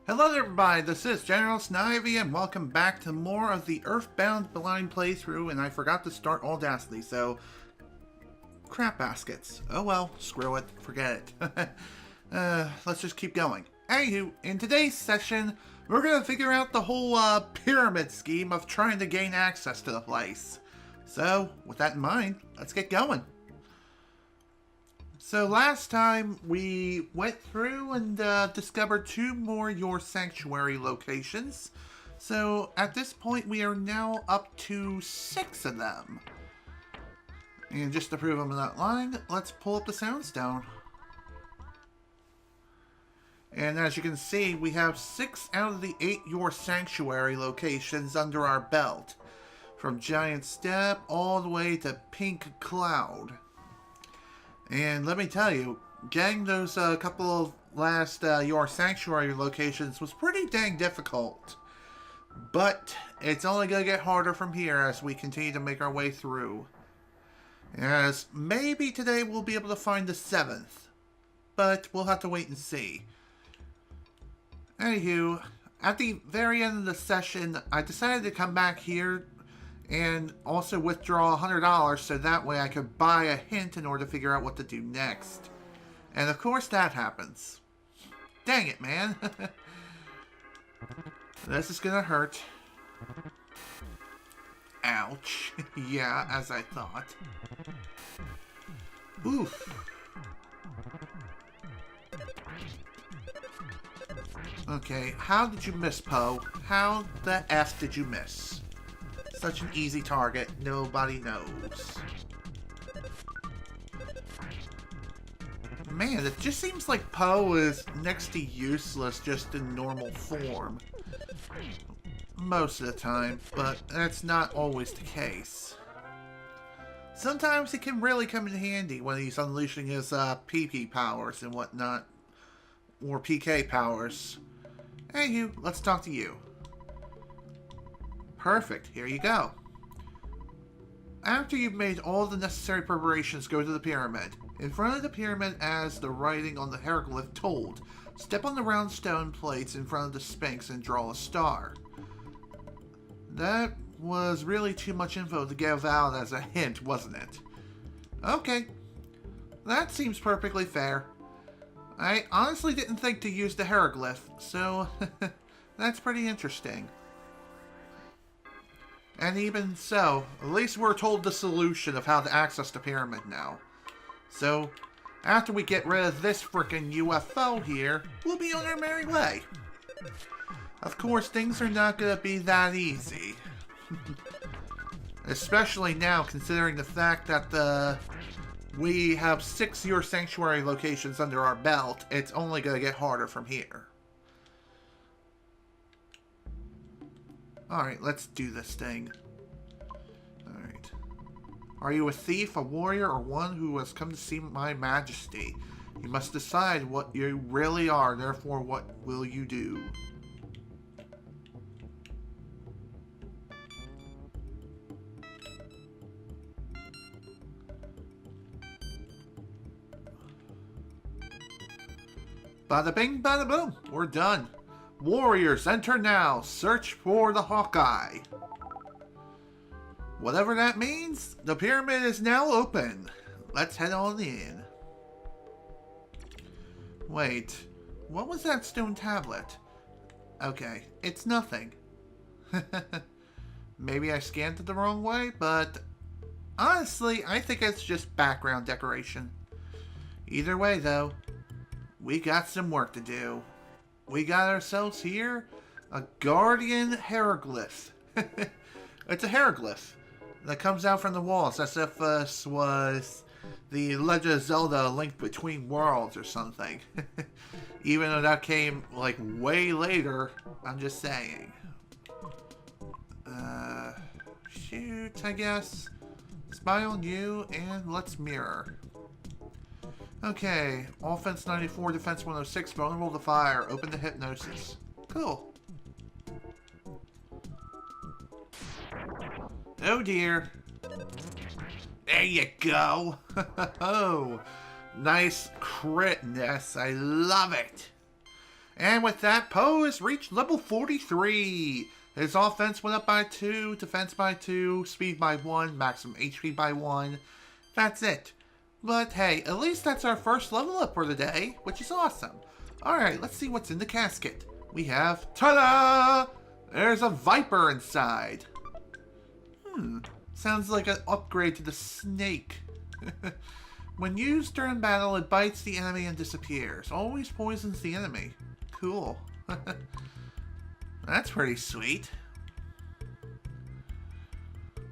Hello there everybody, this is General Snivy and welcome back to more of the Earthbound blind playthrough, and I forgot to start Audacity, so crap baskets. Oh well, screw it, forget it. Let's just keep going. Anywho, in today's session, we're gonna figure out the whole pyramid scheme of trying to gain access to the place. So, with that in mind, let's get going. So last time we went through and discovered 2 more Your Sanctuary locations. So at this point we are now up to 6 of them. And just to prove I'm not lying, let's pull up the Soundstone. And as you can see, we have 6 out of the 8 Your Sanctuary locations under our belt. From Giant Step all the way to Pink Cloud. And let me tell you, getting those couple of last Your Sanctuary locations was pretty dang difficult. But it's only going to get harder from here as we continue to make our way through. As maybe today we'll be able to find the 7th. But we'll have to wait and see. Anywho, at the very end of the session, I decided to come back here and also withdraw $100 so that way I could buy a hint in order to figure out what to do next. And of course that happens. Dang it, man. This is gonna hurt. Ouch. Yeah, as I thought. Oof. Okay, how did you miss, Poe? How the F did you miss? Such an easy target, nobody knows. Man, it just seems like Poe is next to useless just in normal form. Most of the time, but that's not always the case. Sometimes it can really come in handy when he's unleashing his PP powers and whatnot. Or PK powers. Anywho, let's talk to you. Perfect, here you go. After you've made all the necessary preparations, go to the pyramid. In front of the pyramid, as the writing on the hieroglyph told, step on the round stone plates in front of the Sphinx and draw a star. That was really too much info to give out as a hint, wasn't it? Okay, that seems perfectly fair. I honestly didn't think to use the hieroglyph, so that's pretty interesting. And even so, at least we're told the solution of how to access the pyramid now. So, after we get rid of this frickin' UFO here, we'll be on our merry way. Of course, things are not gonna be that easy. Especially now, considering the fact that we have 6 Your Sanctuary locations under our belt, it's only gonna get harder from here. Alright, let's do this thing. Alright. Are you a thief, a warrior, or one who has come to see my majesty? You must decide what you really are, therefore what will you do? Bada bing, bada boom, we're done. Warriors, enter now. Search for the Hawkeye. Whatever that means, the pyramid is now open. Let's head on in. Wait, what was that stone tablet? Okay, it's nothing. Maybe I scanned it the wrong way, but honestly, I think it's just background decoration. Either way, though, we got some work to do. We got ourselves here a Guardian Hieroglyph. It's a hieroglyph that comes out from the walls as if this was the Legend of Zelda Link Between Worlds or something. Even though that came like way later, I'm just saying. Shoot, I guess. Spy on you and let's mirror. Okay, offense 94, defense 106, vulnerable to fire, open to hypnosis. Cool. Oh dear. There you go. Oh, nice crit, Ness. I love it. And with that, Poe has reached level 43. His offense went up by 2, defense by 2, speed by 1, maximum HP by 1. That's it. But hey, at least that's our first level up for the day, which is awesome. Alright, let's see what's in the casket. We have, ta-da! There's a Viper inside. Sounds like an upgrade to the snake. When used during battle, it bites the enemy and disappears. Always poisons the enemy. Cool. That's pretty sweet.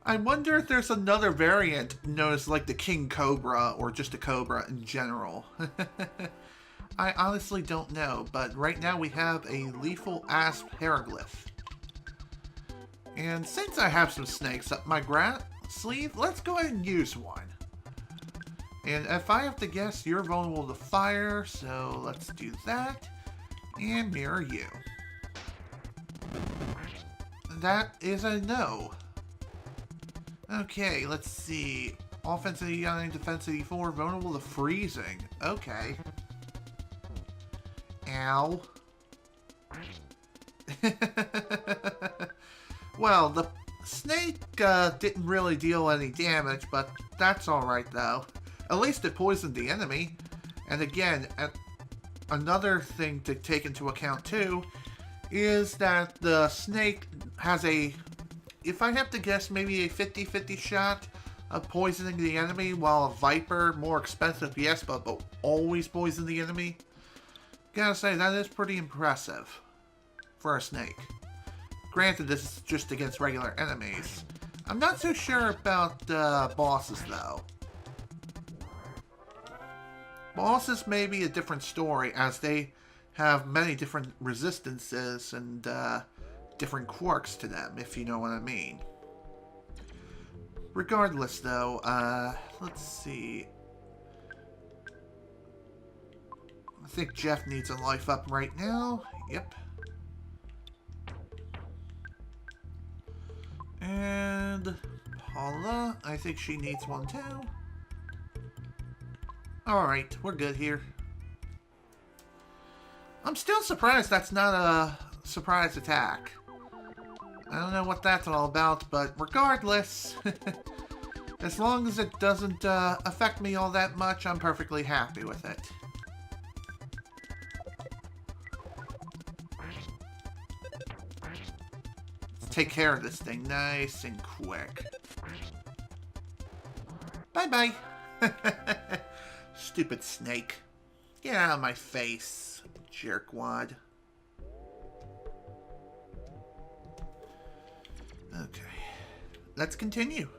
I wonder if there's another variant known as like the King Cobra or just a Cobra in general. I honestly don't know, but right now we have a Lethal Asp Hieroglyph. And since I have some snakes up my sleeve, let's go ahead and use one. And if I have to guess, you're vulnerable to fire, so let's do that. And mirror you. That is a no. Okay, let's see. Offensive 9, defensive 4, vulnerable to freezing. Okay. Ow. Well, the snake didn't really deal any damage, but that's alright though. At least it poisoned the enemy. And again, another thing to take into account too is that the snake has a, if I have to guess, maybe a 50-50 shot of poisoning the enemy, while a Viper, more expensive, yes, but always poison the enemy. Gotta say, that is pretty impressive for a snake. Granted, this is just against regular enemies. I'm not so sure about bosses, though. Bosses may be a different story, as they have many different resistances and different quirks to them, if you know what I mean. Regardless, though, let's see. I think Jeff needs a life up right now. Yep. And Paula, I think she needs one too. Alright, we're good here. I'm still surprised that's not a surprise attack. I don't know what that's all about, but regardless, as long as it doesn't affect me all that much, I'm perfectly happy with it. Let's take care of this thing nice and quick. Bye-bye. Stupid snake. Get out of my face, jerkwad. Okay. Let's continue.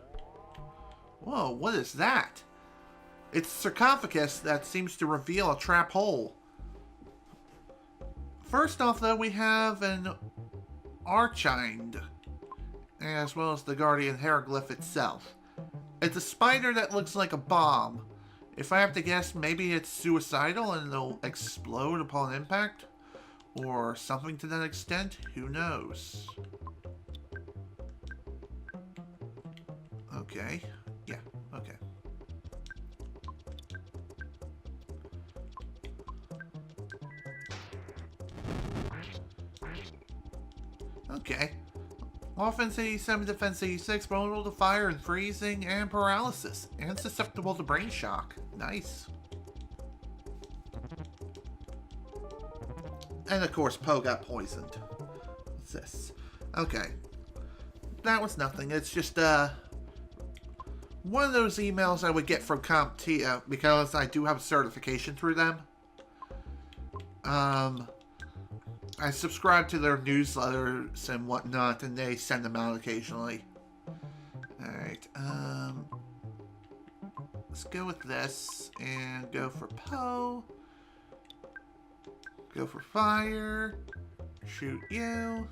Whoa, what is that? It's a sarcophagus that seems to reveal a trap hole. First off, though, we have an Archind, as well as the Guardian Hieroglyph itself. It's a spider that looks like a bomb. If I have to guess, maybe it's suicidal and it'll explode upon impact? Or something to that extent? Who knows? Okay. Yeah, okay. Okay. Offense 87, defense 86, vulnerable to fire and freezing and paralysis, and susceptible to brain shock. Nice. And of course, Poe got poisoned. What's this? Okay. That was nothing. It's just, one of those emails I would get from CompTIA, because I do have a certification through them. I subscribe to their newsletters and whatnot, and they send them out occasionally. Alright, let's go with this, and go for Poe. Go for fire. Shoot you.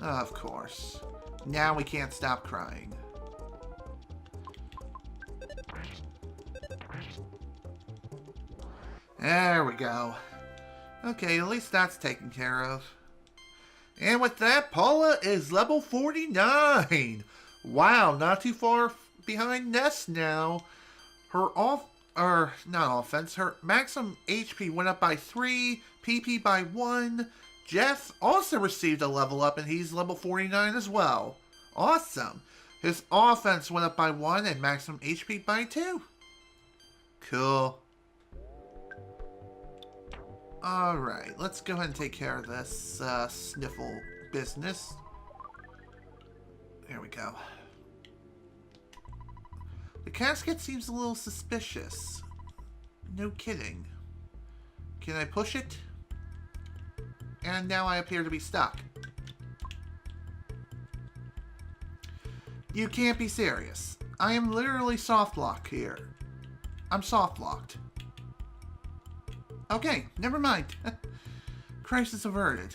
Of course. Now we can't stop crying. There we go. Okay, at least that's taken care of. And with that, Paula is level 49. Wow, not too far behind Ness now. Not offense, her maximum HP went up by 3, PP by 1. Jeff also received a level up and he's level 49 as well. Awesome. His offense went up by 1 and maximum HP by 2. Cool. Alright, let's go ahead and take care of this sniffle business. There we go. The casket seems a little suspicious. No kidding. Can I push it? And now I appear to be stuck. You can't be serious. I am literally soft locked here. I'm soft locked. Okay, never mind. Crisis averted.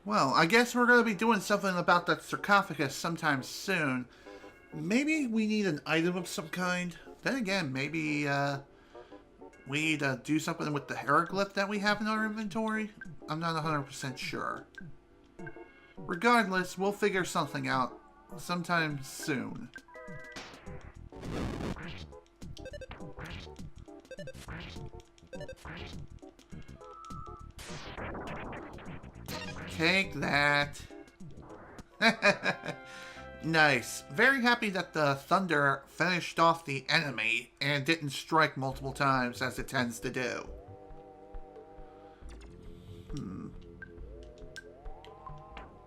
Well, I guess we're going to be doing something about that sarcophagus sometime soon. Maybe we need an item of some kind. Then again, maybe we need to do something with the hieroglyph that we have in our inventory. I'm not 100% sure. Regardless, we'll figure something out sometime soon. Take that. Nice. Very happy that the thunder finished off the enemy and didn't strike multiple times as it tends to do.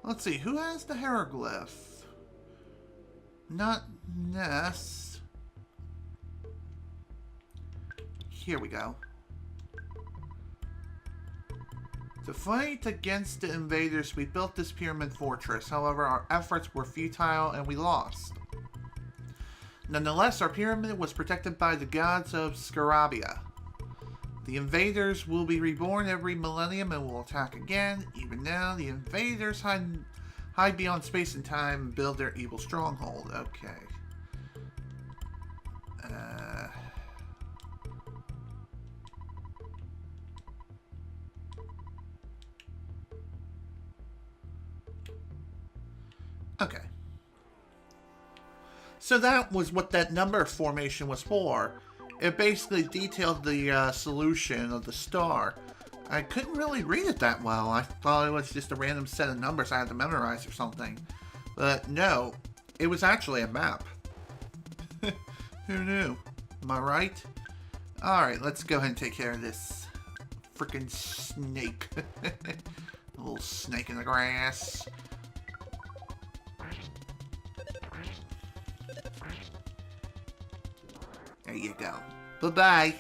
Let's see, who has the hieroglyph? Not Ness. Here we go. To fight against the invaders, we built this pyramid fortress. However, our efforts were futile and we lost. Nonetheless, our pyramid was protected by the gods of Scarabia. The invaders will be reborn every millennium and will attack again. Even now, the invaders hide beyond space and time and build their evil stronghold. Okay. Okay. So that was what that number formation was for. It basically detailed the solution of the star. I couldn't really read it that well. I thought it was just a random set of numbers I had to memorize or something. But no, it was actually a map. Who knew? Am I right? Alright, let's go ahead and take care of this freaking snake. A little snake in the grass. There you go. Bye-bye.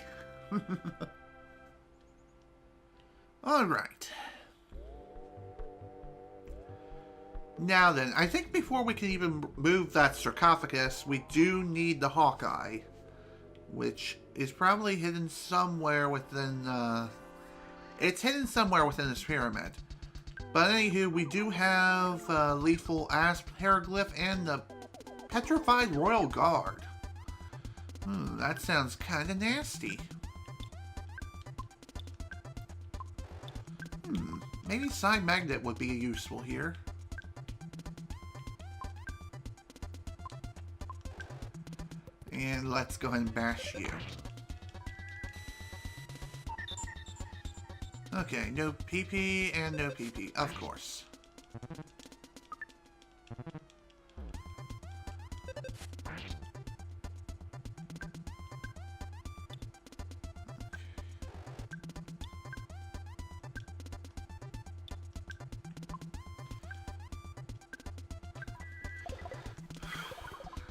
Alright. Now then, I think before we can even move that sarcophagus, we do need the Hawkeye. Which is probably hidden somewhere within, it's hidden somewhere within this pyramid. But anywho, we do have Lethal Asp Hieroglyph and the Petrified Royal Guard. That sounds kind of nasty. Maybe Side Magnet would be useful here. And let's go ahead and bash you. Okay, no PP and no PP, of course.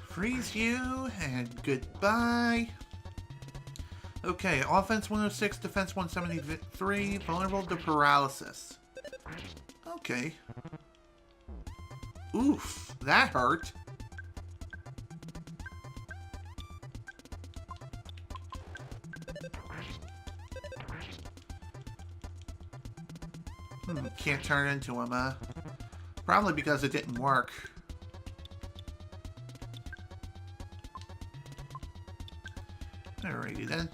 Freeze you, and goodbye. Okay, offense 106, defense 173, vulnerable to paralysis. Okay. Oof, that hurt. Can't turn into him, huh? Probably because it didn't work. Alrighty then.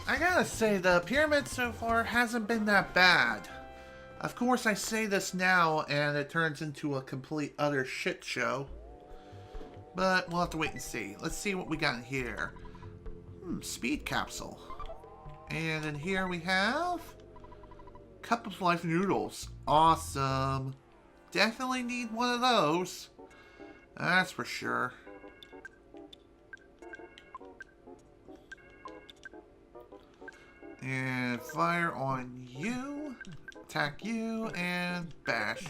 I gotta say, the pyramid so far hasn't been that bad. Of course, I say this now, and it turns into a complete utter shit show. But we'll have to wait and see. Let's see what we got in here. Speed capsule. And in here we have... Cup of Life noodles. Awesome. Definitely need one of those. That's for sure. And fire on you. Attack you and bash.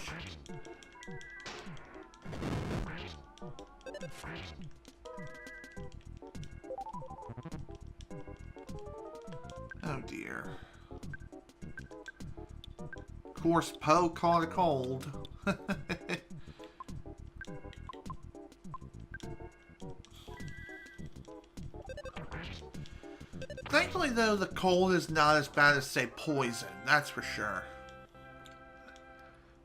Oh dear. Of course, Poe caught a cold. Thankfully, though, the cold is not as bad as, say, poison. That's for sure.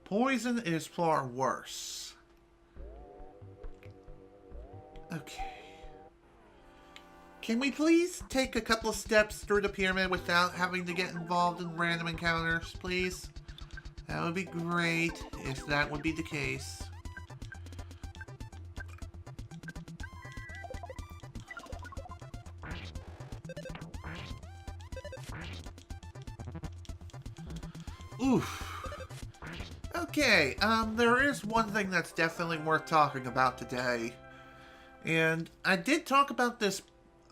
Poison is far worse. Okay. Can we please take a couple of steps through the pyramid without having to get involved in random encounters, please? That would be great if that would be the case. Oof. Okay, there is one thing that's definitely worth talking about today. And I did talk about this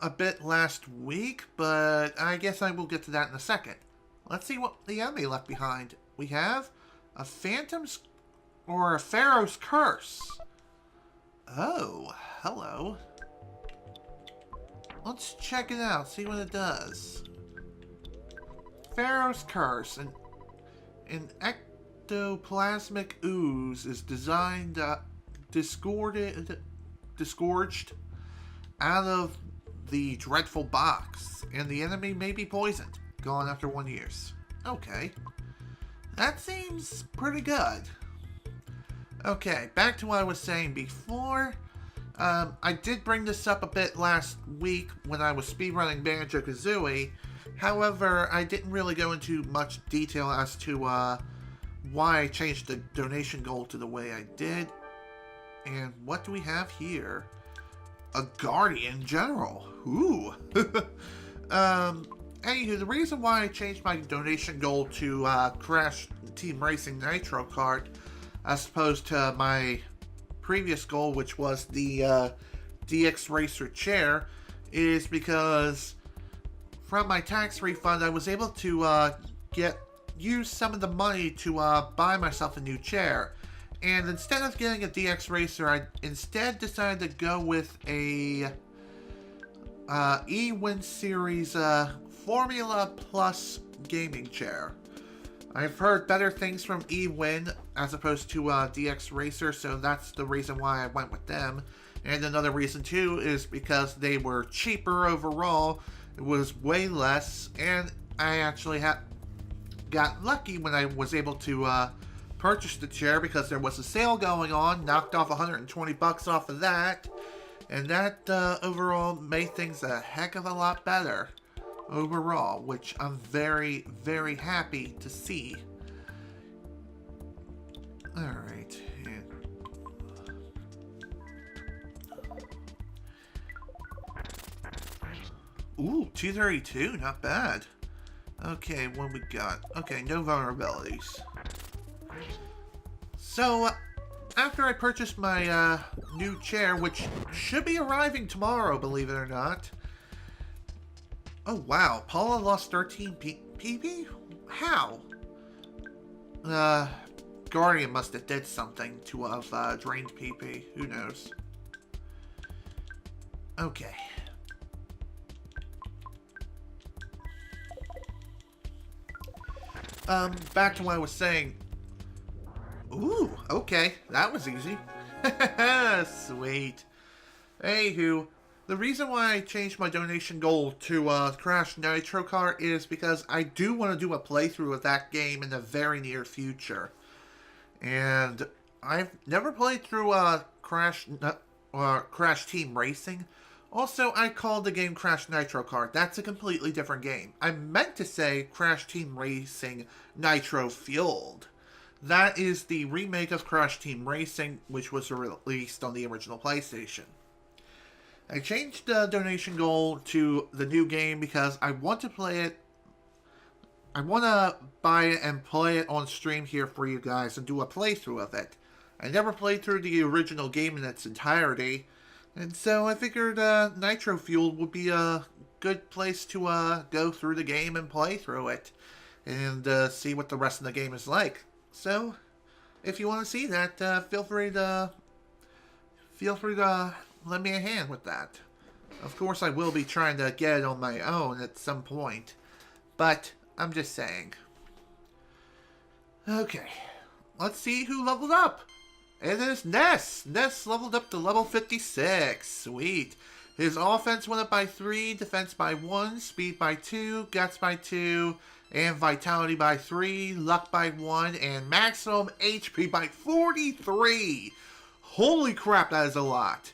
a bit last week, but I guess I will get to that in a second. Let's see what the enemy left behind. We have a Phantom's or a Pharaoh's Curse. Oh, hello. Let's check it out, see what it does. Pharaoh's Curse. An ectoplasmic ooze is designed disgorged out of the dreadful box, and the enemy may be poisoned. Gone after 1 year. Okay. That seems pretty good. Okay, back to what I was saying before. I did bring this up a bit last week when I was speedrunning Banjo-Kazooie. However, I didn't really go into much detail as to why I changed the donation goal to the way I did. And what do we have here? A Guardian General. Ooh. Anywho, the reason why I changed my donation goal to Crash Team Racing Nitro Kart as opposed to my previous goal, which was the DX Racer chair, is because from my tax refund, I was able to use some of the money to buy myself a new chair. And instead of getting a DX Racer, I instead decided to go with a eWin Series Formula Plus gaming chair. I've heard better things from eWin as opposed to DX Racer, so that's the reason why I went with them. And another reason too is because they were cheaper overall. It was way less, and I actually got lucky when I was able to purchase the chair because there was a sale going on, knocked off 120 bucks off of that, and that overall made things a heck of a lot better overall, which I'm very, very happy to see. Alright. Ooh, 232, not bad. Okay, what we got? Okay, no vulnerabilities. So, after I purchased my new chair, which should be arriving tomorrow, believe it or not. Oh wow, Paula lost 13 PP? How? Guardian must have did something to have drained PP. Who knows? Okay. Back to what I was saying. Ooh, okay, that was easy. Sweet. Anywho, the reason why I changed my donation goal to Crash Nitro Kart is because I do want to do a playthrough of that game in the very near future. And I've never played through Crash Team Racing, Also, I called the game Crash Nitro Kart. That's a completely different game. I meant to say Crash Team Racing Nitro Fueled. That is the remake of Crash Team Racing, which was released on the original PlayStation. I changed the donation goal to the new game because I want to play it. I want to buy it and play it on stream here for you guys and do a playthrough of it. I never played through the original game in its entirety, and so I figured Nitro Fueled would be a good place to go through the game and play through it and see what the rest of the game is like. So, if you want to see that, feel free to lend me a hand with that. Of course, I will be trying to get it on my own at some point, but I'm just saying. Okay, let's see who leveled up. It is Ness. Ness leveled up to level 56. Sweet. His offense went up by 3, defense by 1, speed by 2, guts by 2, and vitality by 3, luck by 1, and maximum HP by 43. Holy crap, that is a lot.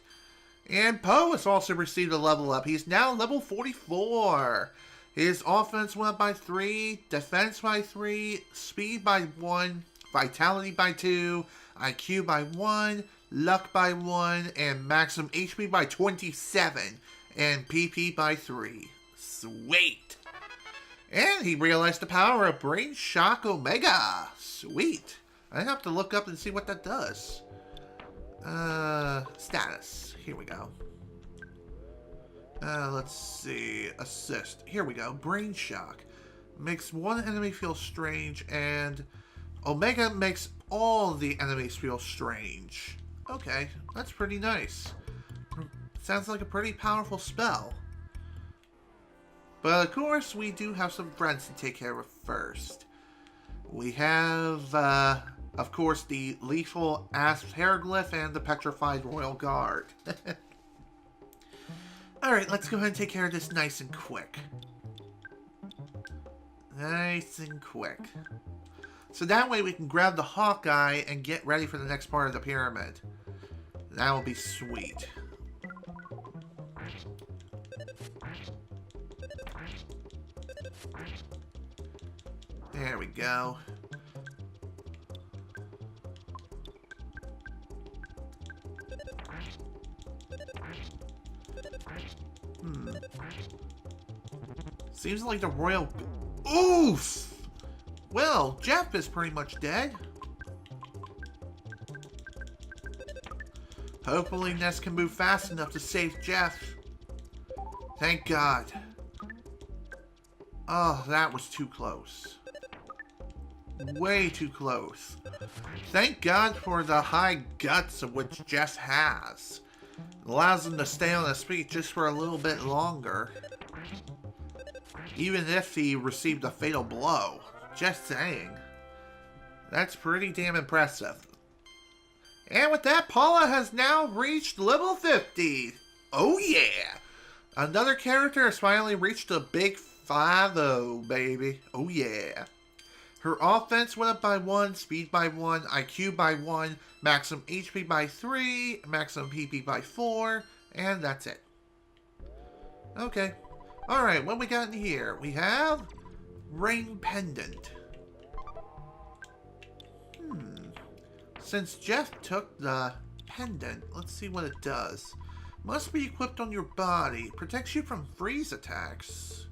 And Poe has also received a level up. He's now level 44. His offense went up by 3, defense by 3, speed by 1, vitality by 2, IQ by 1, luck by 1, and maximum HP by 27, and PP by 3. Sweet. And he realized the power of Brain Shock Omega. Sweet. I have to look up and see what that does. Status. Here we go. Let's see. Assist. Here we go. Brain Shock. Makes one enemy feel strange, and Omega makes all the enemies feel strange. Okay, that's pretty nice. Sounds like a pretty powerful spell. But of course, we do have some friends to take care of first. We have, of course, the Lethal Asp Hieroglyph and the Petrified Royal Guard. Alright, let's go ahead and take care of this nice and quick. Nice and quick. So that way we can grab the Hawkeye and get ready for the next part of the pyramid. That will be sweet. There we go. Seems like the royal... Oof! Well, Jeff is pretty much dead. Hopefully Ness can move fast enough to save Jeff. Thank God. Oh, that was too close. Way too close. Thank God for the high guts of which Jeff has. It allows him to stay on his feet just for a little bit longer. Even if he received a fatal blow. Just saying. That's pretty damn impressive. And with that, Paula has now reached level 50. Oh yeah! Another character has finally reached a big 5-0, baby. Oh yeah. Her offense went up by 1, speed by 1, IQ by 1, maximum HP by 3, maximum PP by 4, and that's it. Okay. Alright, what we got in here? We have Rain Pendant. Since Jeff took the pendant, let's see what it does. Must be equipped on your body. Protects you from freeze attacks.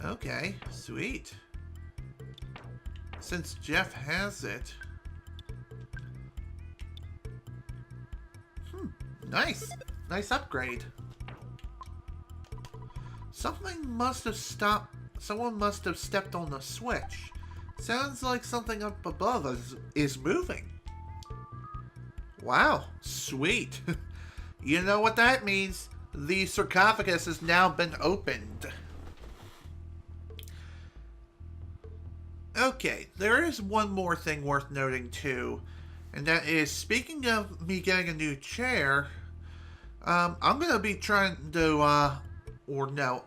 Okay, sweet. Since Jeff has it. Nice. Nice upgrade. Something must have stopped. Someone must have stepped on the switch. Sounds like something up above us is moving. Wow, sweet. You know what that means? The sarcophagus has now been opened. Okay, there is one more thing worth noting too, and that is, speaking of me getting a new chair, I'm going to be trying to, I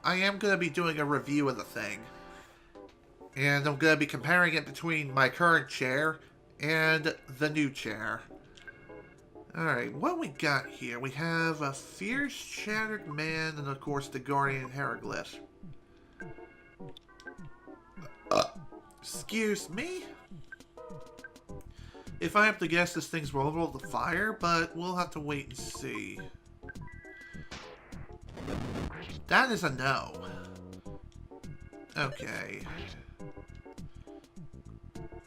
am going to be doing a review of the thing. And I'm going to be comparing it between my current chair and the new chair. Alright, what we got here? We have a fierce shattered man and of course the guardian hieroglyph. Excuse me? If I have to guess, this thing's vulnerable to fire, but we'll have to wait and see. That is a no. Okay.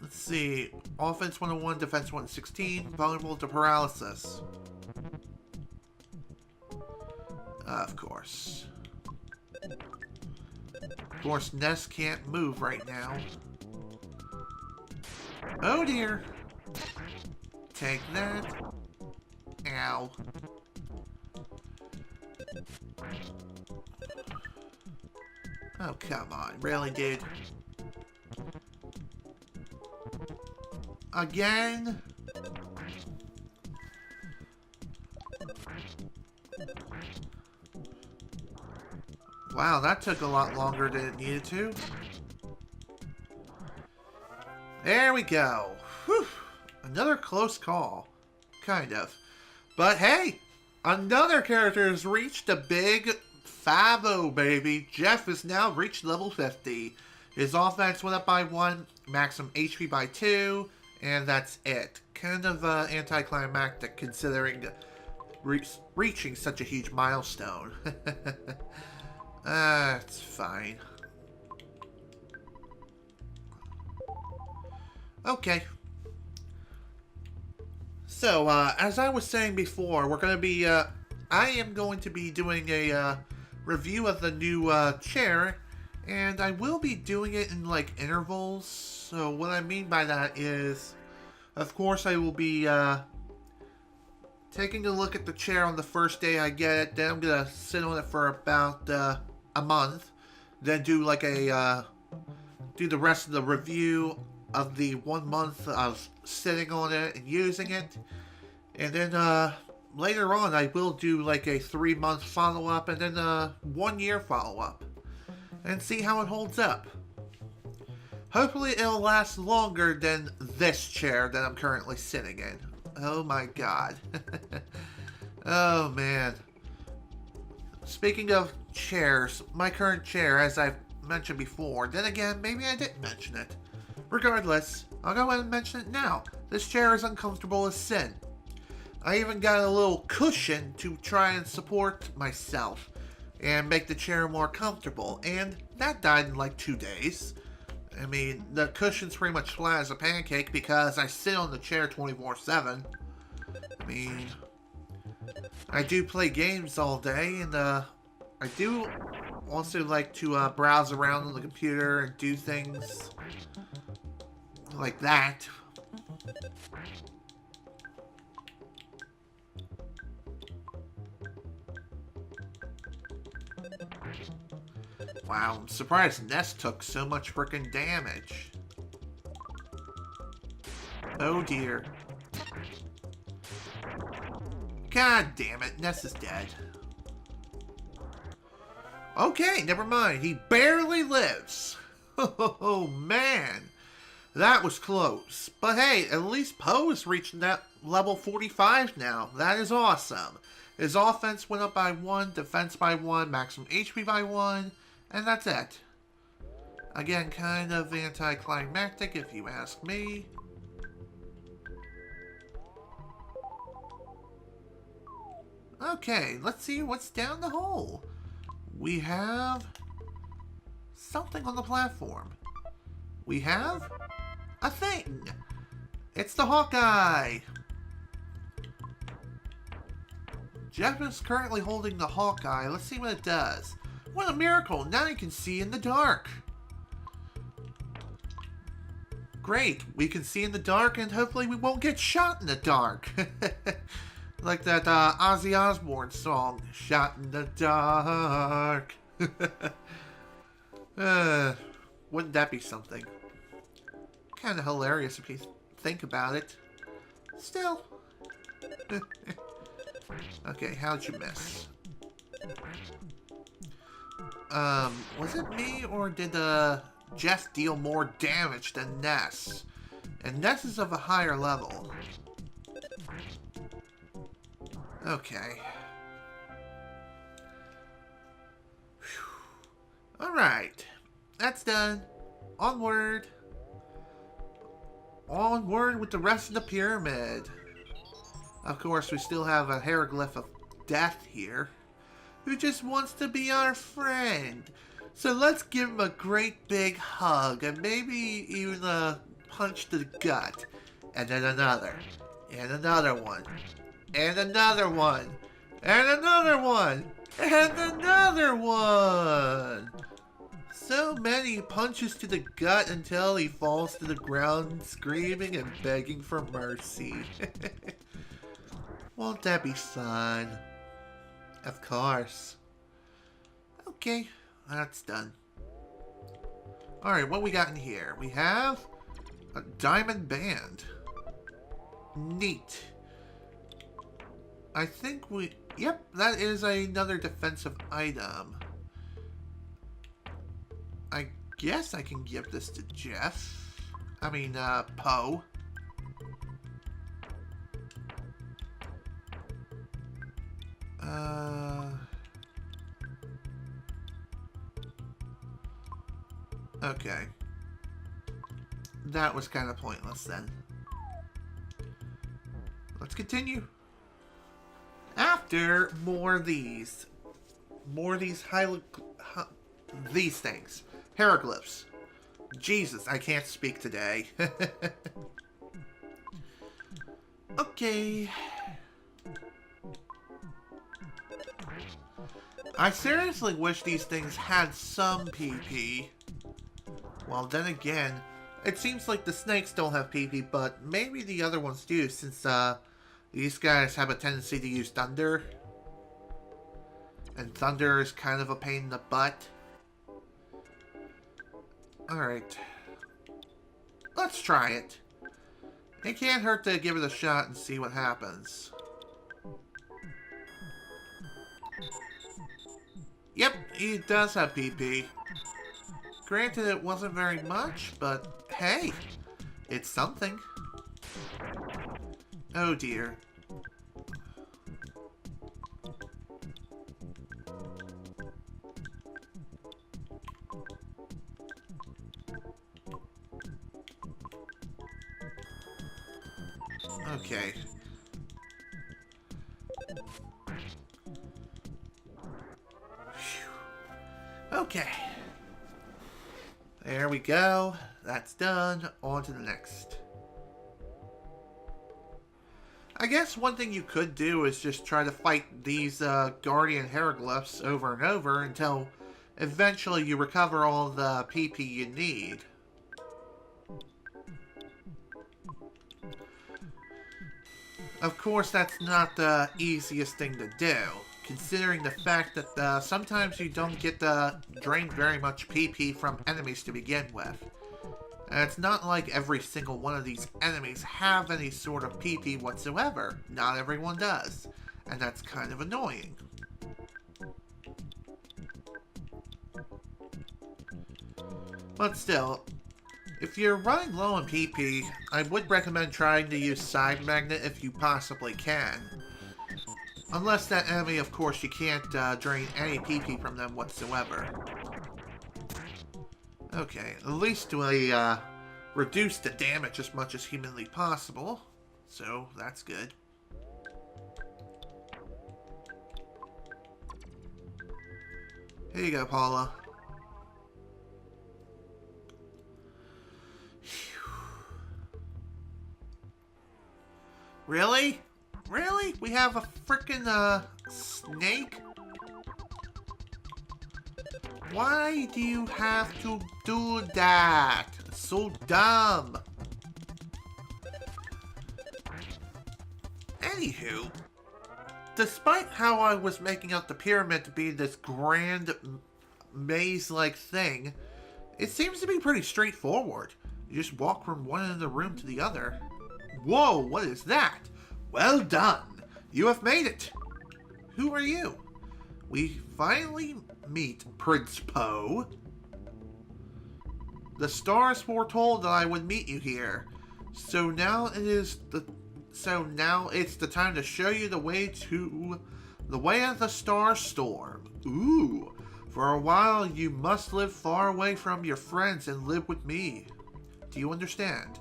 Let's see. Offense 101, defense 116, vulnerable to paralysis. Of course. Of course, Ness can't move right now. Oh dear. Take that. Ow. Oh, come on. Really, dude? Again? Wow, that took a lot longer than it needed to. There we go. Whew. Another close call. Kind of. But hey, another character has reached a big 5-0, baby. Jeff has now reached level 50. His offense went up by 1, maximum HP by 2, and that's it. Kind of anticlimactic considering reaching such a huge milestone. It's fine. Okay. So, as I was saying before, we're going to be, I am going to be doing a, review of the new, chair, and I will be doing it in, like, intervals. So, what I mean by that is, of course, I will be, taking a look at the chair on the first day I get it, then I'm going to sit on it for about, a month, then do, like, do the rest of the review of the 1 month of sitting on it and using it. And then later on I will do like a 3-month follow-up and then a 1-year follow-up. And see how it holds up. Hopefully it'll last longer than this chair that I'm currently sitting in. Oh my god. Oh man. Speaking of chairs, my current chair, as I've mentioned before, then again, maybe I didn't mention it. Regardless, I'll go ahead and mention it now. This chair is uncomfortable as sin. I even got a little cushion to try and support myself and make the chair more comfortable, and that died in like 2 days. I mean, the cushion's pretty much flat as a pancake because I sit on the chair 24/7. I mean, I do play games all day, and I do also like to browse around on the computer and do things like that. Wow, I'm surprised Ness took so much frickin' damage. Oh dear. God damn it, Ness is dead. Okay, never mind. He barely lives. Oh man. That was close. But hey, at least Poe is reaching that level 45 now. That is awesome. His offense went up by 1, defense by 1, maximum HP by 1, and that's it. Again, kind of anticlimactic if you ask me. Okay, let's see what's down the hole. We have something on the platform. We have a thing. It's the Hawkeye. Jeff is currently holding the Hawkeye. Let's see what it does. What a miracle. Now you can see in the dark. Great. We can see in the dark and hopefully we won't get shot in the dark. Like that Ozzy Osbourne song, Shot in the Dark. Wouldn't that be something? Kind of hilarious if you think about it. Still. Okay, how'd you miss? Was it me or did Jeff deal more damage than Ness? And Ness is of a higher level. Okay. Alright. That's done. Onward. Onward with the rest of the pyramid. Of course, we still have a hieroglyph of death here, who just wants to be our friend. So let's give him a great big hug, and maybe even a punch to the gut. And then another. And another one. And another one. And another one. And another one. So many punches to the gut until he falls to the ground screaming and begging for mercy. Won't that be fun? Of course. Okay, that's done. Alright, what we got in here? We have a diamond band. Neat. I think we... Yep, that is another defensive item. I guess I can give this to Jeff. I mean, Poe. Okay. That was kind of pointless then. Let's continue. After more of these. More of these these things. Hieroglyphs. Jesus, I can't speak today. Okay. I seriously wish these things had some PP. Well, then again, it seems like the snakes don't have PP, but maybe the other ones do, since these guys have a tendency to use thunder. And thunder is kind of a pain in the butt. Alright. Let's try it. It can't hurt to give it a shot and see what happens. Yep, he does have PP. Granted, it wasn't very much, but hey, it's something. Oh dear. Okay. Okay. There we go. That's done. On to the next. I guess one thing you could do is just try to fight these Guardian Hieroglyphs over and over until eventually you recover all the PP you need. Of course, that's not the easiest thing to do, considering the fact that sometimes you don't get drained very much PP from enemies to begin with. And it's not like every single one of these enemies have any sort of PP whatsoever. Not everyone does. And that's kind of annoying. But still, if you're running low on PP, I would recommend trying to use Side Magnet if you possibly can. Unless that enemy, of course, you can't drain any PP from them whatsoever. Okay, at least we reduce the damage as much as humanly possible. So, that's good. Here you go, Paula. Really? Really? We have a frickin' snake? Why do you have to do that? So dumb. Anywho, despite how I was making out the pyramid to be this grand maze-like thing, it seems to be pretty straightforward. You just walk from one end of the room to the other. Whoa, what is that? Well done. You have made it. Who are you? We finally meet Prince Poe. The stars foretold that I would meet you here. So now it is the So now it's the time to show you the way to the way of the Star Storm. Ooh, for a while you must live far away from your friends and live with me. Do you understand?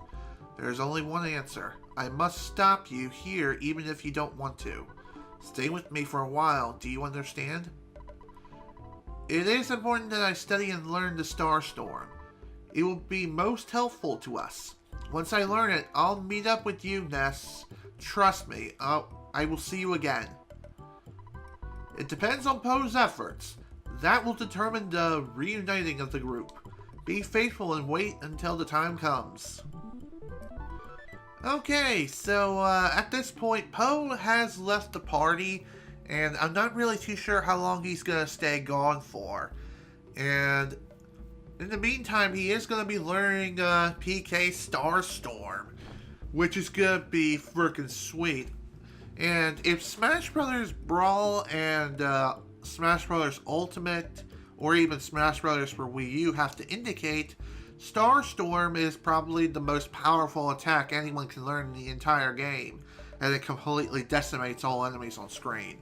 There's only one answer. I must stop you here even if you don't want to. Stay with me for a while. Do you understand? It is important that I study and learn the Star Storm. It will be most helpful to us. Once I learn it, I'll meet up with you, Ness. Trust me, I will see you again. It depends on Poe's efforts. That will determine the reuniting of the group. Be faithful and wait until the time comes. Okay, so at this point, Poe has left the party, and I'm not really too sure how long he's going to stay gone for. And in the meantime, he is going to be learning PK Star Storm, which is going to be freaking sweet. And if Smash Brothers Brawl and Smash Brothers Ultimate, or even Smash Brothers for Wii U have to indicate, Star Storm is probably the most powerful attack anyone can learn in the entire game, and it completely decimates all enemies on screen.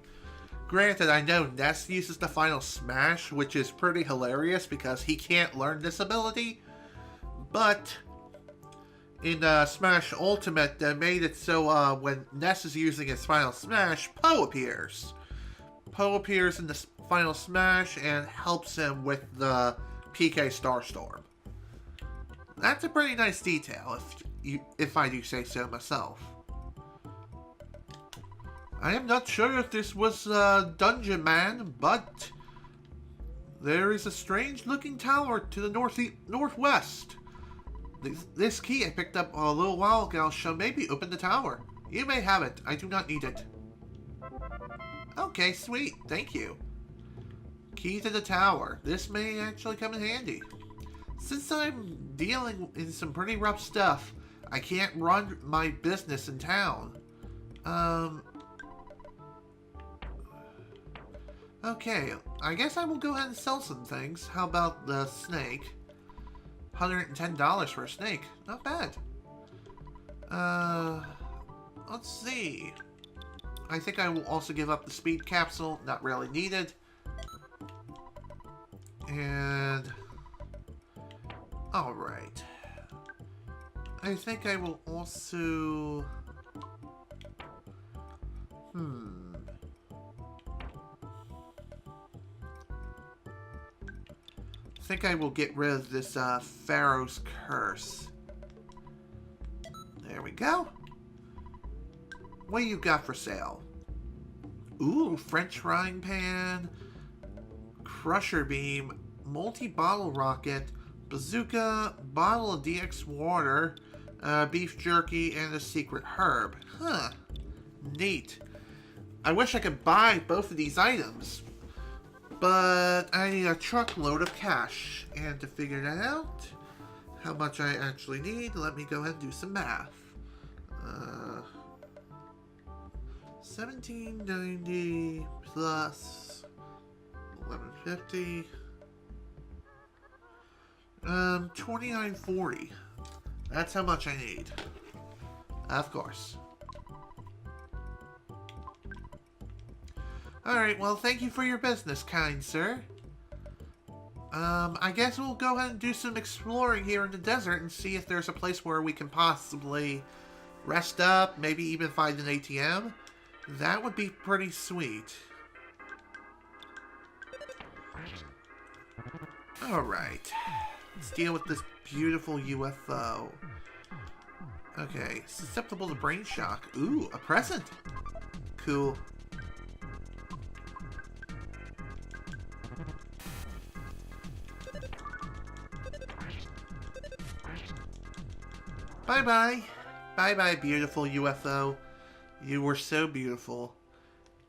Granted, I know Ness uses the Final Smash, which is pretty hilarious because he can't learn this ability, but in Smash Ultimate, they made it so when Ness is using his Final Smash, Poe appears. Poe appears in the Final Smash and helps him with the PK Star Storm. That's a pretty nice detail, if I do say so myself. I am not sure if this was Dungeon Man, but there is a strange-looking tower to the northwest. This key I picked up a little while ago shall maybe open the tower. You may have it. I do not need it. Okay, sweet. Thank you. Key to the tower. This may actually come in handy. Since I'm dealing in some pretty rough stuff, I can't run my business in town. Okay, I guess I will go ahead and sell some things. How about the snake? $110 for a snake. Not bad. Let's see. I think I will also give up the speed capsule. Not really needed. And alright. I think I will also... I think I will get rid of this Pharaoh's Curse. There we go. What do you got for sale? Ooh, French frying pan, crusher beam, multi-bottle rocket, bazooka, bottle of DX water, beef jerky, and a secret herb. Huh. Neat. I wish I could buy both of these items, but I need a truckload of cash. And to figure that out, how much I actually need, let me go ahead and do some math. $17.90 plus $11.50. $29.40. That's how much I need. Of course. Alright, well, thank you for your business, kind sir. I guess we'll go ahead and do some exploring here in the desert and see if there's a place where we can possibly rest up, maybe even find an ATM. That would be pretty sweet. Alright. Let's deal with this beautiful UFO. Okay, susceptible to brain shock. Ooh, a present. Cool. Bye-bye. Bye-bye, beautiful UFO. You were so beautiful.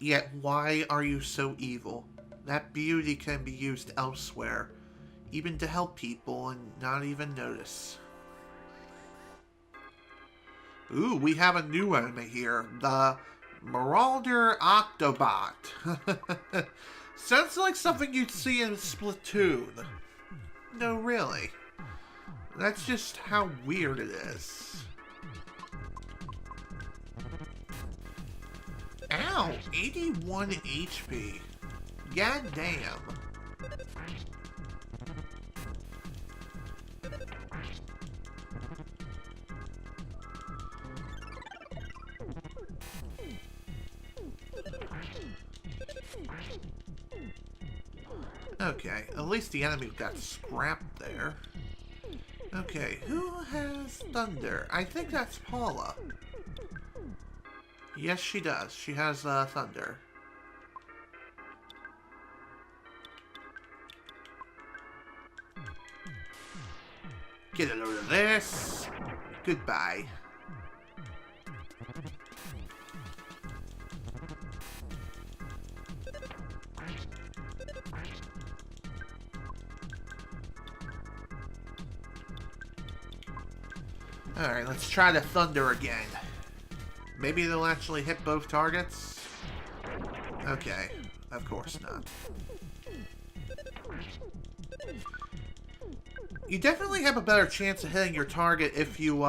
Yet why are you so evil? That beauty can be used elsewhere, even to help people and not even notice. Ooh, we have a new enemy here. The Marauder Octobot. Sounds like something you'd see in Splatoon. No, really. That's just how weird it is. Ow! 81 HP. God damn. Okay, at least the enemy got scrapped there. Okay, who has thunder? I think that's Paula. Yes, she does. She has thunder. Get a load of this. Goodbye. Alright, let's try the thunder again. Maybe they'll actually hit both targets? Okay, of course not. You definitely have a better chance of hitting your target if you,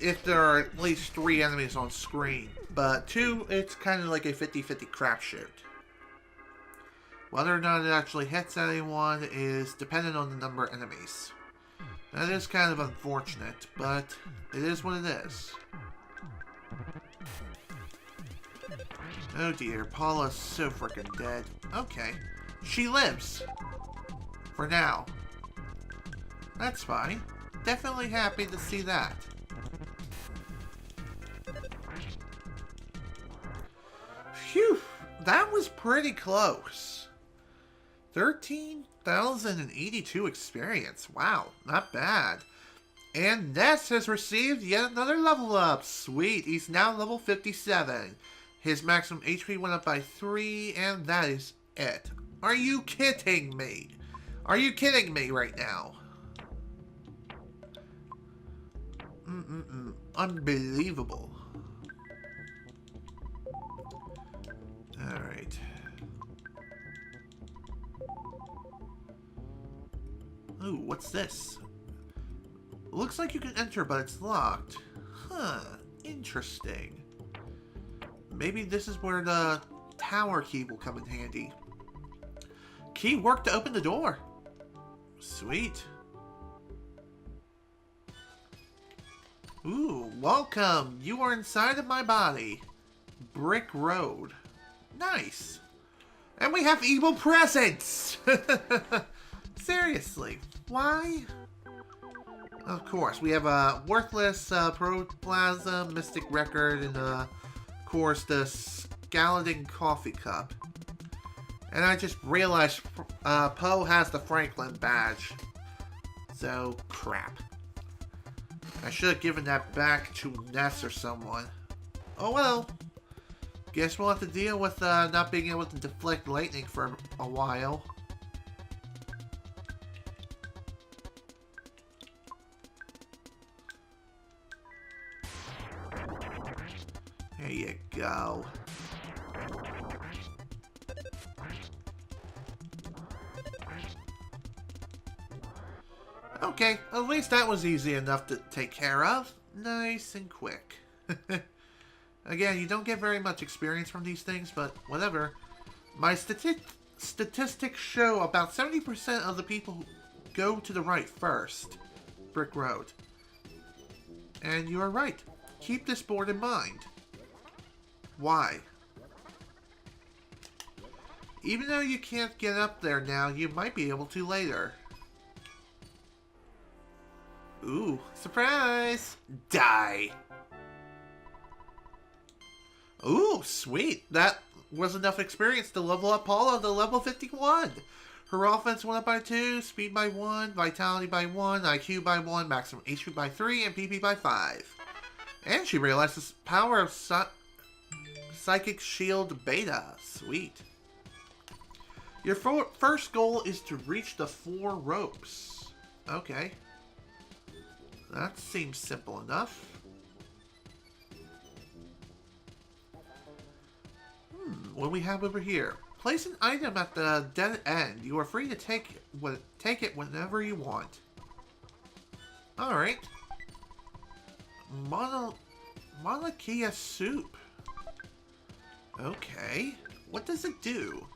if there are at least 3 enemies on screen. But 2, it's kind of like a 50-50 crapshoot. Whether or not it actually hits anyone is dependent on the number of enemies. That is kind of unfortunate, but it is what it is. Oh dear, Paula's so freaking dead. Okay, she lives. For now. That's fine. Definitely happy to see that. Phew, that was pretty close. 13,082 experience. Wow, not bad. And Ness has received yet another level up. Sweet, he's now level 57. His maximum HP went up by 3, and that is it. Are you kidding me? Are you kidding me right now? Unbelievable. Alright. Ooh, what's this? Looks like you can enter, but it's locked. Huh, interesting. Maybe this is where the tower key will come in handy. Key worked to open the door. Sweet. Ooh, welcome. You are inside of my body. Brick Road. Nice. And we have evil presents. Seriously, why? Of course, we have a worthless protoplasm, mystic record, and of course the Scalding coffee cup. And I just realized Poe has the Franklin badge. So, crap. I should have given that back to Ness or someone. Oh well. Guess we'll have to deal with not being able to deflect lightning for a while. There you go. Okay, at least that was easy enough to take care of. Nice and quick. Again, you don't get very much experience from these things, but whatever. My statistics show about 70% of the people go to the right first. Brick Road. And you are right. Keep this board in mind. Why? Even though you can't get up there now, you might be able to later. Ooh, surprise! Die! Ooh, sweet. That was enough experience to level up Paula to level 51. Her offense went up by 2, speed by 1, vitality by 1, IQ by 1, maximum HP by 3, and PP by 5. And she realized the power of Psychic Shield Beta. Sweet. Your first goal is to reach the 4 ropes. Okay. That seems simple enough. What do we have over here? Place an item at the dead end. You are free to take it whenever you want. Alright. Malakia soup. Okay. What does it do?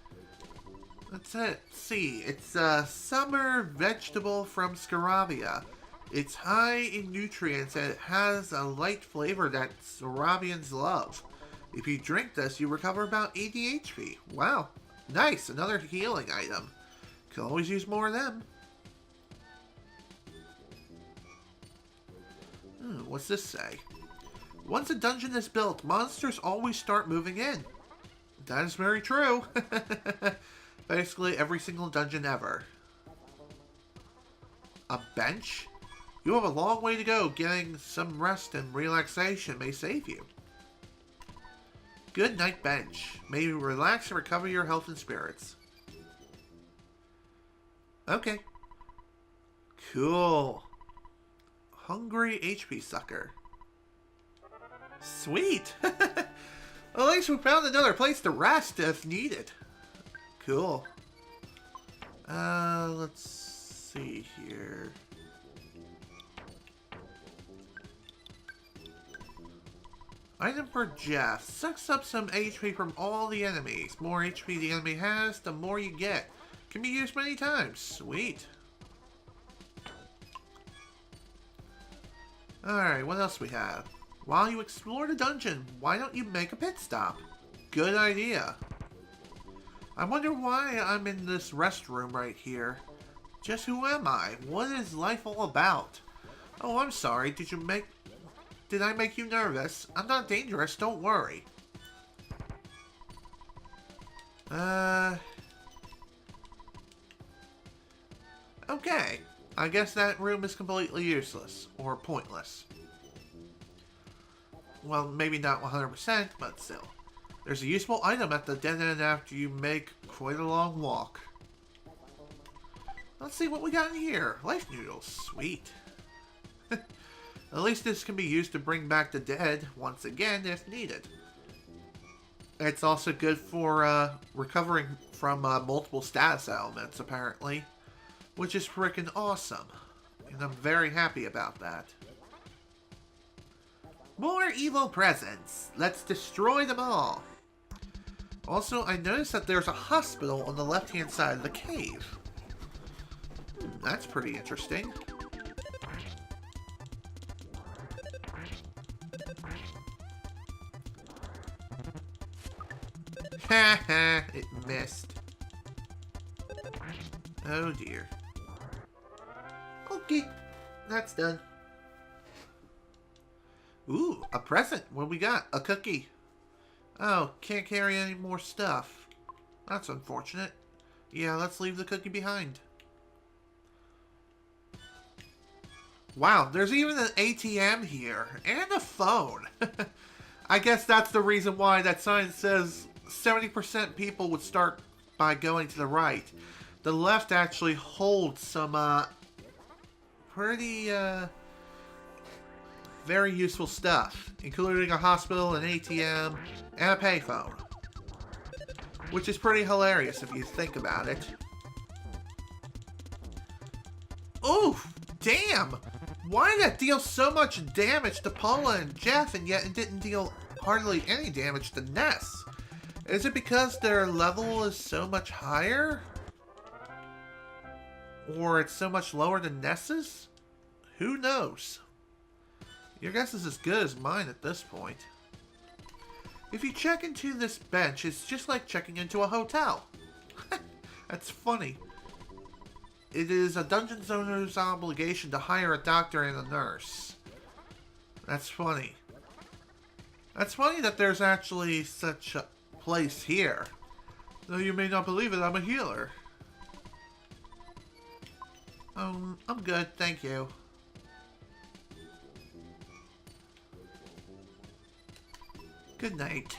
Let's see. It's a summer vegetable from Scarabia. It's high in nutrients and it has a light flavor that Scarabians love. If you drink this, you recover about 80 HP. Wow. Nice. Another healing item. Can always use more of them. What's this say? Once a dungeon is built, monsters always start moving in. That is very true. Basically every single dungeon ever. A bench? You have a long way to go. Getting some rest and relaxation may save you. Good night bench. May you relax and recover your health and spirits. Okay. Cool. Hungry HP sucker. Sweet. Well, at least we found another place to rest if needed. Cool. Let's see here. Item for Jeff. Sucks up some HP from all the enemies. More HP the enemy has, the more you get. Can be used many times. Sweet. Alright, what else we have? While you explore the dungeon, why don't you make a pit stop? Good idea. I wonder why I'm in this restroom right here. Just who am I? What is life all about? Oh, I'm sorry. Did I make you nervous? I'm not dangerous, don't worry. Okay. I guess that room is completely useless. Or pointless. Well, maybe not 100%, but still. There's a useful item at the dead end after you make quite a long walk. Let's see what we got in here. Life noodles. Sweet. At least this can be used to bring back the dead once again if needed. It's also good for recovering from multiple status elements, apparently. Which is freaking awesome. And I'm very happy about that. More evil presents. Let's destroy them all. Also, I noticed that there's a hospital on the left-hand side of the cave. That's pretty interesting. Haha, it missed. Oh dear. Okay, that's done. Ooh, a present. What we got? A cookie. Oh, can't carry any more stuff. That's unfortunate. Yeah, let's leave the cookie behind. Wow, there's even an ATM here. And a phone. I guess that's the reason why that sign says 70% people would start by going to the right. The left actually holds some, pretty, very useful stuff, including a hospital, an ATM, and a payphone. Which is pretty hilarious if you think about it. Oof! Damn! Why did that deal so much damage to Paula and Jeff, and yet it didn't deal hardly any damage to Ness? Is it because their level is so much higher? Or it's so much lower than Ness's? Who knows? Your guess is as good as mine at this point. If you check into this bench, it's just like checking into a hotel. That's funny. It is a dungeon's owner's obligation to hire a doctor and a nurse. That's funny. That's funny that there's actually such a place here. Though you may not believe it, I'm a healer. I'm good, thank you. Good night.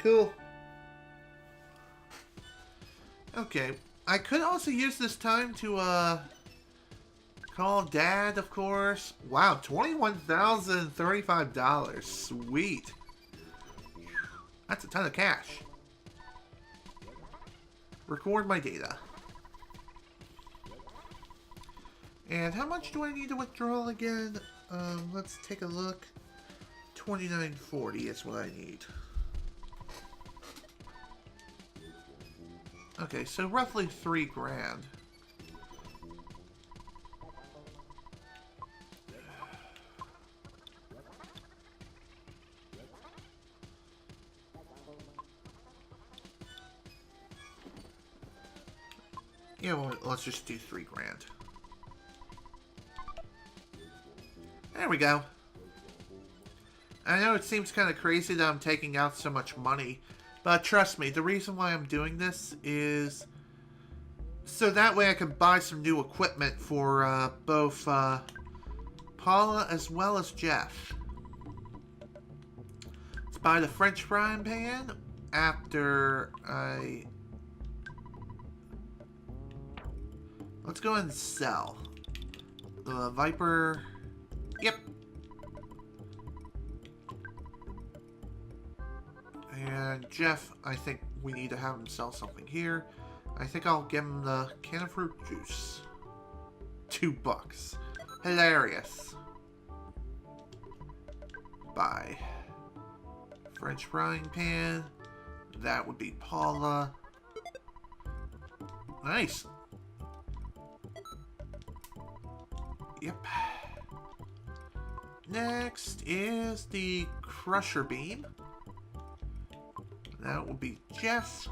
Cool. Okay, I could also use this time to, call Dad, of course. Wow, $21,035. Sweet. That's a ton of cash. Record my data. And how much do I need to withdraw again? Let's take a look. 2940 is what I need. Okay, so roughly 3 grand. Yeah, well, let's just do 3 grand. There we go. I know it seems kind of crazy that I'm taking out so much money, but trust me, the reason why I'm doing this is so that way I can buy some new equipment for both Paula as well as Jeff. Let's buy the French frying pan after I... Let's go ahead and sell. The Viper... Yep. And Jeff, I think we need to have him sell something here. I think I'll give him the can of fruit juice. $2. Hilarious. Buy. French frying pan. That would be Paula. Nice. Yep. Next is the Crusher Beam. That will be Jeff.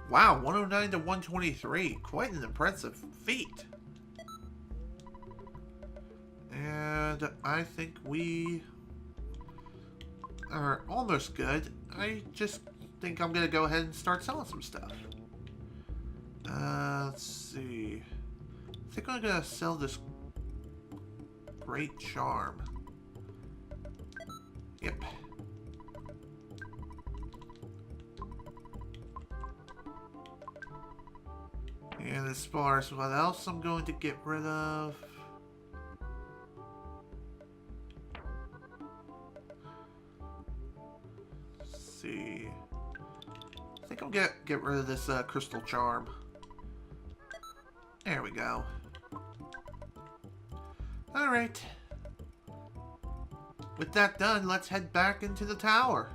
Wow, 109 to 123. Quite an impressive feat. And I think we are almost good. I just think I'm going to go ahead and start selling some stuff. Let's see. I think I'm going to sell this Great Charm. Yep. And as far as what else I'm going to get rid of... Let's see... I think I'll get rid of this Crystal Charm. There we go. Alright. With that done, let's head back into the tower.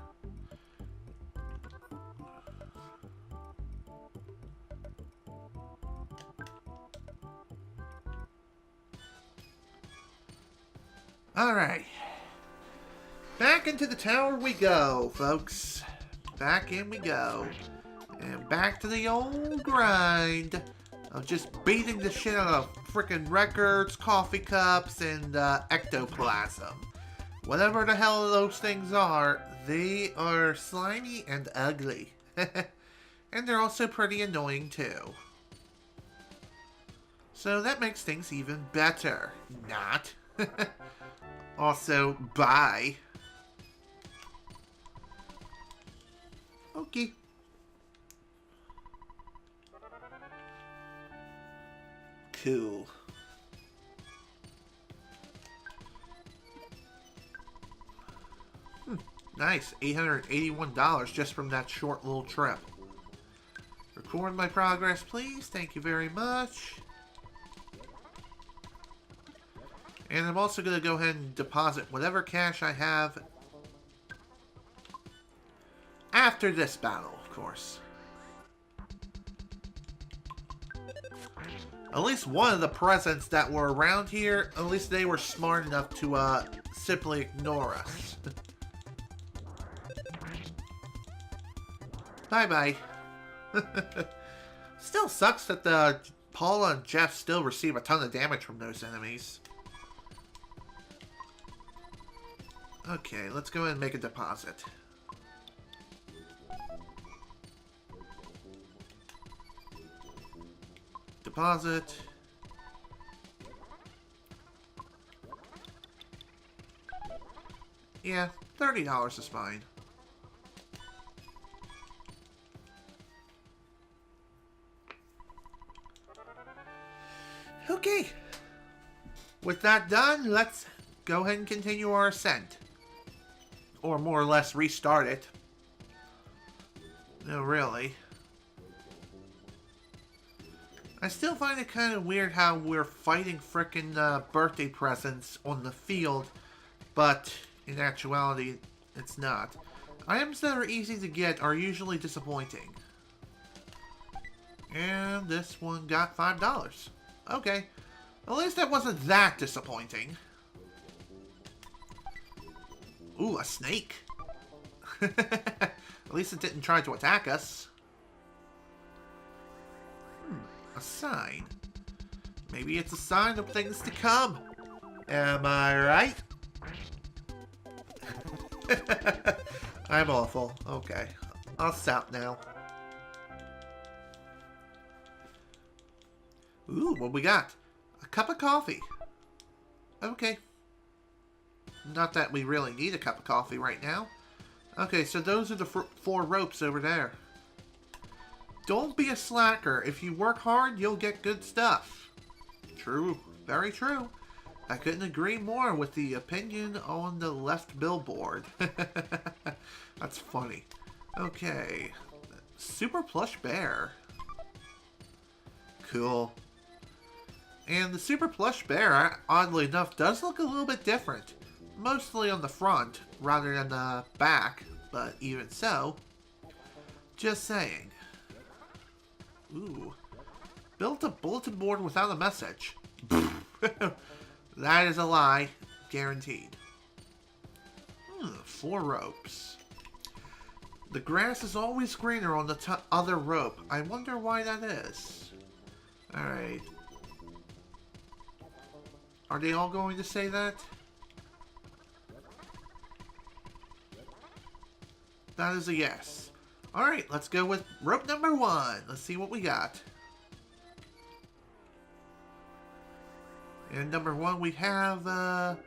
Alright. Back into the tower we go, folks. Back in we go. And back to the old grind of just beating the shit out of frickin' records, coffee cups, and ectoplasm. Whatever the hell those things are, they are slimy and ugly. And they're also pretty annoying too. So that makes things even better. Not. Also, bye. Okay. Cool. Nice. $881 just from that short little trip. Record my progress, please. Thank you very much. And I'm also going to go ahead and deposit whatever cash I have after this battle, of course. At least one of the presents that were around here, at least they were smart enough to simply ignore us. Bye-bye. Still sucks that the Paula and Jeff still receive a ton of damage from those enemies. Okay, let's go ahead and make a deposit. Deposit. Yeah, $30 is fine. Okay. With that done, let's go ahead and continue our ascent. Or more or less restart it. No, really. I still find it kind of weird how we're fighting frickin' birthday presents on the field, but in actuality, it's not. Items that are easy to get are usually disappointing. And this one got $5. Okay. At least that wasn't that disappointing. Ooh, a snake. At least it didn't try to attack us. A sign. Maybe it's a sign of things to come. Am I right? I'm awful. Okay. I'll stop now. Ooh, what we got? A cup of coffee. Okay. Not that we really need a cup of coffee right now. Okay, so those are the 4 ropes over there. Don't be a slacker. If you work hard, you'll get good stuff. True. Very true. I couldn't agree more with the opinion on the left billboard. That's funny. Okay. Super plush bear. Cool. And the super plush bear, oddly enough, does look a little bit different. Mostly on the front, rather than the back. But even so, just saying. Ooh. Built a bulletin board without a message. That is a lie. Guaranteed. 4 ropes. The grass is always greener on the other rope. I wonder why that is. Alright. Are they all going to say that? That is a yes. Alright, let's go with rope number 1. Let's see what we got. And number 1, we have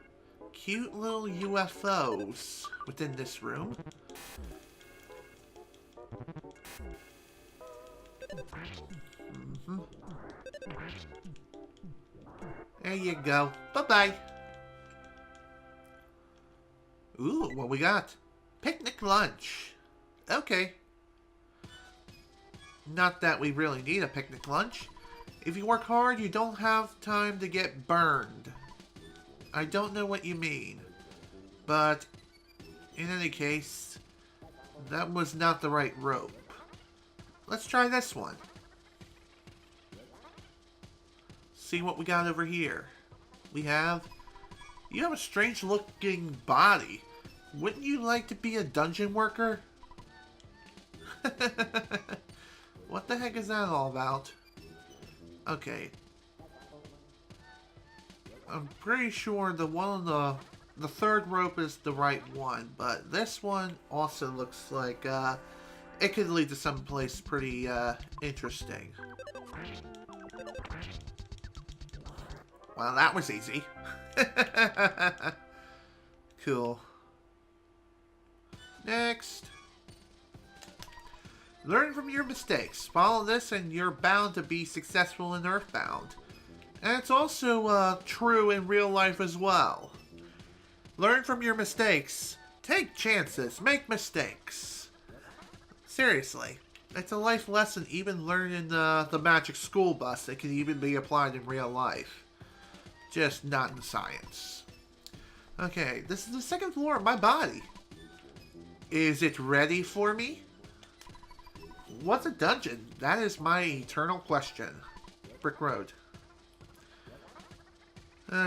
cute little UFOs within this room. There you go. Bye-bye. Ooh, what we got? Picnic lunch. Okay. Not that we really need a picnic lunch. If you work hard, you don't have time to get burned. I don't know what you mean. But, in any case, that was not the right rope. Let's try this one. See what we got over here. You have a strange looking body. Wouldn't you like to be a dungeon worker? What the heck is that all about? Okay. I'm pretty sure the one on the third rope is the right one, but this one also looks like it could lead to someplace pretty interesting. Well, that was easy. Cool. Next. Learn from your mistakes. Follow this and you're bound to be successful in Earthbound. And it's also true in real life as well. Learn from your mistakes. Take chances. Make mistakes. Seriously. It's a life lesson even learned in the Magic School Bus. It can even be applied in real life. Just not in science. Okay, this is the second floor of my body. Is it ready for me? What's a dungeon? That is my eternal question. Brick Road.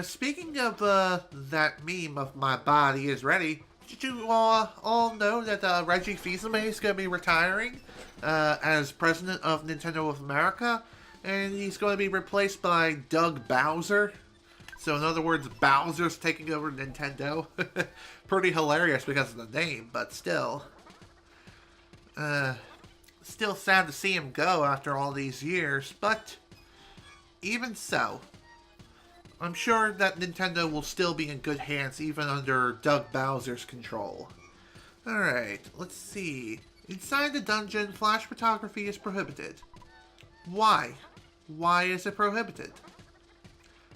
Speaking of that meme of my body is ready, did you all know that Reggie Fils-Aimé is going to be retiring as president of Nintendo of America? And he's going to be replaced by Doug Bowser. So in other words, Bowser's taking over Nintendo. Pretty hilarious because of the name, but still. Still sad to see him go after all these years, but even so, I'm sure that Nintendo will still be in good hands even under Doug Bowser's control. Alright, let's see. Inside the dungeon, flash photography is prohibited. Why? Why is it prohibited?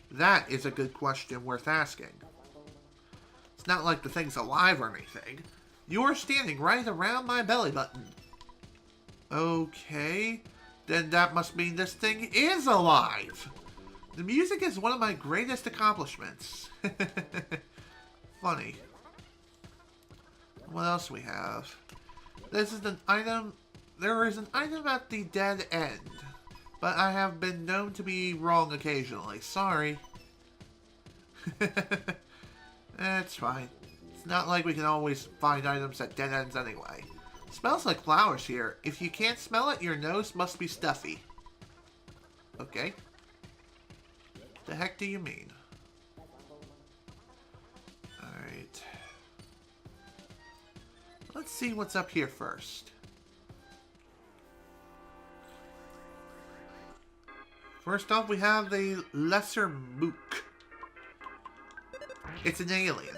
That is a good question worth asking. It's not like the thing's alive or anything. You're standing right around my belly button. Okay. Then that must mean this thing is alive. The music is one of my greatest accomplishments. Funny. What else we have? This is an item. There is an item at the dead end. But I have been known to be wrong occasionally. Sorry. It's fine. It's not like we can always find items at dead ends anyway. Smells like flowers here. If you can't smell it, your nose must be stuffy. Okay. The heck do you mean? Alright. Let's see what's up here first. First off, we have the Lesser Mook. It's an alien.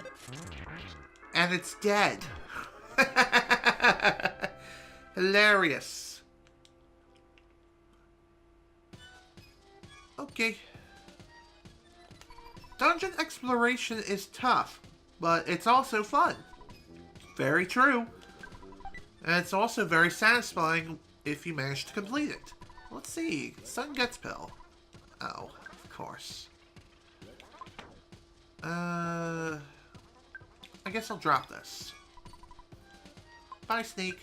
And it's dead. Hilarious. Okay. Dungeon exploration is tough, but it's also fun. Very true. And it's also very satisfying if you manage to complete it. Let's see. Sun Guts Pill. Oh, of course. I guess I'll drop this. Bye, Sneak.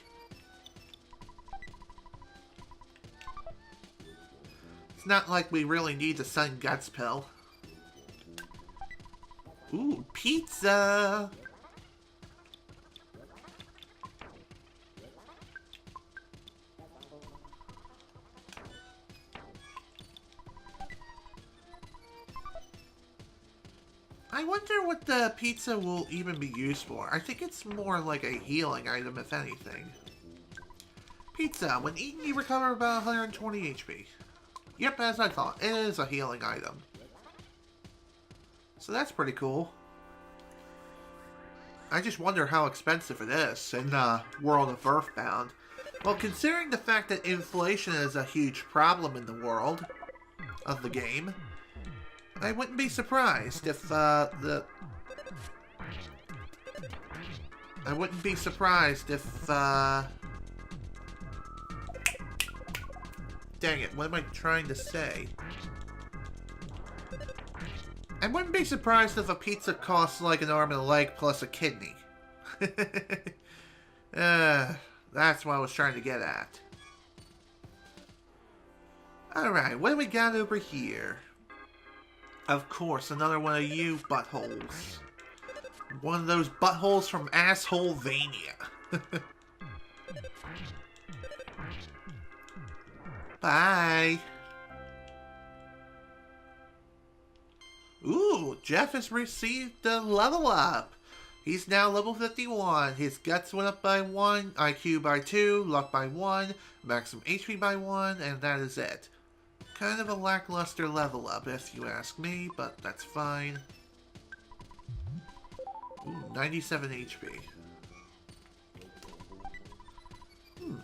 It's not like we really need the Sun Guts Pill. Ooh, pizza! I wonder what the pizza will even be used for. I think it's more like a healing item, if anything. Pizza. When eaten, you recover about 120 HP. Yep, as I thought. It is a healing item. So that's pretty cool. I just wonder how expensive it is in World of Earthbound. Well, considering the fact that inflation is a huge problem in the world of the game, I wouldn't be surprised if I wouldn't be surprised if dang it, what am I trying to say? I wouldn't be surprised if a pizza costs like an arm and a leg plus a kidney. That's what I was trying to get at. Alright, what do we got over here? Of course, another one of you buttholes. One of those buttholes from Assholevania. Bye. Ooh, Jeff has received a level up. He's now level 51. His guts went up by 1, IQ by 2, luck by 1, maximum HP by 1, and that is it. Kind of a lackluster level up, if you ask me, but that's fine. Ooh, 97 HP.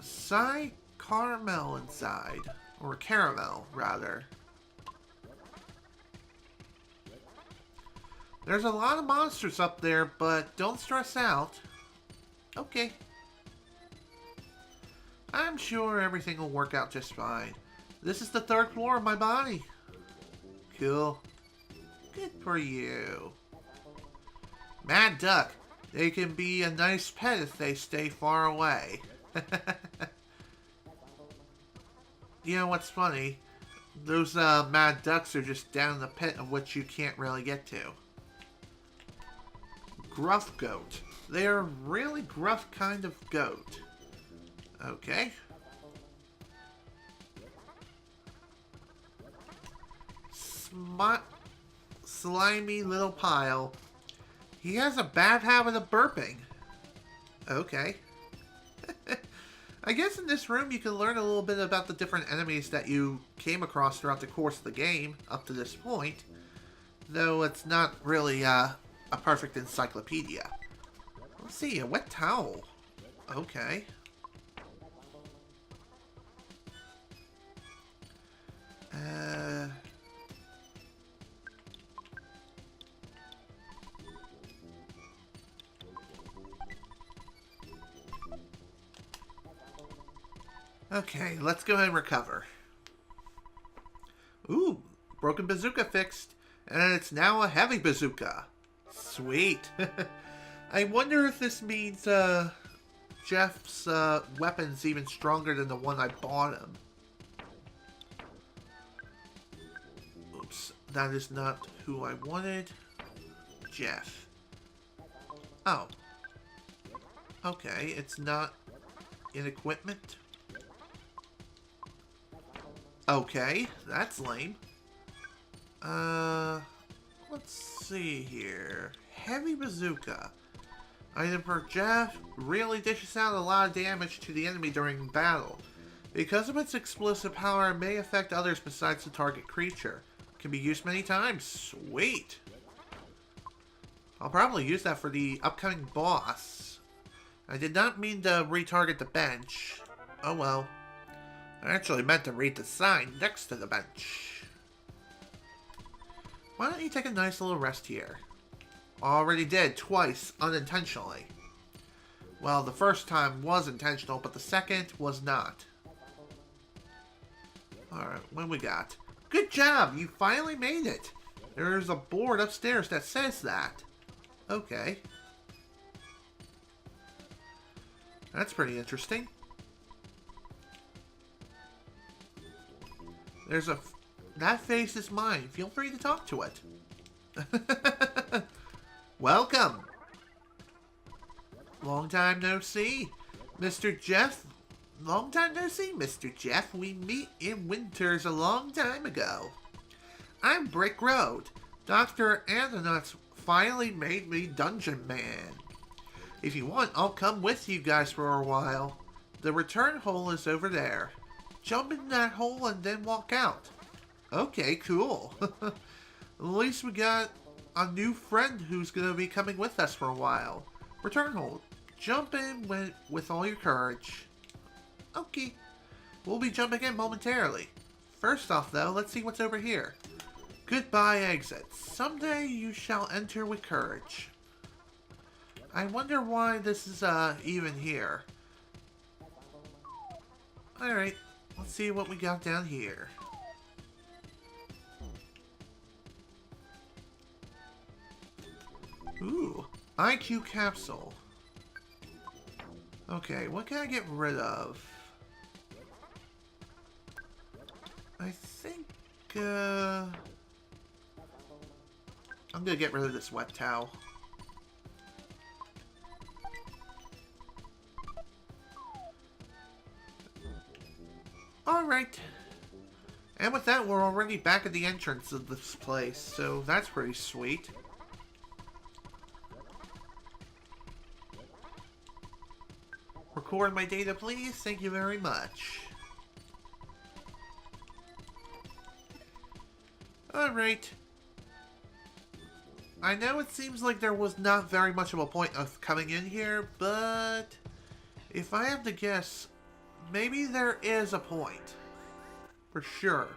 Psy Caramel inside. Or caramel, rather. There's a lot of monsters up there, but don't stress out. Okay. I'm sure everything will work out just fine. This is the 3rd floor of my body. Cool. Good for you. Mad Duck. They can be a nice pet if they stay far away. You know what's funny? Those Mad Ducks are just down in the pit of which you can't really get to. Gruff Goat. They are a really gruff kind of goat. Okay. Slimy little pile. He has a bad habit of burping. Okay. I guess in this room you can learn a little bit about the different enemies that you came across throughout the course of the game up to this point. Though it's not really a perfect encyclopedia. Let's see, a wet towel. Okay. Okay, let's go ahead and recover. Ooh, broken bazooka fixed. And it's now a heavy bazooka. Sweet. I wonder if this means Jeff's weapon's even stronger than the one I bought him. Oops, that is not who I wanted. Jeff. Oh. Okay, it's not in equipment. Okay, that's lame. Let's see here. Heavy bazooka. Item for Jeff really dishes out a lot of damage to the enemy during battle. Because of its explosive power, it may affect others besides the target creature. Can be used many times. Sweet. I'll probably use that for the upcoming boss. I did not mean to retarget the bench. Oh well. I actually meant to read the sign next to the bench. Why don't you take a nice little rest here? Already did, twice, unintentionally. Well, the first time was intentional, but the second was not. Alright, what we got? Good job! You finally made it! There's a board upstairs that says that. Okay. That's pretty interesting. There's a... That face is mine. Feel free to talk to it. Welcome. Long time no see, Mr. Jeff. Long time no see, Mr. Jeff. We meet in Winters a long time ago. I'm Brick Road. Dr. Andonuts finally made me Dungeon Man. If you want, I'll come with you guys for a while. The return hole is over there. Jump in that hole and then walk out. Okay, cool. At least we got a new friend who's going to be coming with us for a while. Return hole. Jump in with all your courage. Okay. We'll be jumping in momentarily. First off, though, let's see what's over here. Goodbye exit. Someday you shall enter with courage. I wonder why this is even here. Alright. Let's see what we got down here. Ooh, IQ capsule. Okay, what can I get rid of? I think, I'm gonna get rid of this wet towel. Alright. And with that, we're already back at the entrance of this place, so that's pretty sweet. Record my data, please. Thank you very much. Alright. I know it seems like there was not very much of a point of coming in here, but if I have to guess, maybe there is a point. For sure.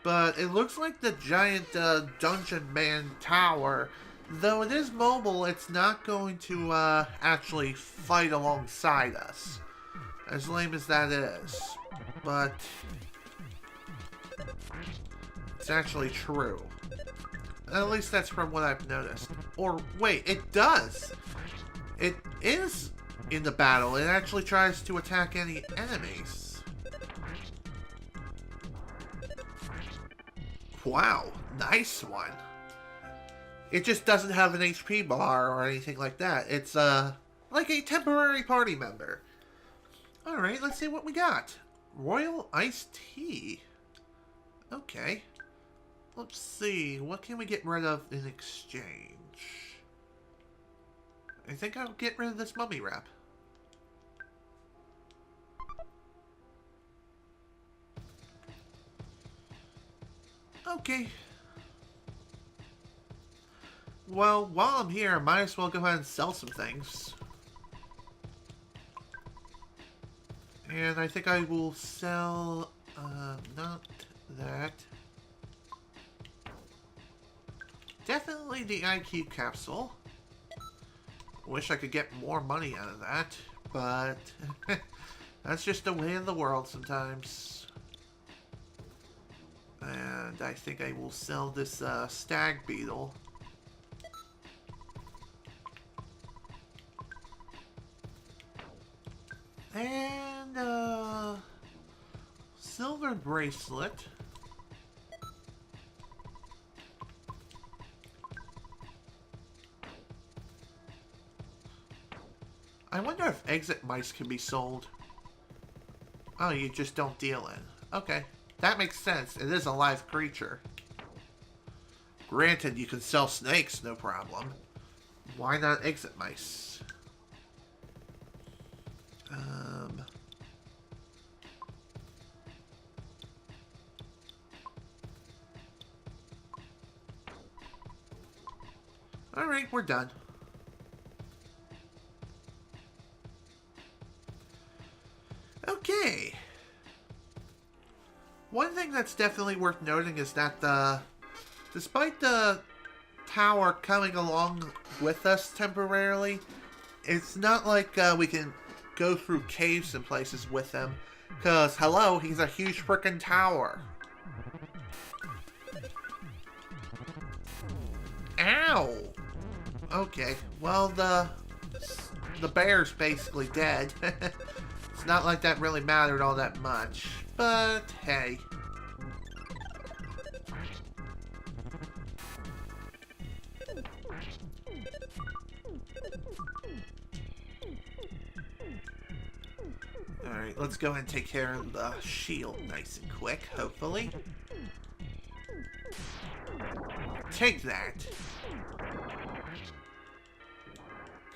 But it looks like the giant Dungeon Man tower, though it is mobile, it's not going to actually fight alongside us. As lame as that is. But it's actually true. At least that's from what I've noticed. Or, wait, it does! It is in the battle. It actually tries to attack any enemies. Wow, nice one. It just doesn't have an HP bar or anything like that. It's, like a temporary party member. Alright, let's see what we got. Royal Iced Tea. Okay. Let's see, what can we get rid of in exchange? I think I'll get rid of this mummy wrap. Okay. Well, while I'm here, I might as well go ahead and sell some things. And I think I will sell, not that. Definitely the IQ capsule. Wish I could get more money out of that, but That's just the way of the world sometimes. And I think I will sell this stag beetle. And silver bracelet. I wonder if exit mice can be sold. Oh, you just don't deal in. Okay. That makes sense. It is a live creature. Granted, you can sell snakes, no problem. Why not exit mice? Alright, we're done. Okay. One thing that's definitely worth noting is that despite the tower coming along with us temporarily, it's not like we can go through caves and places with him. Because, hello, he's a huge frickin' tower. Ow! Okay, well, the bear's basically dead. It's not like that really mattered all that much, but hey. Alright, let's go ahead and take care of the shield nice and quick, hopefully. Take that.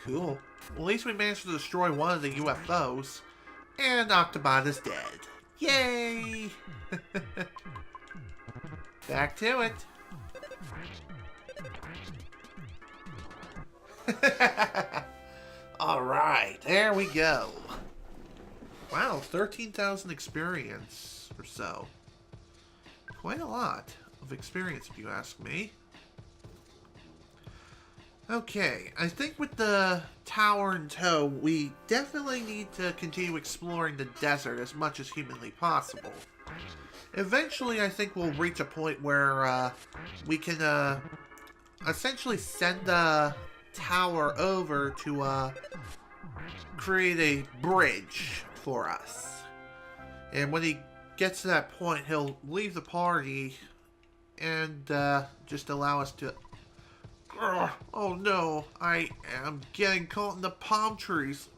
Cool. Well, at least we managed to destroy one of the UFOs. And Octobot is dead. Yay! Back to it. Alright, there we go. Wow, 13,000 experience or so. Quite a lot of experience, if you ask me. Okay, I think with the tower in tow, we definitely need to continue exploring the desert as much as humanly possible. Eventually, I think we'll reach a point where we can essentially send the tower over to create a bridge for us. And when he gets to that point, he'll leave the party and just allow us to... Oh no, I am getting caught in the palm trees.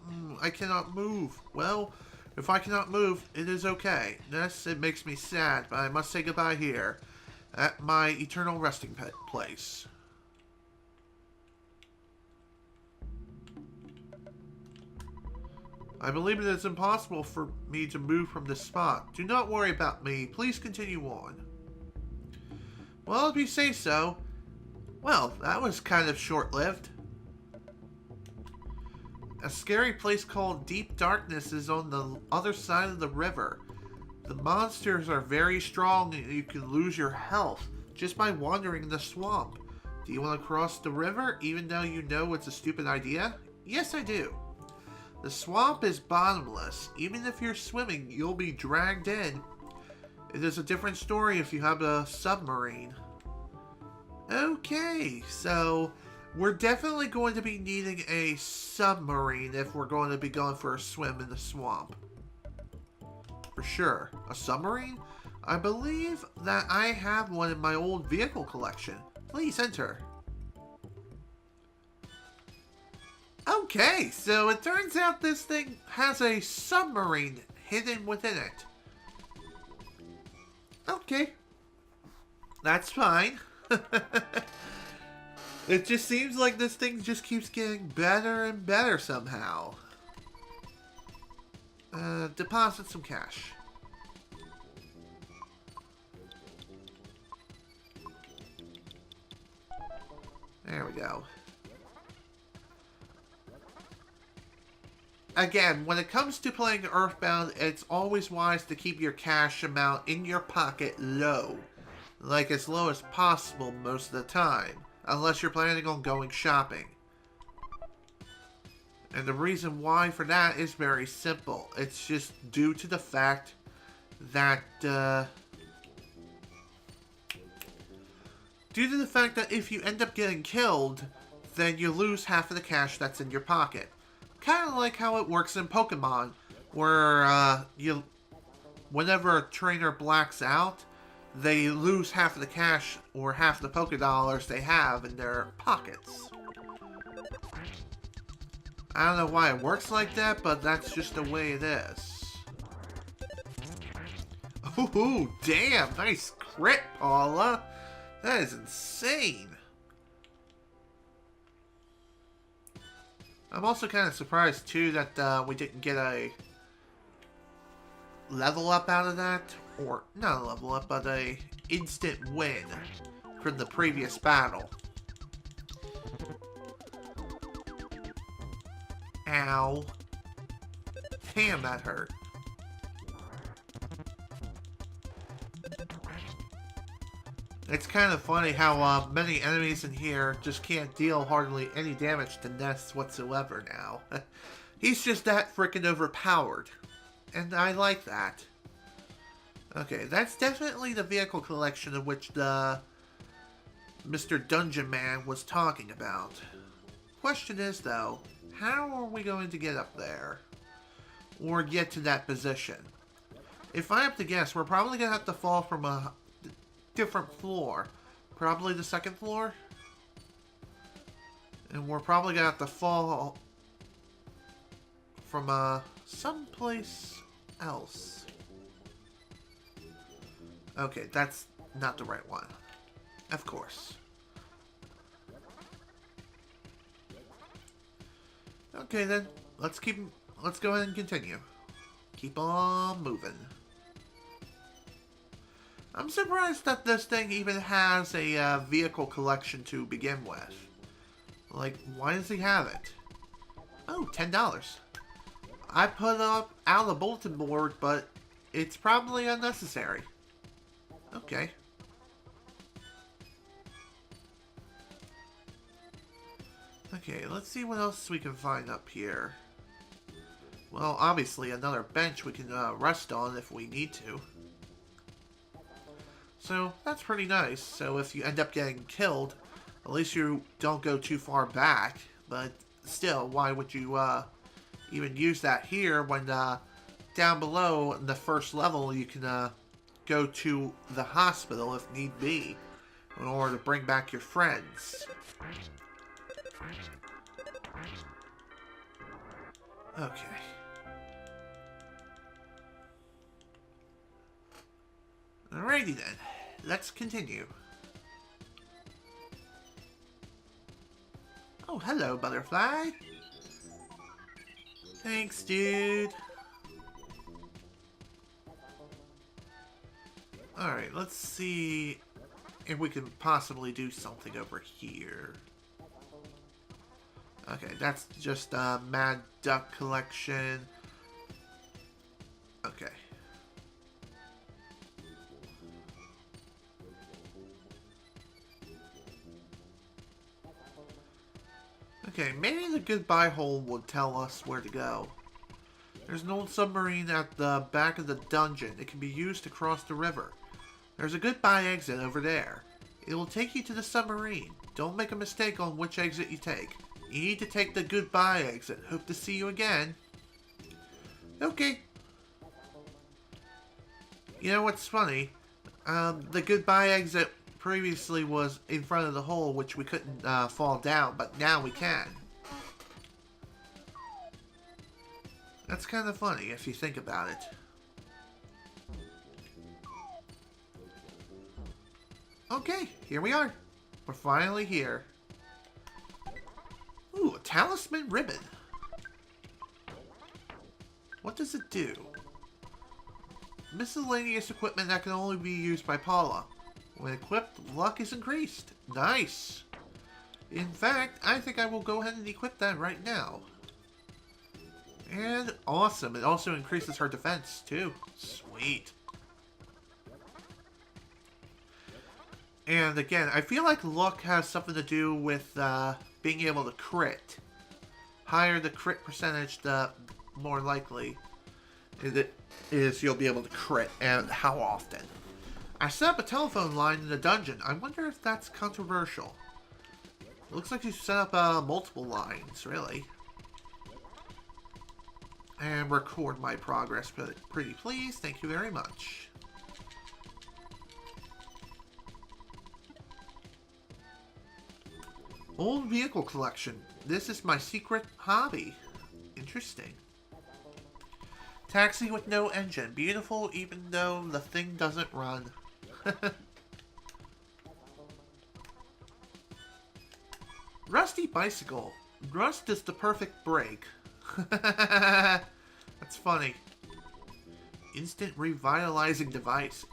I cannot move. Well, if I cannot move, it is okay. Yes, it makes me sad, but I must say goodbye here at my eternal resting place. I believe it is impossible for me to move from this spot. Do not worry about me. Please continue on. Well, if you say so. Well, that was kind of short-lived. A scary place called Deep Darkness is on the other side of the river. The monsters are very strong and you can lose your health just by wandering in the swamp. Do you want to cross the river even though you know it's a stupid idea? Yes, I do. The swamp is bottomless. Even if you're swimming, you'll be dragged in. It is a different story if you have a submarine. Okay, so we're definitely going to be needing a submarine if we're going to be going for a swim in the swamp. For sure. A submarine? I believe that I have one in my old vehicle collection. Please enter. Okay, so it turns out this thing has a submarine hidden within it. Okay. That's fine. It just seems like this thing just keeps getting better and better somehow. Deposit some cash. There we go. Again, when it comes to playing Earthbound, it's always wise to keep your cash amount in your pocket low. Like as low as possible most of the time. Unless you're planning on going shopping. And the reason why for that is very simple. It's just due to the fact that, if you end up getting killed, then you lose half of the cash that's in your pocket. Kind of like how it works in Pokemon, where, whenever a trainer blacks out, they lose half of the cash or half the Pokédollars they have in their pockets. I don't know why it works like that, but that's just the way it is. Ooh, damn, nice crit, Paula. That is insane. I'm also kind of surprised, too, that we didn't get a level up out of that. Or, not a level up, but a instant win from the previous battle. Ow. Damn, that hurt. It's kind of funny how many enemies in here just can't deal hardly any damage to Ness whatsoever now. He's just that freaking overpowered. And I like that. Okay, that's definitely the vehicle collection of which the Mr. Dungeon Man was talking about. Question is, though, how are we going to get up there? Or get to that position? If I have to guess, we're probably going to have to fall from a different floor. Probably the second floor? And we're probably going to have to fall from someplace else. Okay, that's not the right one. Of course. Okay then, let's go ahead and continue. Keep on moving. I'm surprised that this thing even has a vehicle collection to begin with. Like, why does he have it? Oh, $10. I put up out the bulletin board, but it's probably unnecessary. Okay. Okay, let's see what else we can find up here. Well, obviously another bench we can rest on if we need to. So, that's pretty nice. So if you end up getting killed, at least you don't go too far back. But still, why would you even use that here when down below in the first level you can go to the hospital if need be in order to bring back your friends. Okay. Alrighty then. Let's continue. Oh, hello, butterfly. Thanks, dude. Alright, let's see if we can possibly do something over here. Okay, that's just a Mad Duck collection. Okay. Okay, maybe the goodbye hole would tell us where to go. There's an old submarine at the back of the dungeon. It can be used to cross the river. There's a goodbye exit over there. It will take you to the submarine. Don't make a mistake on which exit you take. You need to take the goodbye exit. Hope to see you again. Okay. You know what's funny? The goodbye exit previously was in front of the hole, which we couldn't fall down, but now we can. That's kind of funny if you think about it. Okay, here we are. We're finally here. Ooh, a talisman ribbon. What does it do? Miscellaneous equipment that can only be used by Paula. When equipped, luck is increased. Nice. In fact, I think I will go ahead and equip that right now. And awesome. It also increases her defense, too. Sweet. And again, I feel like luck has something to do with being able to crit higher the crit percentage, the more likely it is you'll be able to crit, and how often. I set up a telephone line in the dungeon. I wonder if that's controversial. Looks like you set up multiple lines, really. And record my progress, pretty please. Thank you very much. Old vehicle collection. This is my secret hobby. Interesting. Taxi with no engine. Beautiful even though the thing doesn't run. Rusty bicycle. Rust is the perfect brake. That's funny. Instant revitalizing device.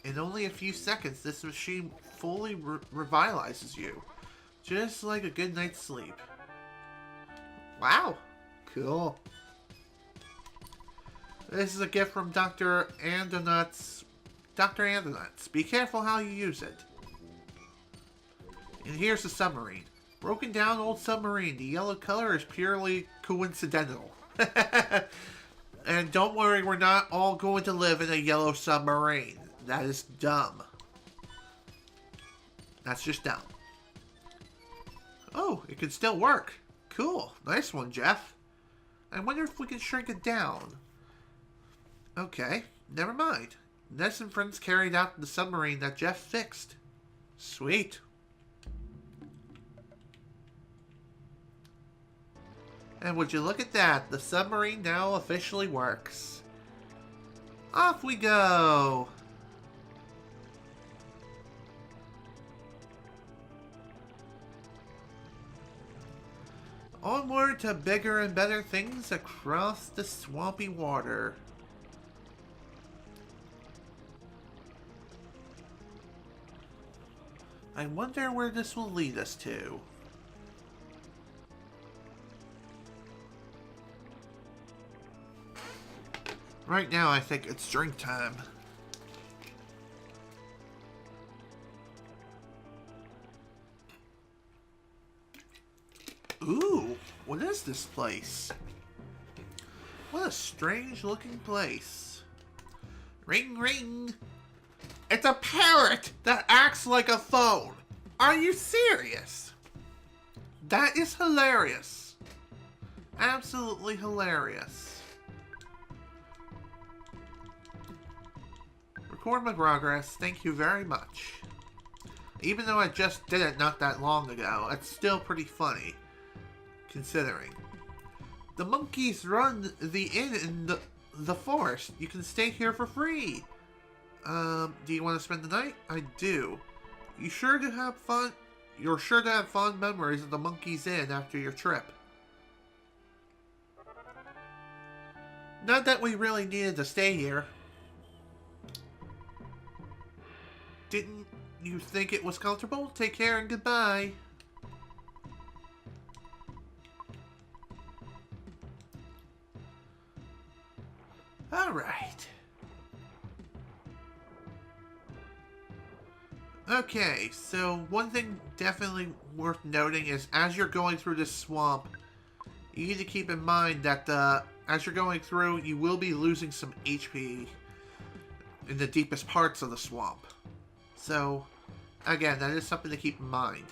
In only a few seconds, this machine fully revitalizes you. Just like a good night's sleep. Wow. Cool. This is a gift from Dr. Andonuts. Dr. Andonuts. Be careful how you use it. And here's the submarine. Broken down old submarine. The yellow color is purely coincidental. And don't worry, we're not all going to live in a yellow submarine. That is dumb. That's just dumb. Oh, it can still work. Cool. Nice one, Jeff. I wonder if we can shrink it down. Okay, never mind. Ness and friends carried out the submarine that Jeff fixed. Sweet. And would you look at that, the submarine now officially works. Off we go! Onward to bigger and better things across the swampy water. I wonder where this will lead us to. Right now, I think it's drink time. Ooh, what is this place? What a strange looking place. Ring, ring. It's a parrot that acts like a phone. Are you serious? That is hilarious. Absolutely hilarious. Record my progress. Thank you very much. Even though I just did it not that long ago, it's still pretty funny. Considering. The monkeys run the inn in the forest. You can stay here for free. Do you want to spend the night? I do. You're sure to have fond memories of the Monkey's Inn after your trip. Not that we really needed to stay here. Didn't you think it was comfortable? Take care and goodbye. Alright. Okay, so one thing definitely worth noting is as you're going through this swamp, you need to keep in mind that as you're going through, you will be losing some HP in the deepest parts of the swamp. So, again, that is something to keep in mind.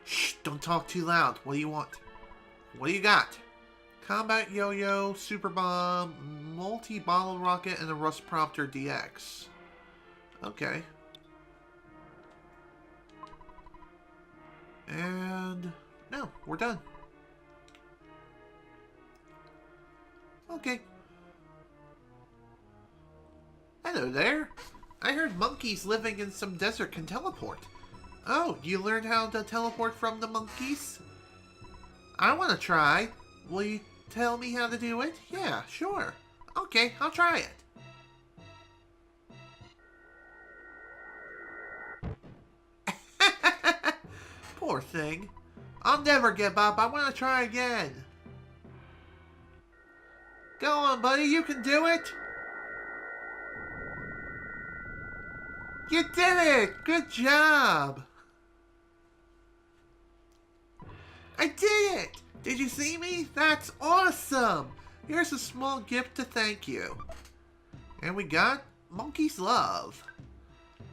Shh, don't talk too loud. What do you want? What do you got? Combat Yo-Yo, Super Bomb, Multi-Bottle Rocket, and a Rust Prompter DX. Okay. And no, we're done. Okay. Hello there. I heard monkeys living in some desert can teleport. Oh, you learned how to teleport from the monkeys? I want to try. Will you tell me how to do it? Yeah, sure. Okay, I'll try it. Poor thing. I'll never give up. I want to try again. Go on, buddy. You can do it. You did it! Good job! I did it! Did you see me? That's awesome! Here's a small gift to thank you. And we got Monkey's Love.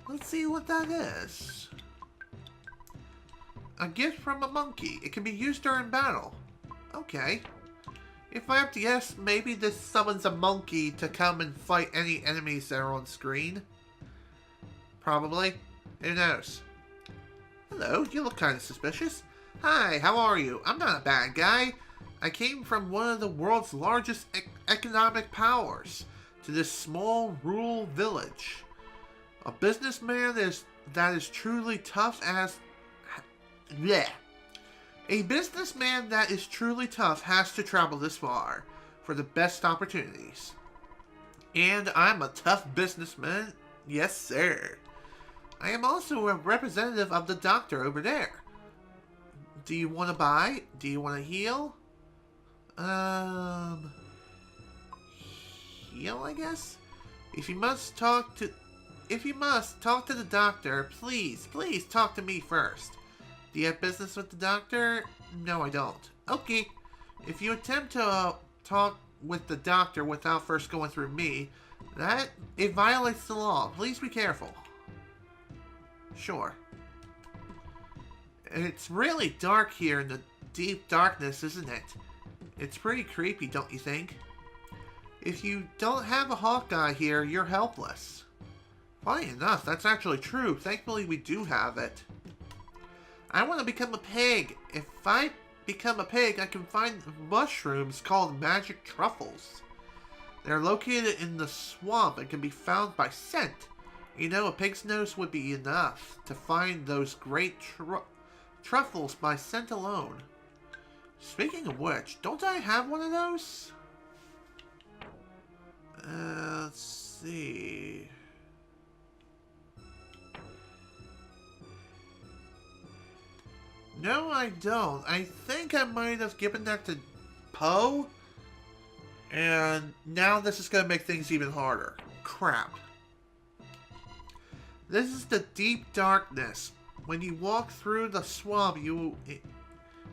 Let's see what that is. A gift from a monkey. It can be used during battle. Okay. If I have to guess, maybe this summons a monkey to come and fight any enemies that are on screen. Probably. Who knows? Hello, you look kind of suspicious. Hi, how are you? I'm not a bad guy. I came from one of the world's largest economic powers to this small rural village. A businessman that is truly tough as... Bleh. A businessman that is truly tough has to travel this far for the best opportunities. And I'm a tough businessman. Yes, sir. I am also a representative of the doctor over there. Do you want to buy? Do you want to heal? Heal, I guess? If you must talk to the doctor, please talk to me first. Do you have business with the doctor? No, I don't. Okay. If you attempt to talk with the doctor without first going through me, it violates the law. Please be careful. Sure. It's really dark here in the deep darkness, isn't it? It's pretty creepy, don't you think? If you don't have a Hawkeye here, you're helpless. Funny enough, that's actually true. Thankfully, we do have it. I want to become a pig. If I become a pig, I can find mushrooms called magic truffles. They're located in the swamp and can be found by scent. You know, a pig's nose would be enough to find those great truffles by scent alone. Speaking of which, don't I have one of those? Let's see... No, I don't. I think I might have given that to Poe. And now this is going to make things even harder. Crap. This is the deep darkness. When you walk through the swamp, you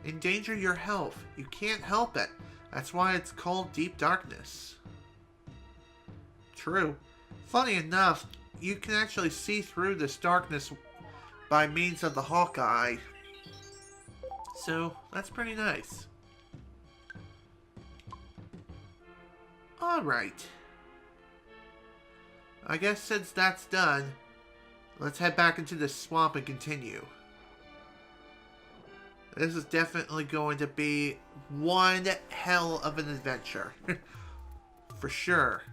endanger your health. You can't help it. That's why it's called deep darkness. True. Funny enough, you can actually see through this darkness by means of the Hawkeye. So, that's pretty nice. Alright. I guess since that's done, let's head back into the swamp and continue. This is definitely going to be one hell of an adventure. For sure.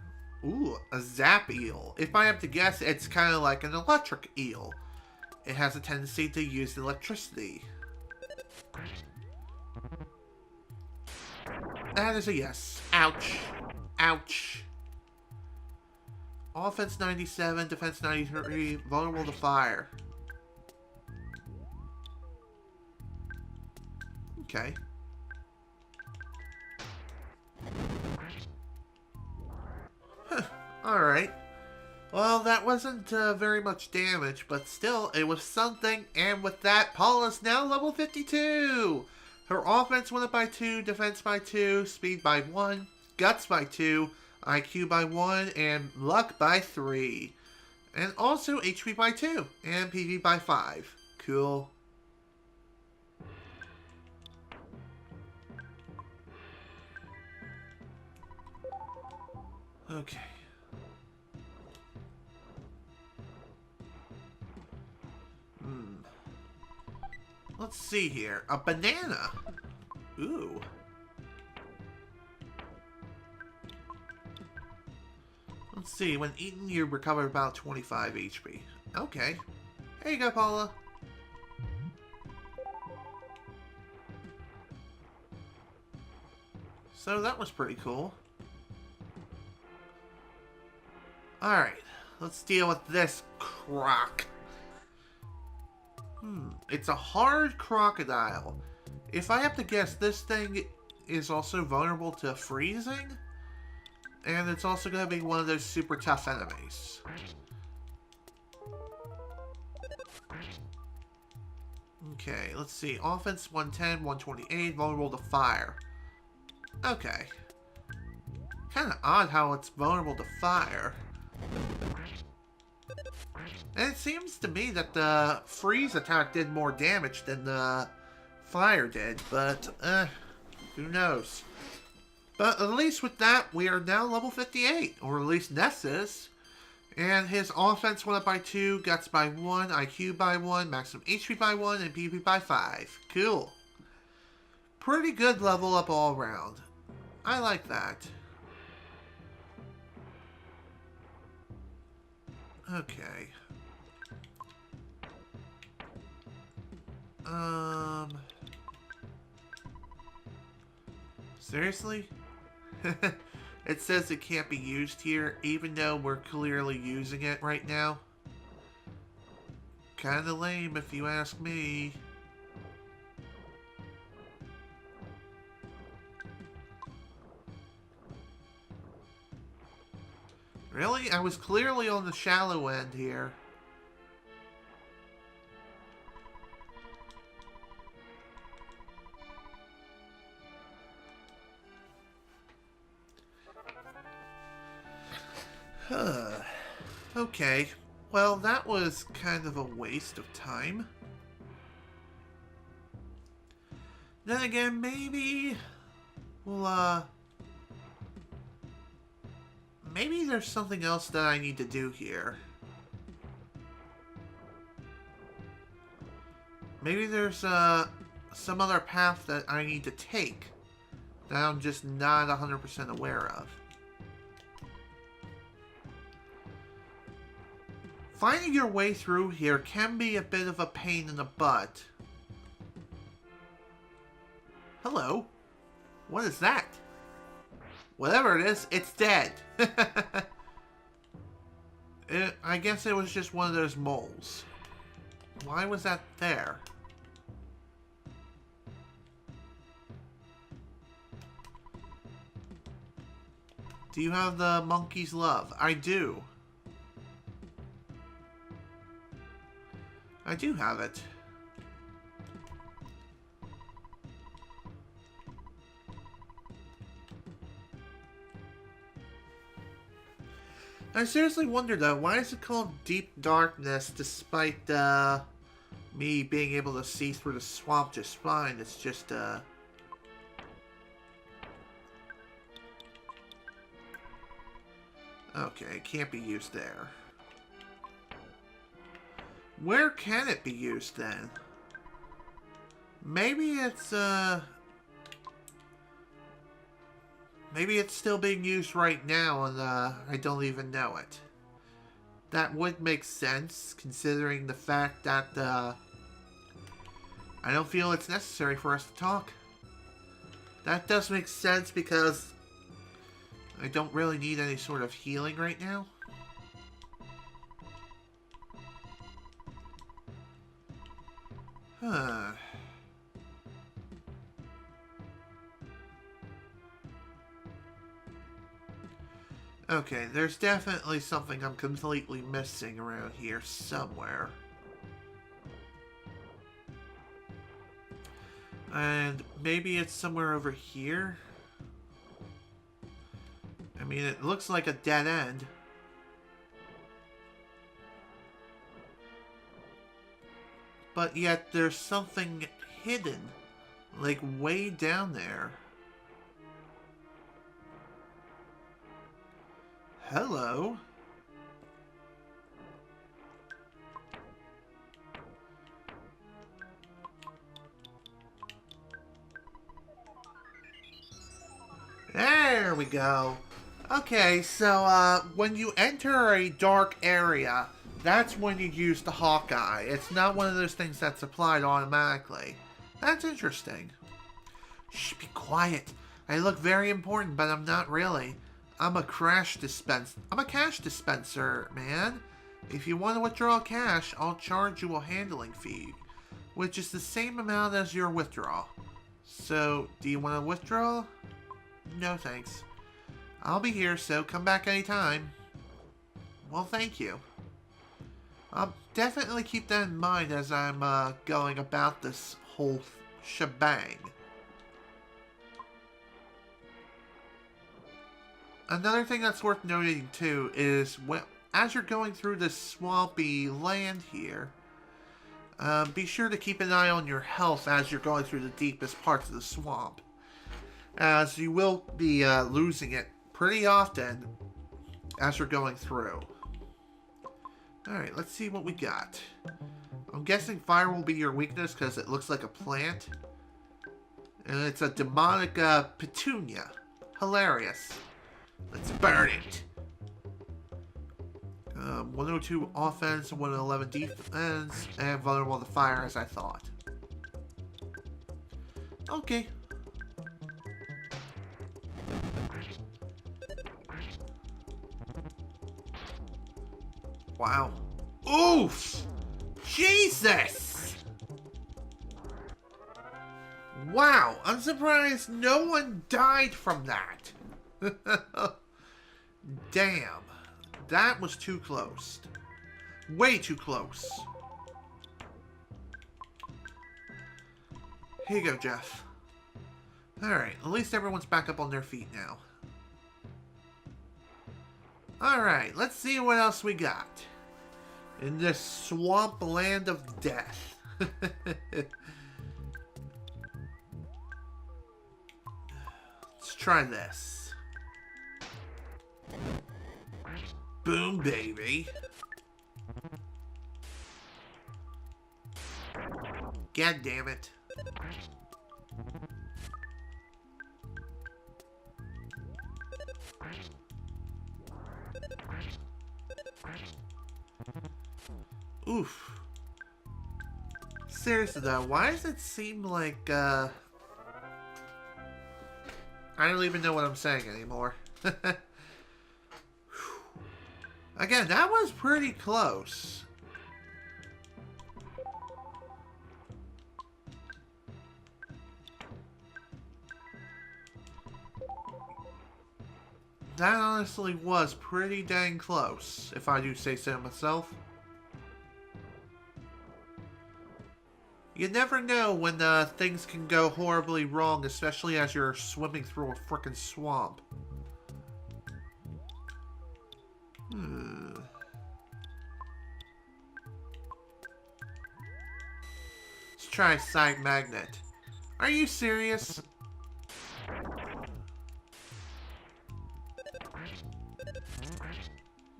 Ooh, a zap eel. If I have to guess, it's kind of like an electric eel. It has a tendency to use electricity. That is a yes. Ouch. Ouch. Offense 97, defense 93, vulnerable to fire. Okay. Huh. Alright. Well, that wasn't very much damage, but still, it was something. And with that, Paula's now level 52. Her offense went up by 2, defense by 2, speed by 1, guts by 2, IQ by 1, and luck by 3. And also HP by 2, and PV by 5. Cool. Okay. Let's see here. A banana. Ooh. Let's see. When eaten, you recover about 25 HP. Okay. Here you go, Paula. So that was pretty cool. Alright. Let's deal with this croc. It's a hard crocodile. If I have to guess, this thing is also vulnerable to freezing. And it's also going to be one of those super tough enemies. Okay, let's see. Offense 110, 128, vulnerable to fire. Okay. Kind of odd how it's vulnerable to fire. And it seems to me that the freeze attack did more damage than the fire did, but who knows? But at least with that, we are now level 58, or at least Ness is. And his offense went up by 2, guts by 1, IQ by 1, maximum HP by 1, and PP by 5. Cool. Pretty good level up all around. I like that. Okay. Seriously? It says it can't be used here, even though we're clearly using it right now. Kinda lame, if you ask me. Really? I was clearly on the shallow end here. Okay, well, that was kind of a waste of time. Then again, maybe we'll, maybe there's something else that I need to do here. Maybe there's, some other path that I need to take that I'm just not 100% aware of. Finding your way through here can be a bit of a pain in the butt. Hello? What is that? Whatever it is, it's dead. I guess it was just one of those moles. Why was that there? Do you have the monkey's love? I do. I do have it. I seriously wonder though, why is it called Deep Darkness despite me being able to see through the swamp just fine? It's just okay, it can't be used there. Where can it be used then? Maybe it's maybe it's still being used right now and I don't even know it. That would make sense considering the fact that I don't feel it's necessary for us to talk. That does make sense because I don't really need any sort of healing right now. Huh. Okay, there's definitely something I'm completely missing around here somewhere. And maybe it's somewhere over here? I mean, it looks like a dead end. But yet there's something hidden, like way down there. Hello? There we go. Okay, so when you enter a dark area, that's when you use the Hawkeye. It's not one of those things that's applied automatically. That's interesting. Shh, be quiet. I look very important, but I'm not really. I'm a cash dispenser, man. If you want to withdraw cash, I'll charge you a handling fee, which is the same amount as your withdrawal. So, do you want to withdraw? No, thanks. I'll be here, so come back anytime. Well, thank you. I'll definitely keep that in mind as I'm going about this whole shebang. Another thing that's worth noting too is as you're going through this swampy land here, be sure to keep an eye on your health as you're going through the deepest parts of the swamp, as you will be losing it pretty often as you're going through. Alright, let's see what we got. I'm guessing fire will be your weakness because it looks like a plant. And it's a demonic petunia. Hilarious. Let's burn it. 102 offense, 111 defense, and vulnerable to fire as I thought. Okay. Wow. Oof! Jesus! Wow, I'm surprised no one died from that. Damn. That was too close. Way too close. Here you go, Jeff. Alright, at least everyone's back up on their feet now. Alright, let's see what else we got in this swamp land of death. Let's try this. Boom, baby. God damn it. Oof. Seriously though, why does it seem like, I don't even know what I'm saying anymore. Again, that was pretty close. That honestly was pretty dang close, if I do say so myself. You never know when things can go horribly wrong, especially as you're swimming through a frickin' swamp. Let's try side magnet. Are you serious?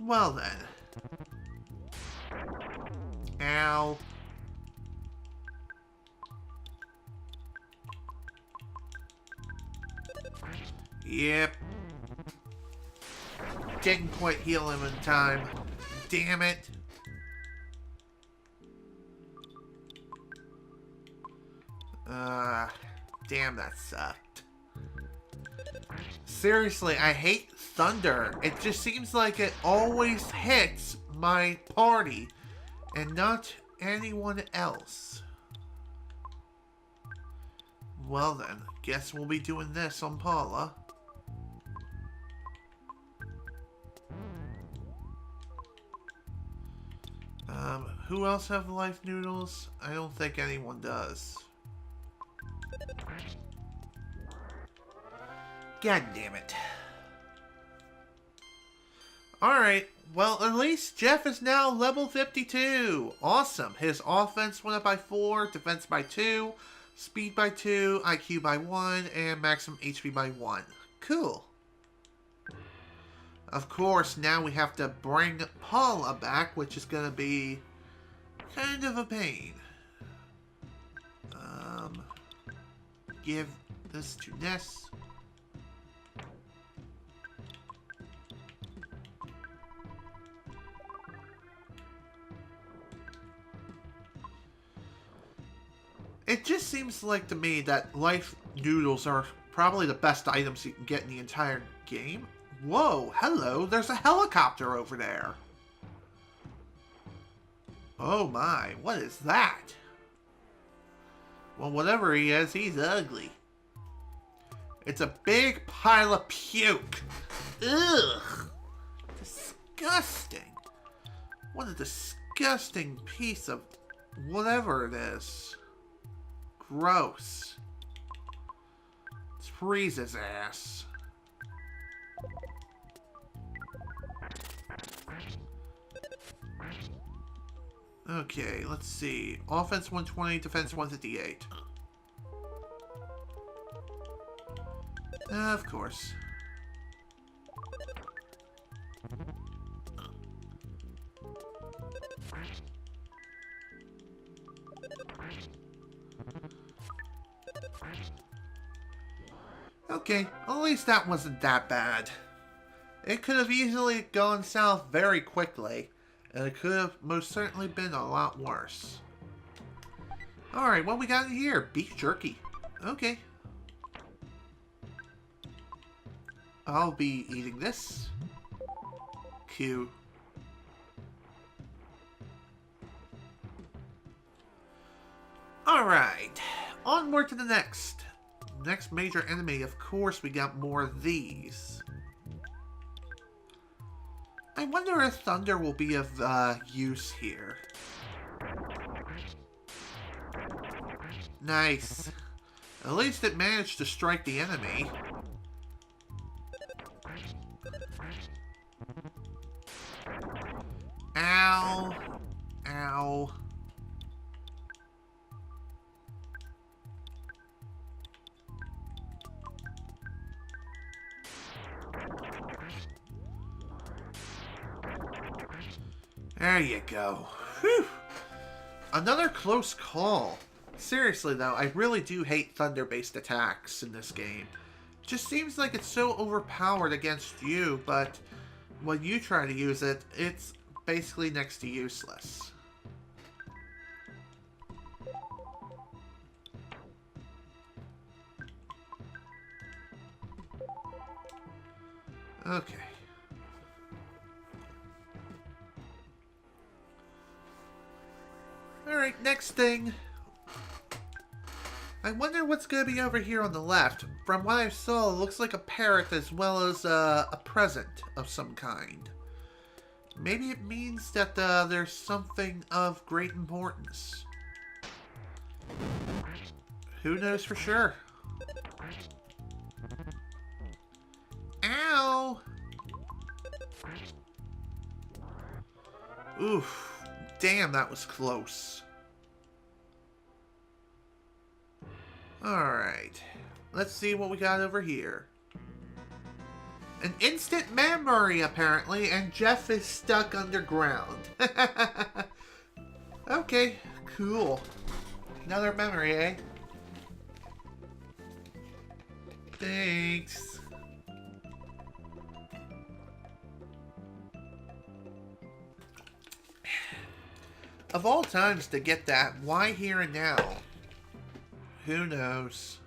Well then. Ow. Yep. Didn't quite heal him in time. Damn it. Damn, that sucked. Seriously, I hate thunder. It just seems like it always hits my party and not anyone else. Well then, guess we'll be doing this on Paula. Who else have life noodles? I don't think anyone does. God damn it. Alright, well at least Jeff is now level 52. Awesome. His offense went up by 4, defense by 2, speed by 2, IQ by 1, and maximum HP by 1. Cool. Of course, now we have to bring Paula back, which is going to be kind of a pain. Give this to Ness. It just seems like to me that life noodles are probably the best items you can get in the entire game. Whoa, hello, there's a helicopter over there. Oh my, what is that? Well, whatever he is, he's ugly. It's a big pile of puke. Ugh. Disgusting. What a disgusting piece of whatever it is. Gross. Let's freeze his ass. Okay, let's see. Offense 120, defense 158. Of course. Okay, at least that wasn't that bad. It could have easily gone south very quickly, and it could have most certainly been a lot worse. Alright, what we got in here? Beef jerky. Okay. I'll be eating this. Cute. Alright, onward to the next. Next major enemy, of course, we got more of these. I wonder if thunder will be of use here. Nice. At least it managed to strike the enemy. Ow. Ow. There you go. Whew. Another close call. Seriously though, I really do hate thunder-based attacks in this game. It just seems like it's so overpowered against you, but when you try to use it, it's basically next to useless. Okay. Alright, next thing. I wonder what's going to be over here on the left. From what I saw, it looks like a parrot as well as a present of some kind. Maybe it means that there's something of great importance. Who knows for sure? Ow! Oof. Damn, that was close. Alright. Let's see what we got over here. An instant memory, apparently, and Jeff is stuck underground. Okay, cool. Another memory, eh? Thanks. Of all times to get that, why here and now? Who knows?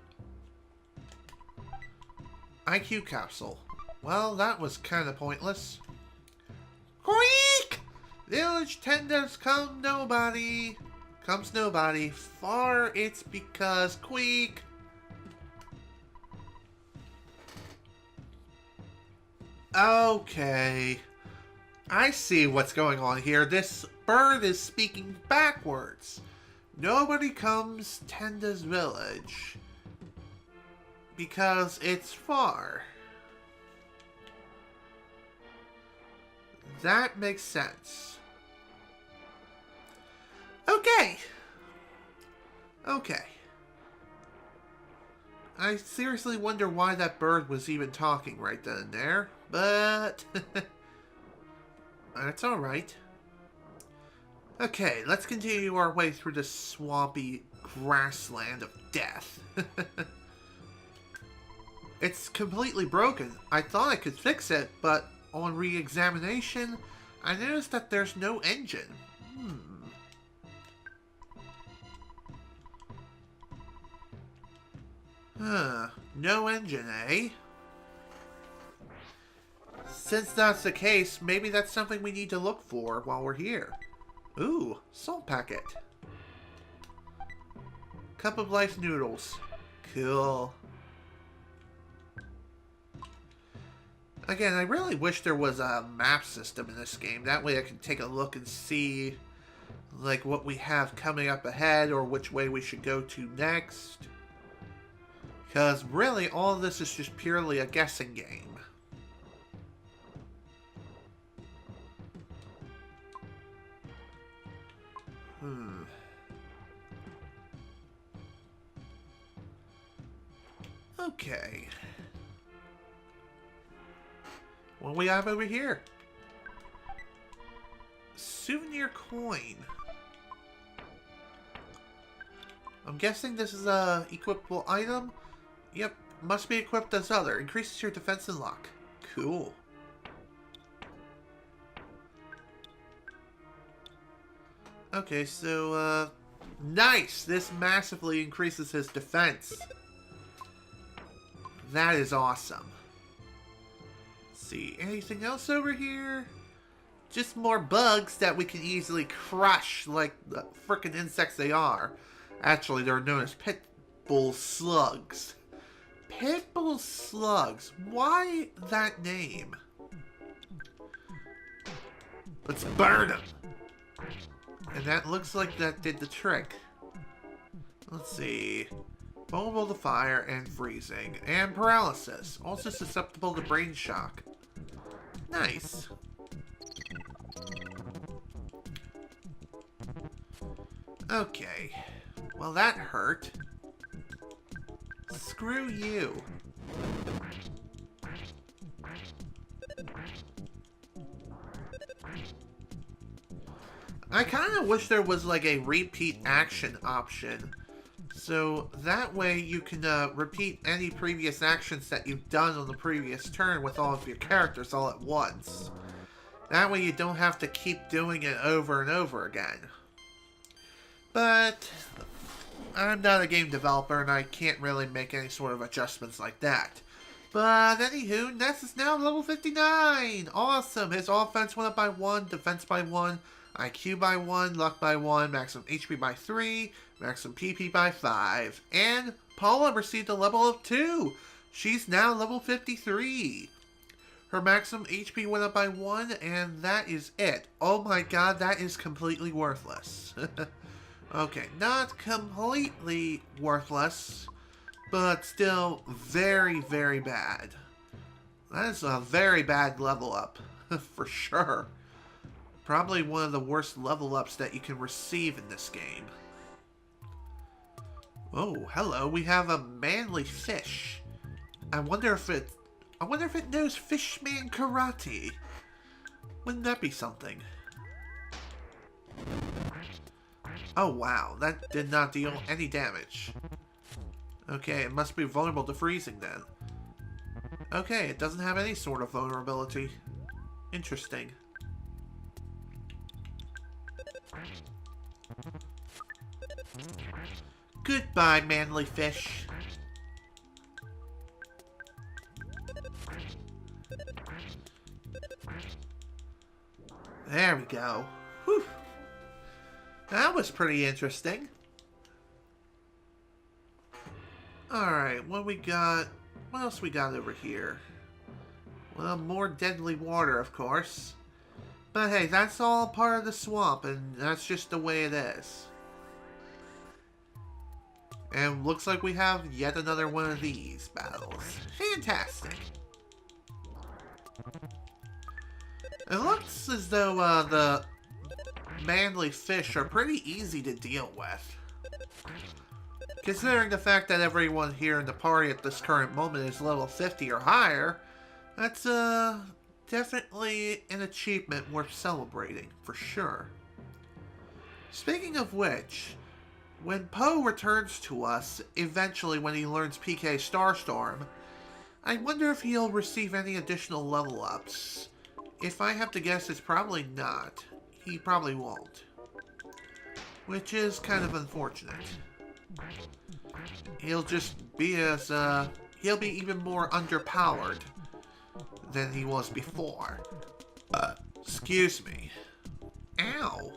IQ capsule. Well, that was kind of pointless. Queek! Village tenders come nobody. Comes nobody. Far it's because Queek. Okay. I see what's going on here. This bird is speaking backwards. Nobody comes Tenda's village because it's far. That makes sense. Okay. Okay. I seriously wonder why that bird was even talking right then and there, but that's alright. Okay, let's continue our way through this swampy grassland of death. It's completely broken. I thought I could fix it, but on re-examination, I noticed that there's no engine. No engine, eh? Since that's the case, maybe that's something we need to look for while we're here. Ooh, salt packet. Cup of life noodles. Cool. Again, I really wish there was a map system in this game. That way I can take a look and see like what we have coming up ahead or which way we should go to next. Because really, all of this is just purely a guessing game. Okay. What do we have over here? Souvenir coin. I'm guessing this is a equipable item. Yep, must be equipped as other. Increases your defense and luck. Cool. Okay, so, nice! This massively increases his defense. That is awesome. Let's see, anything else over here? Just more bugs that we can easily crush like the frickin' insects they are. Actually, they're known as pit bull slugs. Pit bull slugs. Why that name? Let's burn them. And that looks like that did the trick. Let's see. Vulnerable to fire and freezing. And paralysis. Also susceptible to brain shock. Nice. Okay. Well, that hurt. Screw you. I kind of wish there was like a repeat action option. So that way you can repeat any previous actions that you've done on the previous turn with all of your characters all at once. That way you don't have to keep doing it over and over again. But I'm not a game developer and I can't really make any sort of adjustments like that. But anywho, Ness is now level 59! Awesome! His offense went up by 1, defense by 1, IQ by 1, luck by 1, maximum HP by 3, maximum PP by 5. And Paula received a level of 2! She's now level 53. Her maximum HP went up by 1 and that is it. Oh my god, that is completely worthless. Okay, not completely worthless, but still very, very bad. That is a very bad level up, for sure. Probably one of the worst level ups that you can receive in this game. Oh, hello, we have a manly fish. I wonder if it knows Fishman Karate. Wouldn't that be something? Oh wow, that did not deal any damage. Okay, it must be vulnerable to freezing then. Okay, it doesn't have any sort of vulnerability. Interesting. Goodbye, manly fish. There we go. Whew. That was pretty interesting. Alright, what we got? What else we got over here? Well, more deadly water, of course. But hey, that's all part of the swamp, and that's just the way it is. And looks like we have yet another one of these battles. Fantastic! It looks as though the manly fish are pretty easy to deal with. Considering the fact that everyone here in the party at this current moment is level 50 or higher, that's definitely an achievement worth celebrating, for sure. Speaking of which, when Poe returns to us, eventually when he learns PK Starstorm, I wonder if he'll receive any additional level ups. If I have to guess, it's probably not. He probably won't. Which is kind of unfortunate. He'll just be as, he'll be even more underpowered than he was before. Excuse me. Ow.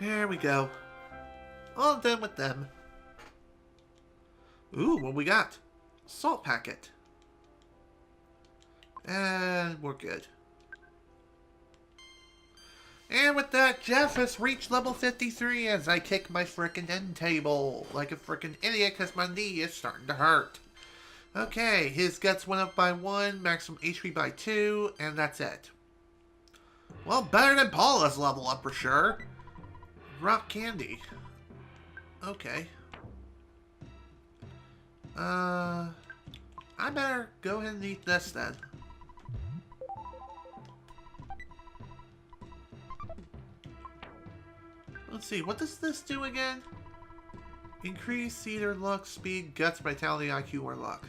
There we go. All done with them. Ooh, what we got? Salt packet. And we're good. And with that, Jeff has reached level 53 as I kick my frickin' end table like a frickin' idiot because my knee is starting to hurt. Okay, his guts went up by 1, maximum HP by 2, and that's it. Well, better than Paula's level up for sure. Rock candy. Okay. I better go ahead and eat this then. Let's see, what does this do again? Increase either luck, speed, guts, vitality, IQ, or luck.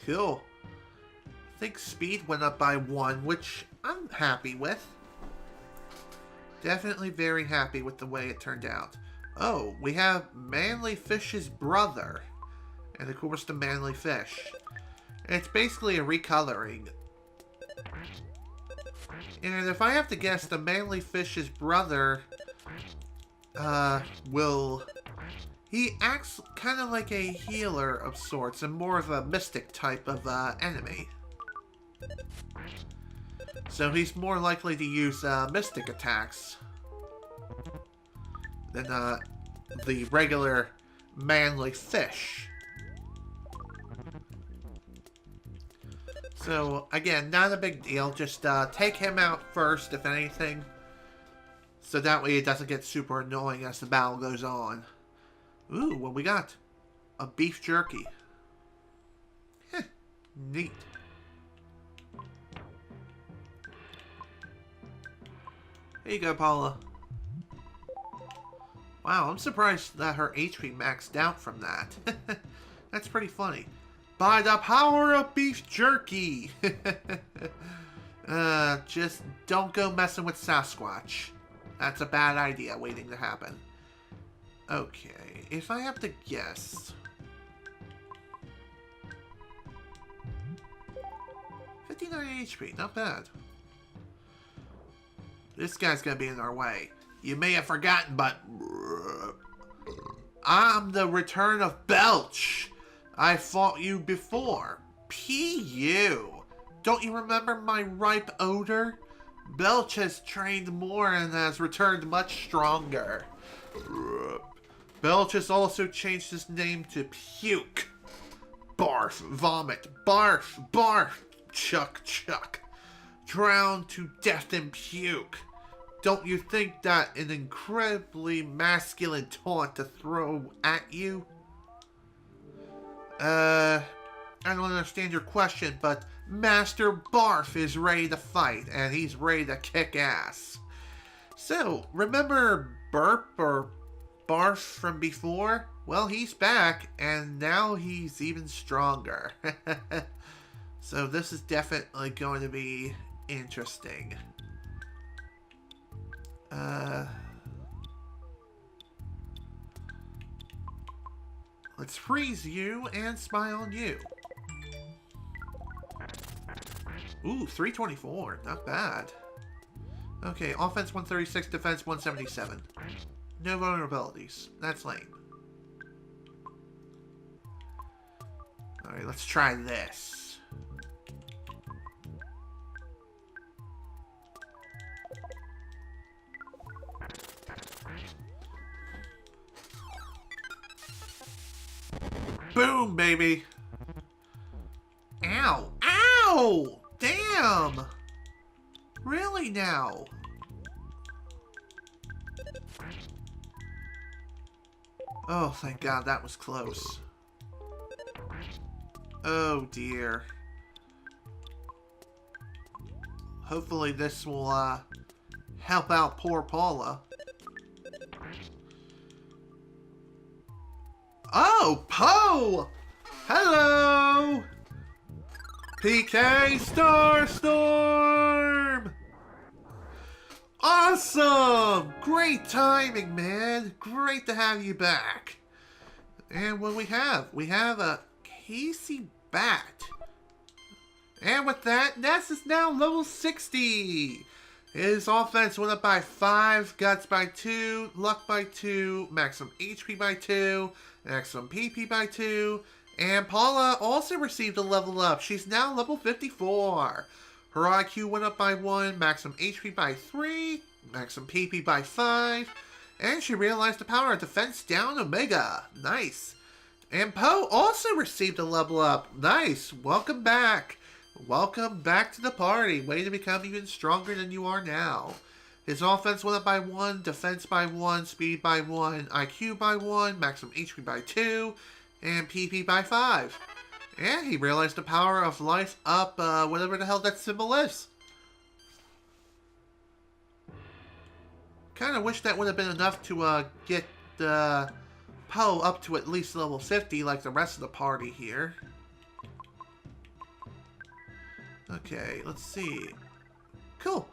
Cool. I think speed went up by 1, which I'm happy with. Definitely very happy with the way it turned out. Oh, we have Manly Fish's brother. And of course the Manly Fish. It's basically a recoloring. And if I have to guess, the Manly Fish's brother he acts kind of like a healer of sorts and more of a mystic type of enemy. So he's more likely to use mystic attacks than the regular Manly Fish. So, again, not a big deal. Just take him out first, if anything. So that way it doesn't get super annoying as the battle goes on. Ooh, what we got? A beef jerky. Heh, neat. Here you go, Paula. Wow, I'm surprised that her HP maxed out from that. That's pretty funny. By the power of beef jerky! Just don't go messing with Sasquatch. That's a bad idea waiting to happen. Okay, if I have to guess... 59 HP, not bad. This guy's gonna be in our way. You may have forgotten, but... I'm the return of Belch! I fought you before. P.U. Don't you remember my ripe odor? Belch has trained more and has returned much stronger. Belch has also changed his name to Puke. Barf, vomit, barf, barf, chuck, chuck. Drown to death in puke. Don't you think that an incredibly masculine taunt to throw at you? I don't understand your question, but Master Barf is ready to fight, and he's ready to kick ass. So, remember Burp or Barf from before? Well, he's back, and now he's even stronger. So this is definitely going to be interesting. Let's freeze you and smile on you. Ooh, 324. Not bad. Okay, offense 136, defense 177. No vulnerabilities. That's lame. Alright, let's try this. Boom, baby! Ow! Ow! Damn! Really now? Oh, thank God, that was close. Oh, dear. Hopefully this will, help out poor Paula. Oh, Poe! Hello! PK Starstorm! Awesome! Great timing, man. Great to have you back. And what we have a Casey Bat. And with that, Ness is now level 60. His offense went up by 5, guts by 2, luck by 2, maximum HP by 2, maximum PP by 2, and Paula also received a level up. She's now level 54. Her IQ went up by 1, maximum HP by 3, maximum PP by 5, and she realized the power of defense down Omega. Nice. And Poe also received a level up. Nice. Welcome back. Welcome back to the party. Way to become even stronger than you are now. His offense went up by 1, defense by 1, speed by 1, IQ by 1, maximum HP by 2, and PP by 5. And he realized the power of life up, whatever the hell that symbol is. Kind of wish that would have been enough to get Poe up to at least level 50 like the rest of the party here. Okay, let's see. Cool.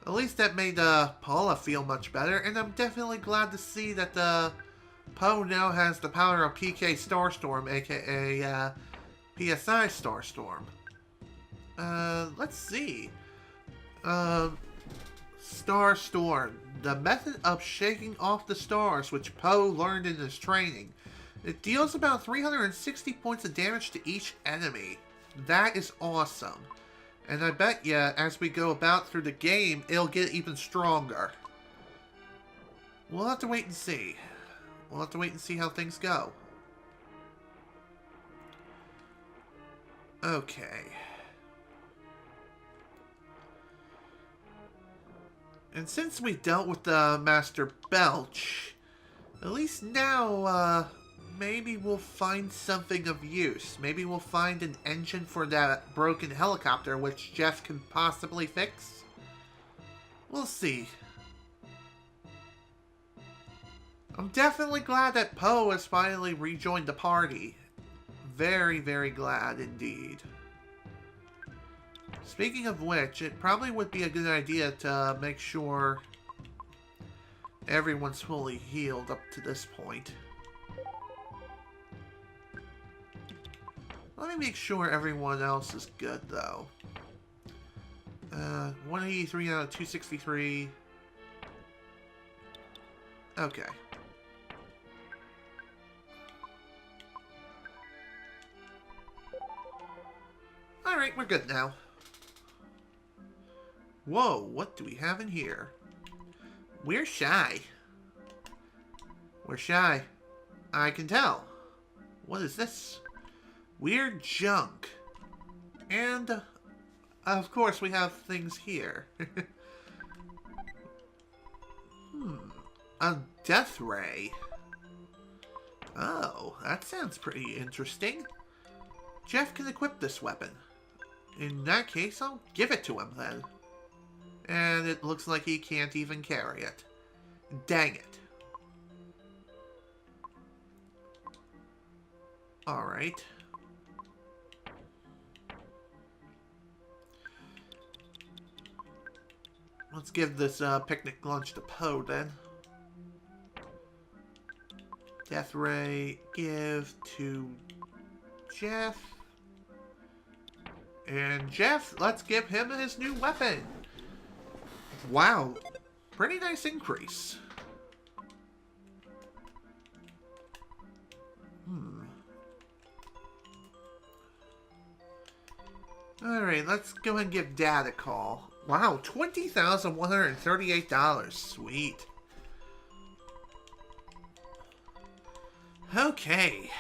At least that made Paula feel much better, and I'm definitely glad to see that Poe now has the power of PK Starstorm, aka PSI Starstorm. Let's see. Starstorm. The method of shaking off the stars, which Poe learned in his training. It deals about 360 points of damage to each enemy. That is awesome. And I bet you, as we go about through the game, it'll get even stronger. We'll have to wait and see. We'll have to wait and see how things go. Okay. And since we dealt with Master Belch, at least now, maybe we'll find something of use. Maybe we'll find an engine for that broken helicopter, which Jeff can possibly fix. We'll see. I'm definitely glad that Poe has finally rejoined the party. Very, very glad indeed. Speaking of which, it probably would be a good idea to make sure everyone's fully healed up to this point. Let me make sure everyone else is good, though. 183 out of 263. Okay. Alright, we're good now. Whoa, what do we have in here? We're shy. We're shy. I can tell. What is this? Weird junk. And, of course, we have things here. A death ray. Oh, that sounds pretty interesting. Jeff can equip this weapon. In that case, I'll give it to him then. And it looks like he can't even carry it. Dang it. Alright. Let's give this picnic lunch to Poe then. Death Ray, give to Jeff. And Jeff, let's give him his new weapon. Wow, pretty nice increase. Alright, let's go ahead and give Dad a call. Wow, $20,138. Sweet. Okay.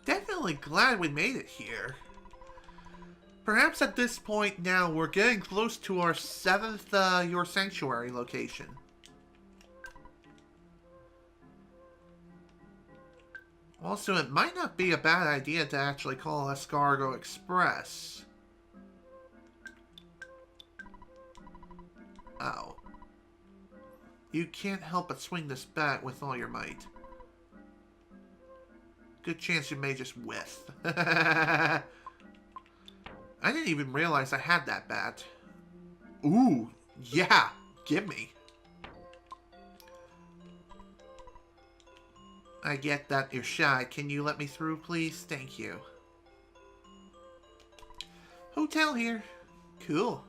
Definitely glad we made it here. Perhaps at this point now, we're getting close to our 7th Your Sanctuary location. Also, it might not be a bad idea to actually call Escargo Express. Oh. You can't help but swing this bat with all your might. Good chance you may just whiff. I didn't even realize I had that bat. Ooh, yeah, give me. I get that you're shy. Can you let me through, please? Thank you. Hotel here. Cool.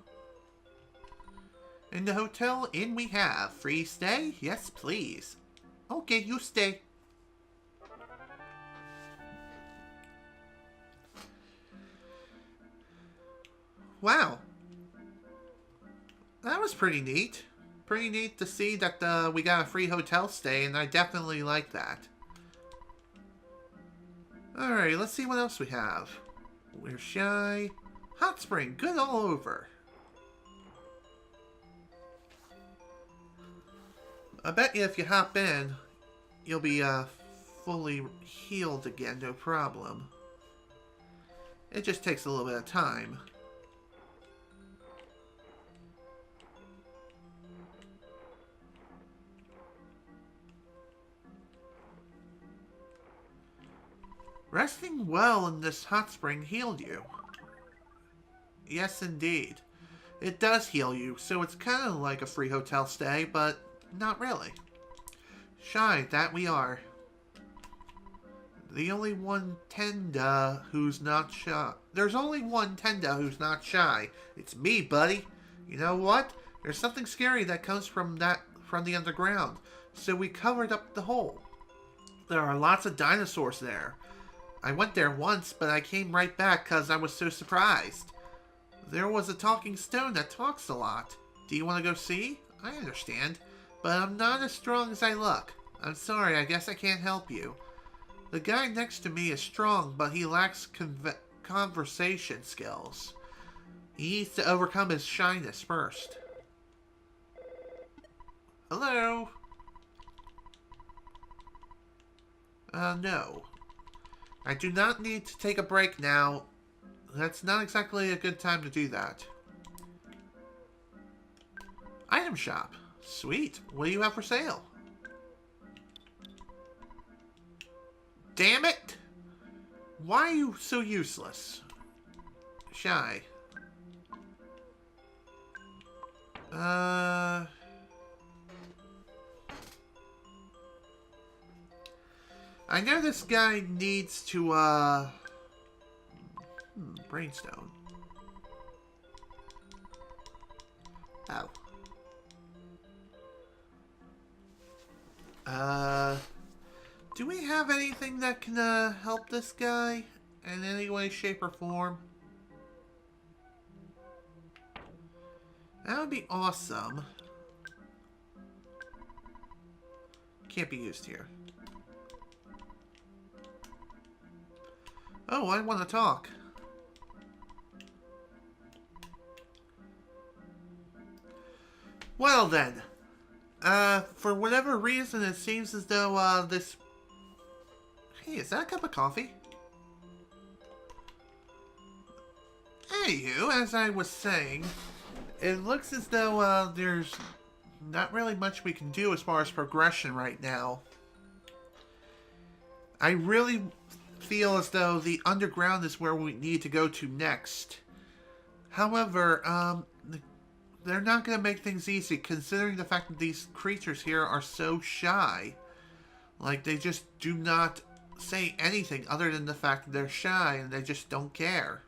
In the hotel, in we have. Free stay? Yes, please. Okay, you stay. Wow. that was pretty neat. Pretty neat to see that we got a free hotel stay, and I definitely like that. Alright, let's see what else we have. We're shy. Hot spring, good all over. I bet you if you hop in, you'll be fully healed again, no problem. It just takes a little bit of time. Resting well in this hot spring healed you. Yes, indeed. It does heal you, so it's kind of like a free hotel stay, but not really. Shy, that we are. The only one Tenda who's not shy. There's only one Tenda who's not shy. It's me, buddy. You know what? There's something scary that comes from the underground, so we covered up the hole. There are lots of dinosaurs there. I went there once, but I came right back because I was so surprised. There was a talking stone that talks a lot. Do you want to go see? I understand, but I'm not as strong as I look. I'm sorry, I guess I can't help you. The guy next to me is strong, but he lacks conversation skills. He needs to overcome his shyness first. Hello? No. I do not need to take a break now. That's not exactly a good time to do that. Item shop. Sweet. What do you have for sale? Damn it! Why are you so useless? Shy. I know this guy needs to, Brainstone. Oh. Do we have anything that can, help this guy in any way, shape, or form? That would be awesome. Can't be used here. Oh, I want to talk. Well then. For whatever reason, it seems as though, this... Hey, is that a cup of coffee? Anywho, as I was saying, it looks as though, there's not really much we can do as far as progression right now. I really feel as though the underground is where we need to go to next. However, they're not going to make things easy, considering the fact that these creatures here are so shy. Like, they just do not say anything other than the fact that they're shy, and they just don't care.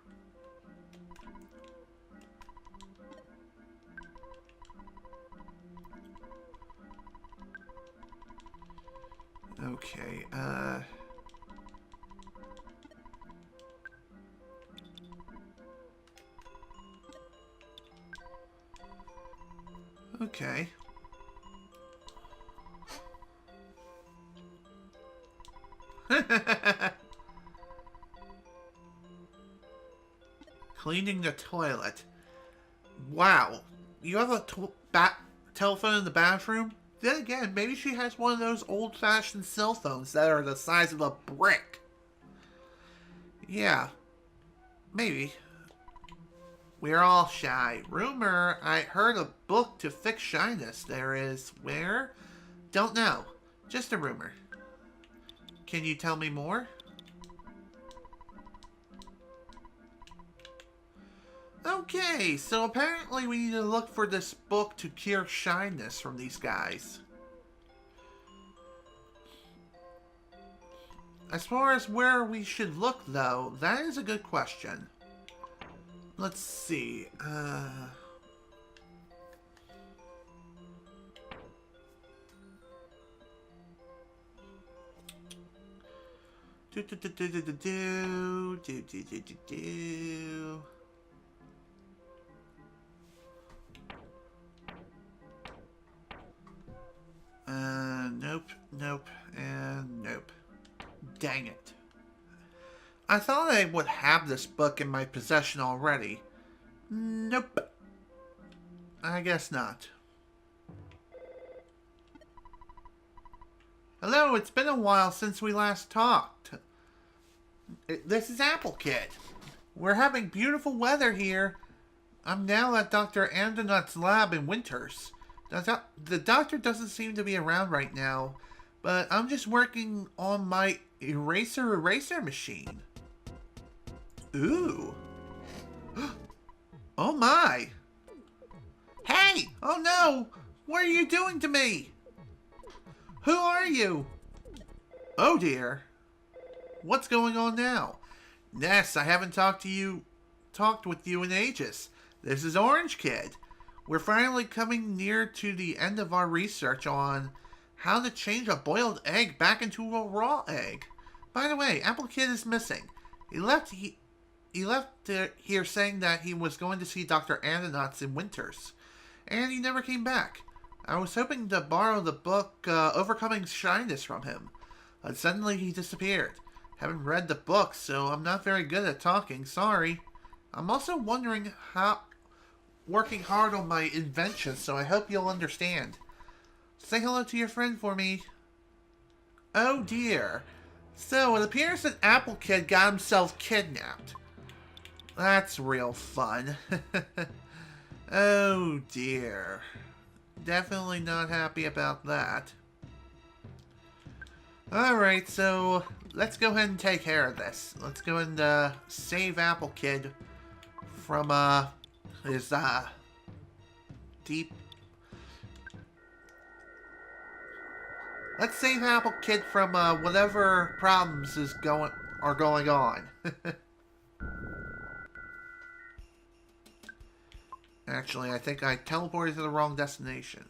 Okay, okay. Cleaning the toilet. Wow. You have a telephone in the bathroom? Then again, maybe she has one of those old-fashioned cell phones that are the size of a brick. Yeah. Maybe. We're all shy. Rumor, I heard a book to fix shyness. There is. Where? Don't know. Just a rumor. Can you tell me more? Okay, so apparently we need to look for this book to cure shyness from these guys. As far as where we should look, though, that is a good question. Let's see, Dang it. I thought I would have this book in my possession already. Nope. I guess not. Hello, it's been a while since we last talked. This is Apple Kid. We're having beautiful weather here. I'm now at Dr. Andonut's lab in Winters. The doctor doesn't seem to be around right now, but I'm just working on my eraser machine. Ooh. Oh my. Hey! Oh no! What are you doing to me? Who are you? Oh dear. What's going on now? Ness, I haven't talked with you in ages. This is Orange Kid. We're finally coming near to the end of our research on how to change a boiled egg back into a raw egg. By the way, Apple Kid is missing. He left here saying that he was going to see Dr. Andonut's in Winters, and he never came back. I was hoping to borrow the book Overcoming Shyness from him, but suddenly he disappeared. Haven't read the book, so I'm not very good at talking, sorry. I'm also working hard on my invention, so I hope you'll understand. Say hello to your friend for me. Oh dear. So it appears that Apple Kid got himself kidnapped. That's real fun. Oh dear. Definitely not happy about that. Alright, so let's go ahead and take care of this. Let's go and save Apple Kid from his deep... Let's save Apple Kid from whatever problems are going on. Actually, I think I teleported to the wrong destination.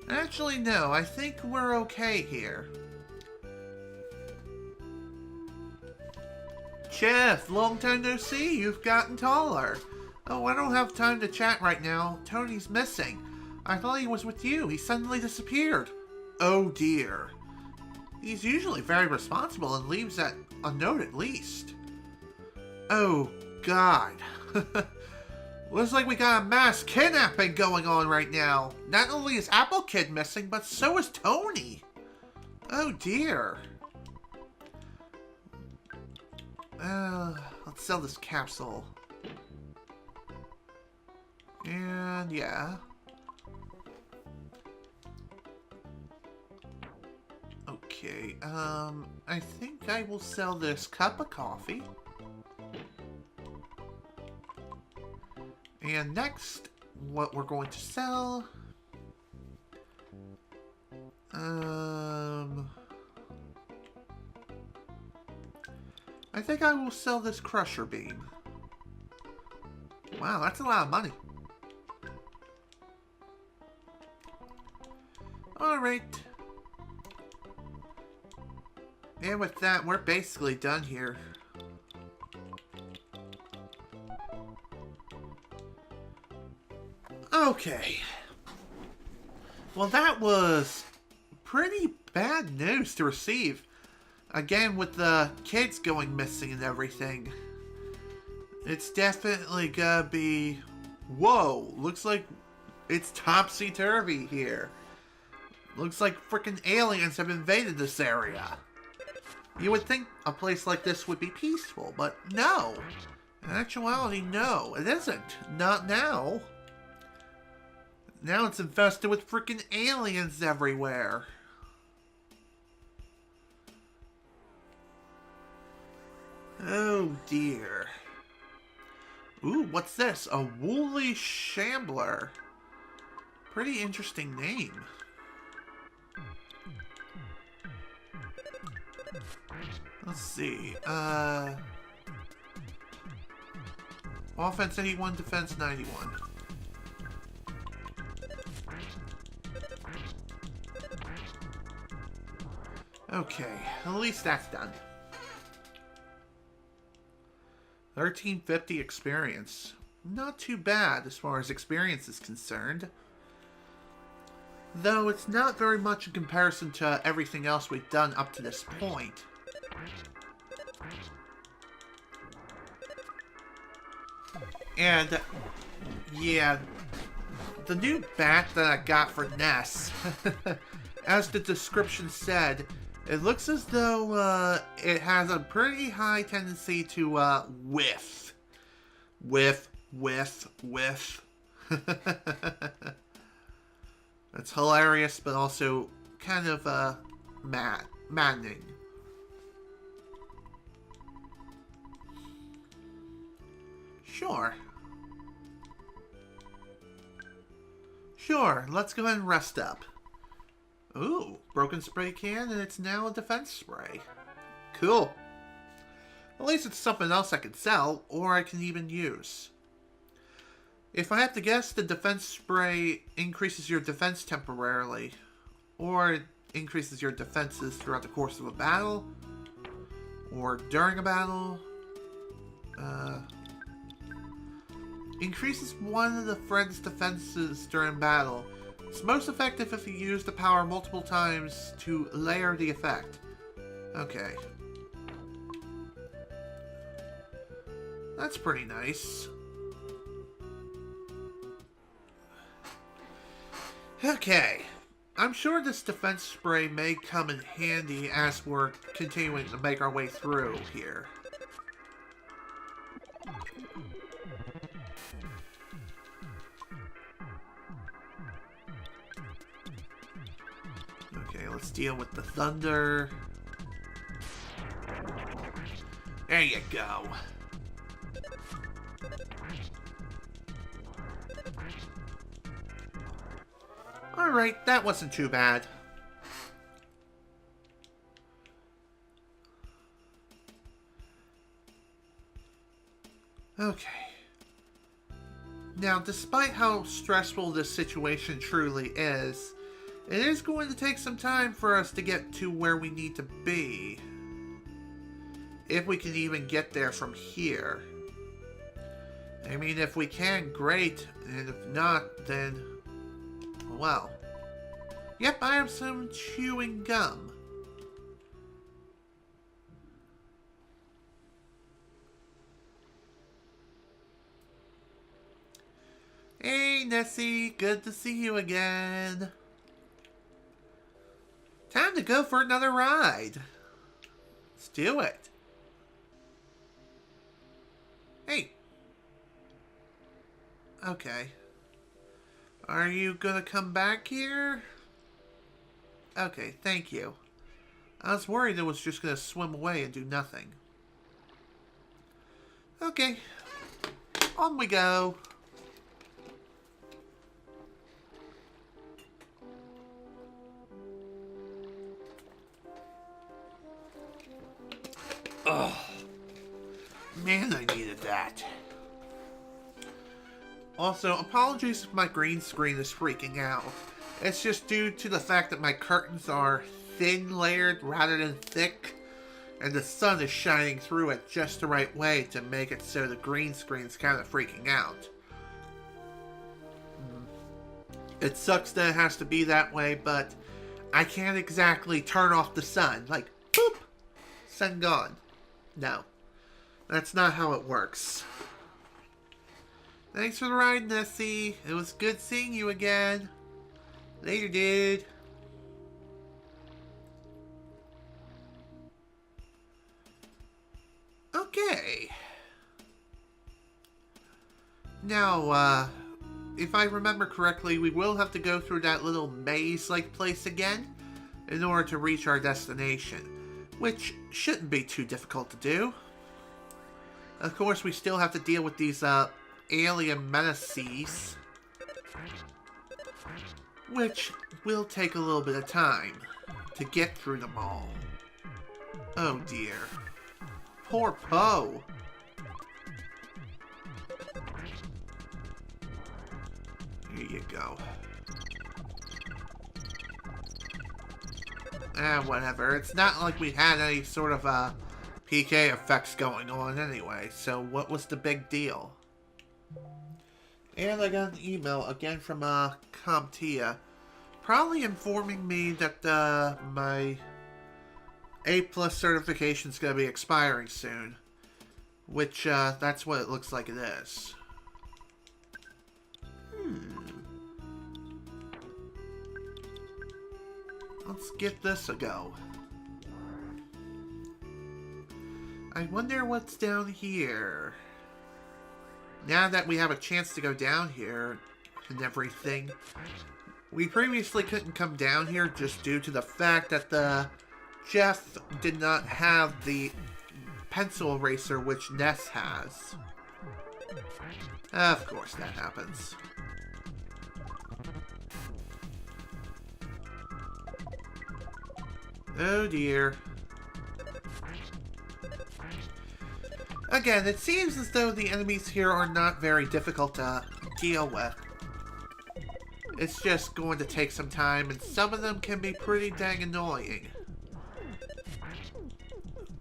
Actually, no. I think we're okay here. Chef, long time no see. You've gotten taller. Oh, I don't have time to chat right now. Tony's missing. I thought he was with you. He suddenly disappeared. Oh dear. He's usually very responsible and leaves a note at least. Oh God. Looks like we got a mass kidnapping going on right now. Not only is Apple Kid missing, but so is Tony. Oh dear. Let's sell this capsule. And yeah. Okay, I think I will sell this cup of coffee. And next, what we're going to sell... I think I will sell this crusher beam. Wow, that's a lot of money. Alright. And with that, we're basically done here. Okay. Well, that was pretty bad news to receive. Again, with the kids going missing and everything. It's definitely gonna be... Whoa! Looks like it's topsy-turvy here. Looks like freaking aliens have invaded this area. You would think a place like this would be peaceful, but no. In actuality, no, it isn't. Not now. Now it's infested with freaking aliens everywhere. Oh dear. Ooh, what's this? A woolly shambler. Pretty interesting name. Let's see. Offense 81, defense 91. Okay, at least that's done. 1350 experience. Not too bad as far as experience is concerned. Though it's not very much in comparison to everything else we've done up to this point. And, yeah, the new bat that I got for Ness, as the description said, it looks as though it has a pretty high tendency to whiff. Whiff. It's hilarious, but also kind of maddening. Sure, let's go ahead and rest up. Ooh, broken spray can, and it's now a defense spray. Cool. At least it's something else I can sell, or I can even use. If I have to guess, the defense spray increases your defense temporarily, or it increases your defenses throughout the course of a battle, or during a battle. Increases one of the friend's defenses during battle. It's most effective if you use the power multiple times to layer the effect. Okay. That's pretty nice. Okay. I'm sure this defense spray may come in handy as we're continuing to make our way through here. Okay, let's deal with the thunder. There you go. Alright, that wasn't too bad. Okay. Now, despite how stressful this situation truly is, it is going to take some time for us to get to where we need to be. If we can even get there from here. I mean, if we can, great. And if not, then... well. Yep, I have some chewing gum. Hey, Nessie. Good to see you again. Time to go for another ride. Let's do it. Hey. Okay. Are you gonna come back here? Okay, thank you. I was worried it was just gonna swim away and do nothing. Okay. On we go. Ugh. Man, I needed that. Also, apologies if my green screen is freaking out. It's just due to the fact that my curtains are thin layered rather than thick, and the sun is shining through it just the right way to make it so the green screen's kind of freaking out. It sucks that it has to be that way, but I can't exactly turn off the sun. Like, boop! Sun gone. No. That's not how it works. Thanks for the ride, Nessie. It was good seeing you again. Later, dude. Okay. Now, if I remember correctly, we will have to go through that little maze-like place again in order to reach our destination, which shouldn't be too difficult to do. Of course, we still have to deal with these, alien menaces, which will take a little bit of time to get through them all. Oh dear. Poor Poe. Here you go. Whatever. It's not like we had any sort of PK effects going on anyway, so what was the big deal? And I got an email again from CompTIA, probably informing me that my A+ certification is going to be expiring soon, which that's what it looks like it is. Let's give this a go. I wonder what's down here. Now that we have a chance to go down here and everything, we previously couldn't come down here just due to the fact that Jeff did not have the pencil eraser which Ness has. Of course that happens. Oh dear. Again, it seems as though the enemies here are not very difficult to deal with. It's just going to take some time, and some of them can be pretty dang annoying.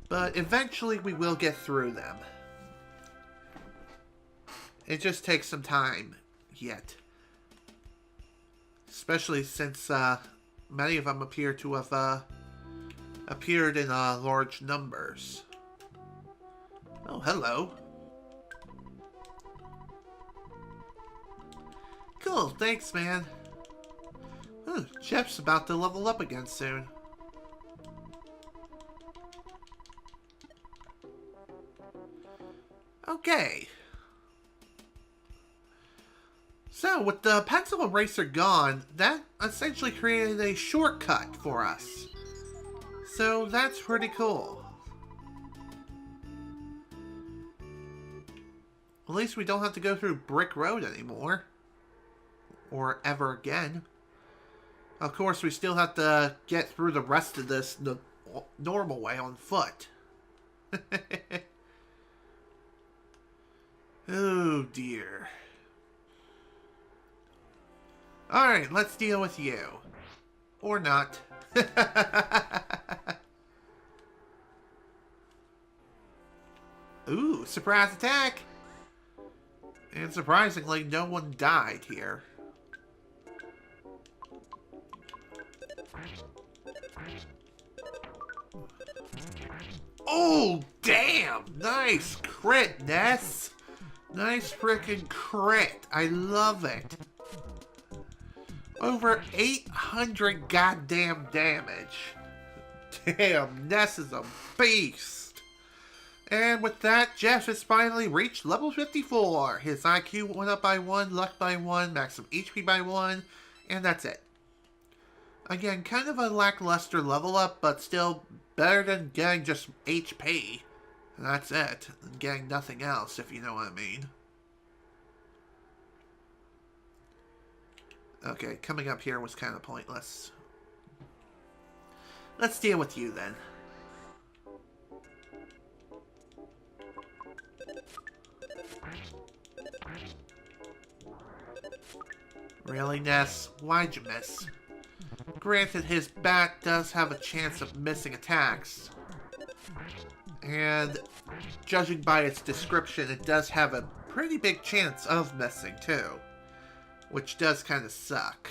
But eventually we will get through them. It just takes some time yet. Especially since many of them appear to have appeared in large numbers. Oh, hello. Cool, thanks, man. Oh, Jeff's about to level up again soon. Okay. So, with the pencil eraser gone, that essentially created a shortcut for us. So, that's pretty cool. At least we don't have to go through Brick Road anymore. Or ever again. Of course, we still have to get through the rest of this the normal way on foot. Oh dear. Alright, let's deal with you. Or not. Ooh, surprise attack! And surprisingly, no one died here. Oh, damn! Nice crit, Ness! Nice freaking crit. I love it. Over 800 goddamn damage. Damn, Ness is a beast. And with that, Jeff has finally reached level 54. His IQ went up by 1, luck by 1, maximum HP by 1, and that's it. Again, kind of a lackluster level up, but still better than getting just HP. And that's it. And getting nothing else, if you know what I mean. Okay, coming up here was kind of pointless. Let's deal with you then. Really, Ness? Why'd you miss? Granted, his bat does have a chance of missing attacks. And judging by its description, it does have a pretty big chance of missing too. Which does kind of suck.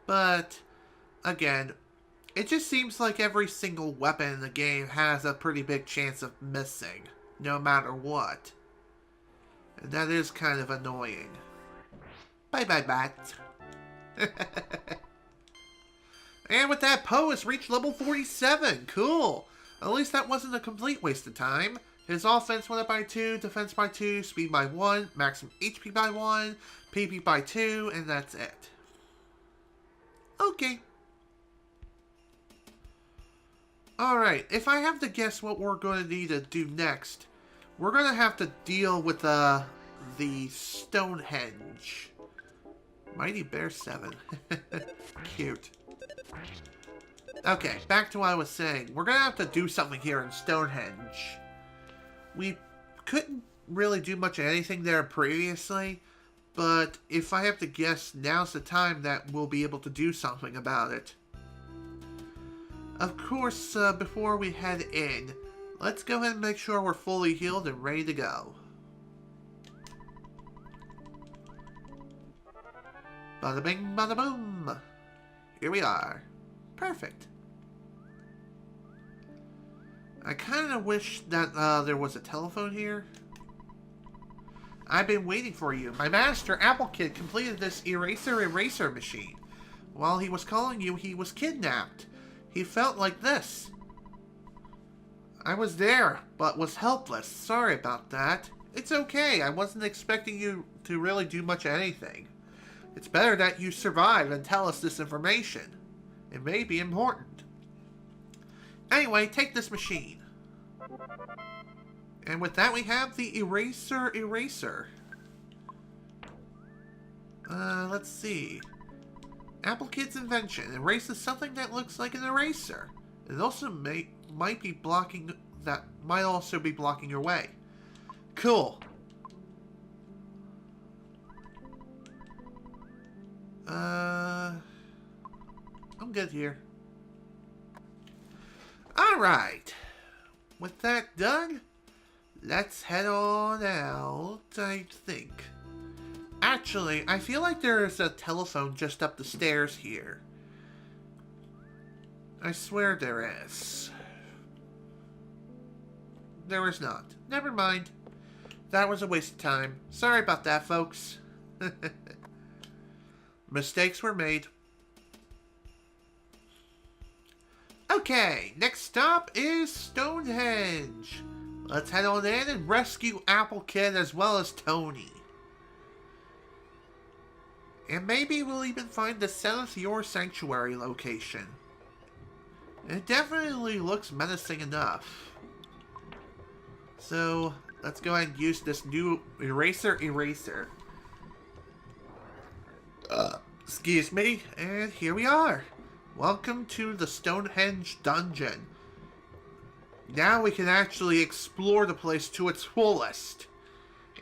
But, again, it just seems like every single weapon in the game has a pretty big chance of missing, no matter what. And that is kind of annoying. Bye-bye, bat. And with that, Poe has reached level 47. Cool. At least that wasn't a complete waste of time. His offense went up by 2, defense by 2, speed by 1, maximum HP by 1, PP by 2, and that's it. Okay. Alright, if I have to guess what we're going to need to do next, we're going to have to deal with the Stonehenge. Mighty Bear 7. Cute. Okay, back to what I was saying. We're going to have to do something here in Stonehenge. We couldn't really do much of anything there previously, but if I have to guess, now's the time that we'll be able to do something about it. Of course, before we head in, let's go ahead and make sure we're fully healed and ready to go. Bada bing, bada boom. Here we are. Perfect. I kind of wish that there was a telephone here. I've been waiting for you. My master, Apple Kid, completed this eraser machine. While he was calling you, he was kidnapped. He felt like this. I was there, but was helpless. Sorry about that. It's okay. I wasn't expecting you to really do much of anything. It's better that you survive and tell us this information. It may be important. Anyway, take this machine. And with that, we have the eraser. Let's see. Apple Kid's invention erases something that looks like an eraser. It also might also be blocking your way. Cool. I'm good here. Alright. With that done, let's head on out, I think. Actually, I feel like there's a telephone just up the stairs here. I swear there is. There is not. Never mind. That was a waste of time. Sorry about that, folks. Mistakes were made. Okay, next stop is Stonehenge. Let's head on in and rescue Apple Kid as well as Tony. And maybe we'll even find the 7th Your Sanctuary location. It definitely looks menacing enough. So, let's go ahead and use this new eraser. Excuse me, and here we are. Welcome to the Stonehenge dungeon. Now we can actually explore the place to its fullest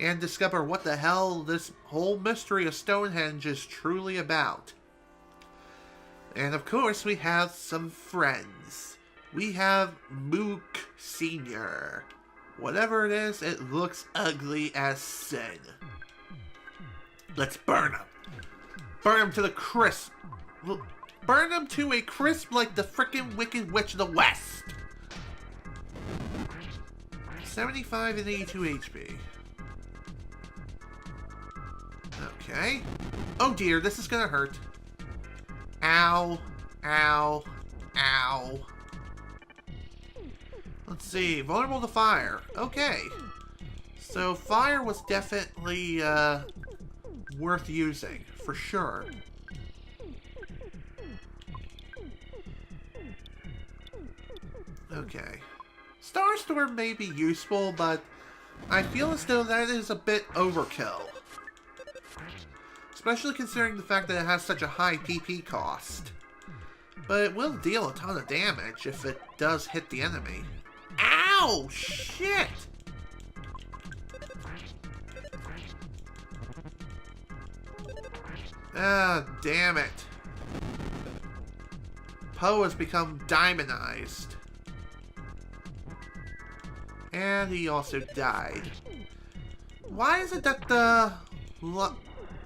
and discover what the hell this whole mystery of Stonehenge is truly about. And of course, we have some friends. We have Mook Sr. Whatever it is, it looks ugly as sin. Let's burn him. Burn him to the crisp. Burn him to a crisp like the frickin' Wicked Witch of the West. 75 and 82 HP. Okay. Oh dear, this is gonna hurt. Ow. Ow. Ow. Let's see. Vulnerable to fire. Okay. So fire was definitely worth using, for sure. Okay. Starstorm may be useful, but I feel as though that is a bit overkill. Especially considering the fact that it has such a high PP cost. But it will deal a ton of damage if it does hit the enemy. Ow! Shit! Ah, damn it. Poe has become diamondized. And he also died. Why is it that the...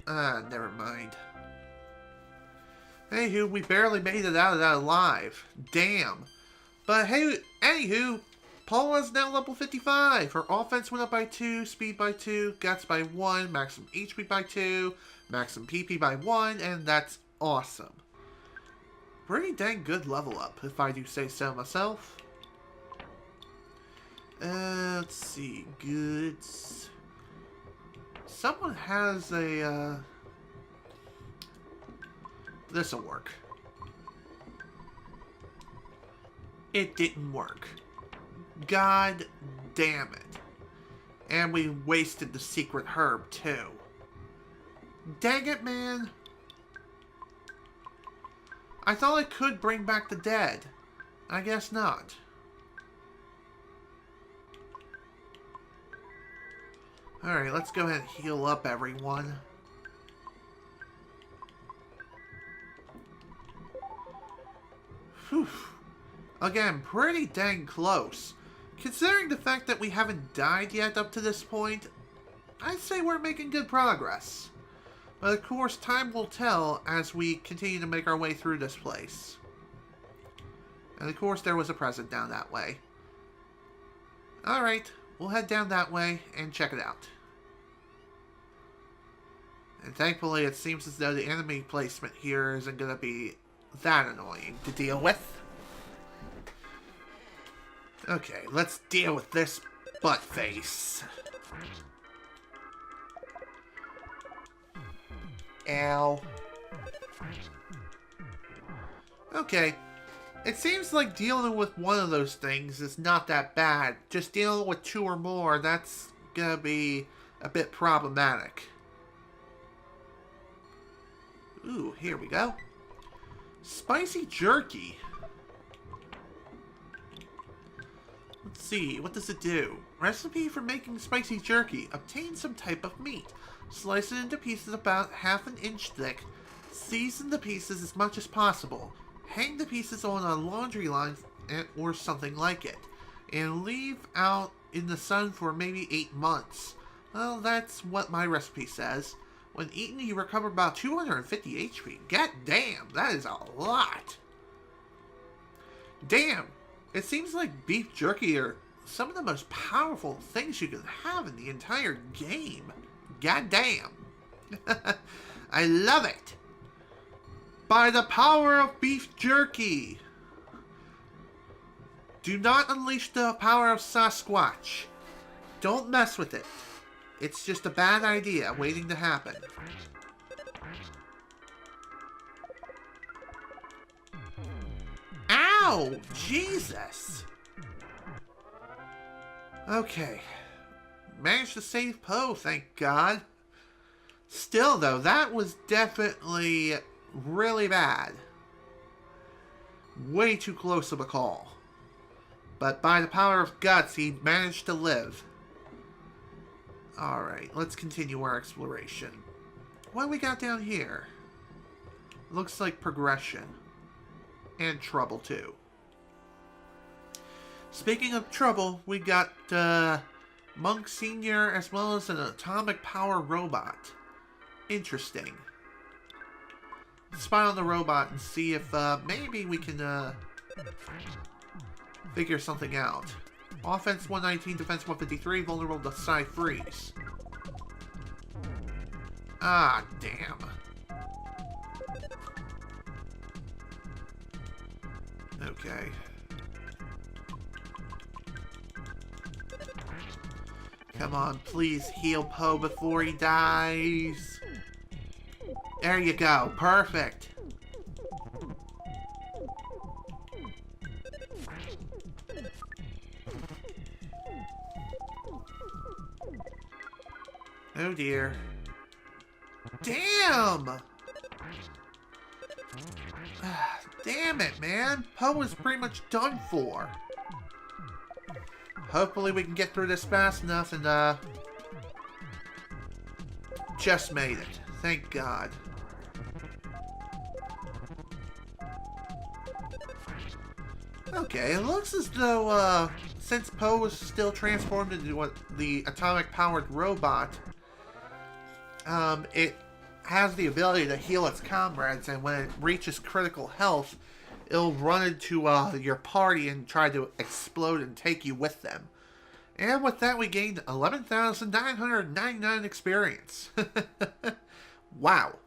never mind. Anywho, we barely made it out of that alive. Damn. But hey, anywho, Paula is now level 55. Her offense went up by 2, speed by 2, guts by 1, maximum HP by 2, maximum PP by 1, and that's awesome. Pretty dang good level up, if I do say so myself. Let's see, goods. Someone has a, this'll work. It didn't work. God damn it. And we wasted the secret herb, too. Dang it, man. I thought it could bring back the dead. I guess not. Alright, let's go ahead and heal up everyone. Whew. Again, pretty dang close. Considering the fact that we haven't died yet up to this point, I'd say we're making good progress. But of course, time will tell as we continue to make our way through this place. And of course, there was a present down that way. Alright, we'll head down that way and check it out. And thankfully, it seems as though the enemy placement here isn't going to be that annoying to deal with. Okay, let's deal with this butt face. Ow. Okay. It seems like dealing with one of those things is not that bad. Just dealing with two or more, that's gonna be a bit problematic. Ooh, here we go. Spicy jerky. Let's see, what does it do? Recipe for making spicy jerky. Obtain some type of meat. Slice it into pieces about ½ an inch thick. Season the pieces as much as possible. Hang the pieces on a laundry line or something like it. And leave out in the sun for maybe 8 months. Well, that's what my recipe says. When eaten, you recover about 250 HP. God damn, that is a lot. Damn. It seems like beef jerky are some of the most powerful things you can have in the entire game. God damn. I love it. By the power of beef jerky. Do not unleash the power of Sasquatch. Don't mess with it. It's just a bad idea waiting to happen. Ow! Jesus! Okay. Managed to save Poe, thank God. Still, though, that was definitely really bad. Way too close of a call. But by the power of guts, he managed to live. Alright, let's continue our exploration. What do we got down here? Looks like progression. And trouble, too. Speaking of trouble, we got Monk Sr. as well as an atomic power robot. Interesting. Let's spy on the robot and see if maybe we can figure something out. Offense 119, defense 153, vulnerable to Psi Freeze. Ah, damn. Okay. Come on, please heal Poe before he dies. There you go. Perfect. Oh dear. Damn! Damn it, man. Poe is pretty much done for. Hopefully we can get through this fast enough and, just made it. Thank God. Okay, it looks as though, since Poe was still transformed into the atomic-powered robot, it has the ability to heal its comrades, and when it reaches critical health, it'll run into your party and try to explode and take you with them. And with that, we gained 11,999 experience. Wow.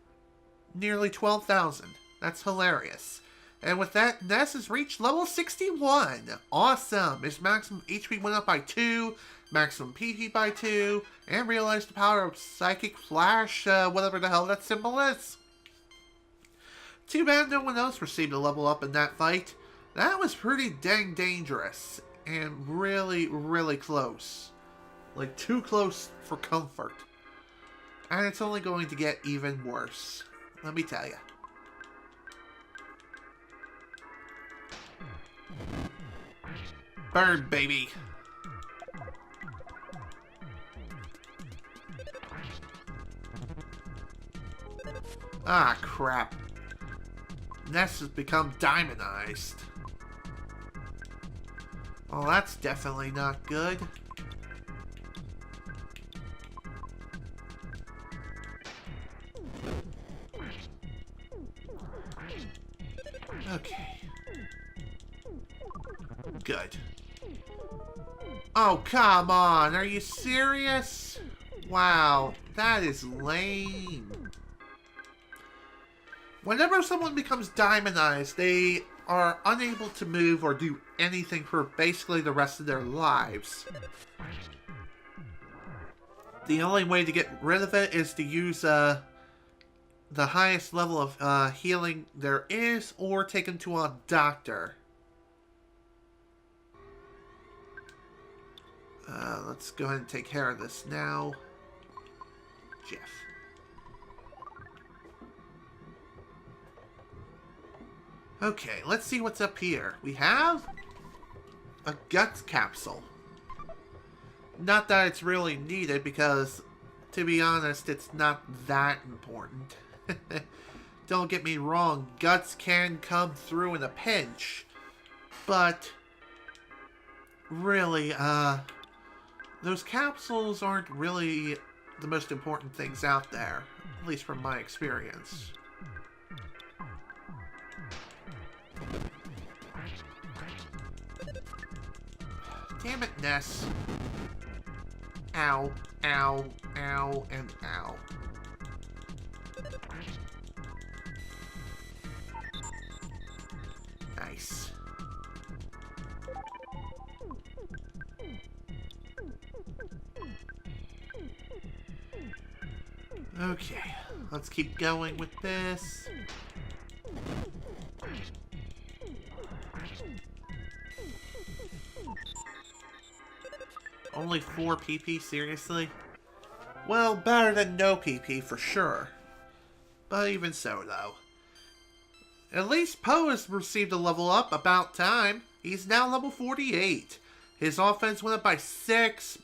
Nearly 12,000. That's hilarious. And with that, Ness has reached level 61. Awesome. His maximum HP went up by 2, maximum PP by 2, and realized the power of Psychic Flash, whatever the hell that symbol is. Too bad no one else received a level up in that fight. That was pretty dang dangerous. And really, really close. Like, too close for comfort. And it's only going to get even worse. Let me tell you. Burn, baby. Ah, crap. Ness has become diamondized. Well, that's definitely not good. Okay. Good. Oh, come on. Are you serious? Wow, that is lame. Whenever someone becomes diamondized, they are unable to move or do anything for basically the rest of their lives. The only way to get rid of it is to use the highest level of healing there is, or take them to a doctor. Let's go ahead and take care of this now. Jeff. Okay, let's see what's up here. We have a guts capsule. Not that it's really needed, because, to be honest, it's not that important. Don't get me wrong, guts can come through in a pinch. But, really, those capsules aren't really the most important things out there. At least from my experience. Damn it, Ness. Ow, ow, ow, and ow. Nice. Okay, let's keep going with this. Only 4 PP, seriously? Well, better than no PP for sure. But even so, though. At least Poe has received a level up, about time. He's now level 48. His offense went up by 6,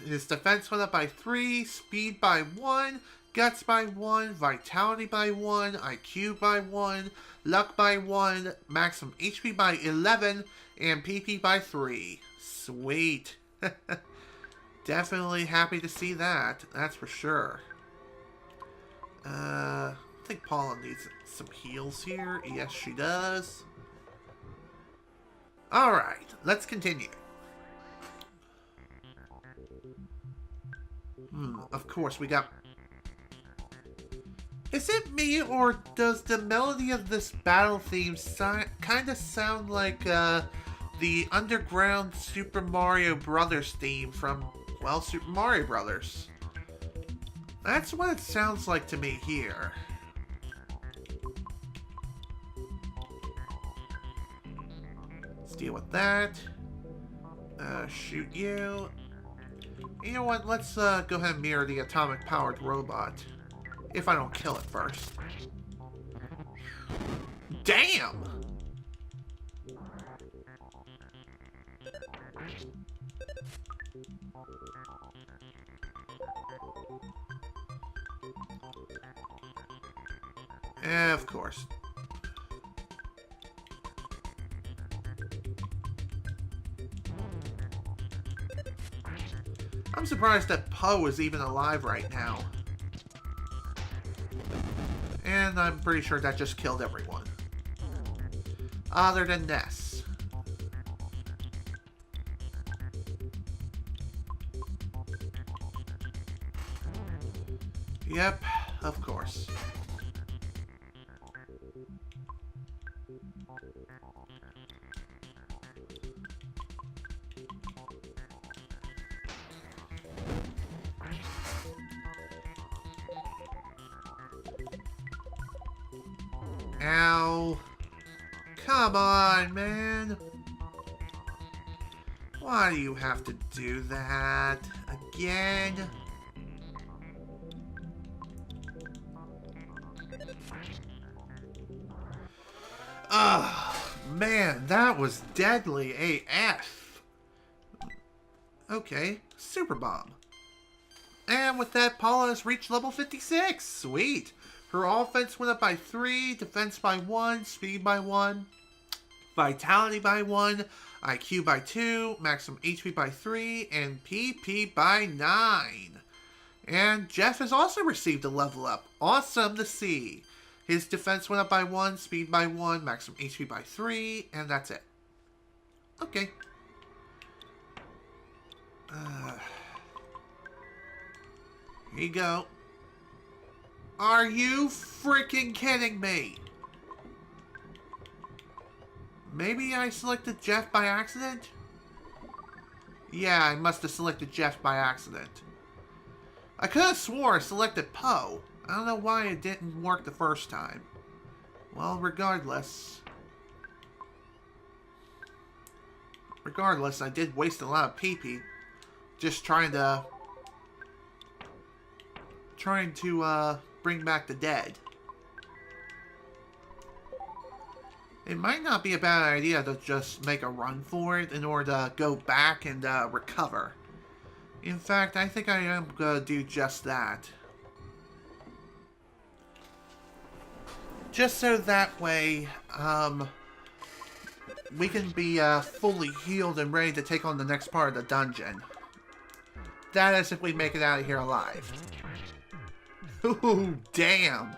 his defense went up by 3, speed by 1, guts by 1, vitality by 1, IQ by 1, luck by 1, maximum HP by 11, and PP by 3. Sweet. Definitely happy to see that, that's for sure. I think Paula needs some heals here. Yes, she does. Alright, let's continue. Of course, we got... Is it me, or does the melody of this battle theme kind of sound like the underground Super Mario Brothers theme from, well, Super Mario Brothers? That's what it sounds like to me here. Let's deal with that. Shoot you. You know what? Let's go ahead and mirror the atomic-powered robot. If I don't kill it first. Damn! Of course. I'm surprised that Poe is even alive right now. And I'm pretty sure that just killed everyone. Other than Ness. Yep, of course. Ow. Come on, man. Why do you have to do that again? Ugh, man, that was deadly AF. Okay, Super Bomb. And with that, Paula has reached level 56. Sweet. Her offense went up by 3, defense by 1, speed by 1. Vitality by 1, IQ by 2, maximum HP by 3, and PP by 9. And Jeff has also received a level up. Awesome to see. His defense went up by 1, speed by 1, maximum HP by 3, and that's it. Okay. Here you go. Are you freaking kidding me? Maybe I selected Jeff by accident? Yeah, I must have selected Jeff by accident. I could have swore I selected Poe. I don't know why it didn't work the first time. Well, regardless, I did waste a lot of PP just trying to bring back the dead. It might not be a bad idea to just make a run for it in order to go back and recover. In fact, I think I am going to do just that. Just so that way, we can be fully healed and ready to take on the next part of the dungeon. That is if we make it out of here alive. Ooh, damn.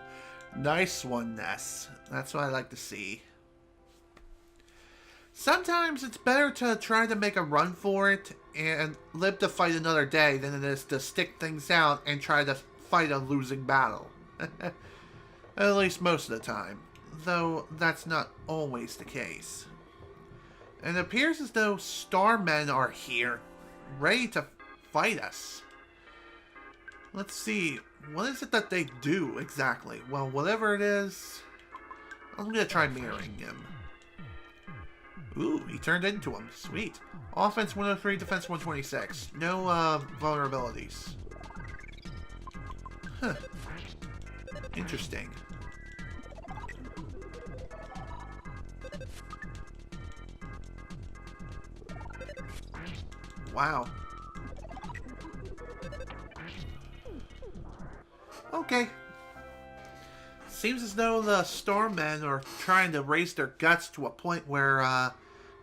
Nice one, Ness. That's what I like to see. Sometimes it's better to try to make a run for it and live to fight another day than it is to stick things out and try to fight a losing battle. At least most of the time. Though that's not always the case. And it appears as though Starmen are here, ready to fight us. Let's see, what is it that they do exactly? Well, whatever it is, I'm going to try mirroring him. Ooh, he turned into him. Sweet. Offense 103, defense 126. No vulnerabilities. Huh. Interesting. Wow. Okay. Seems as though the Starmen are trying to raise their guts to a point where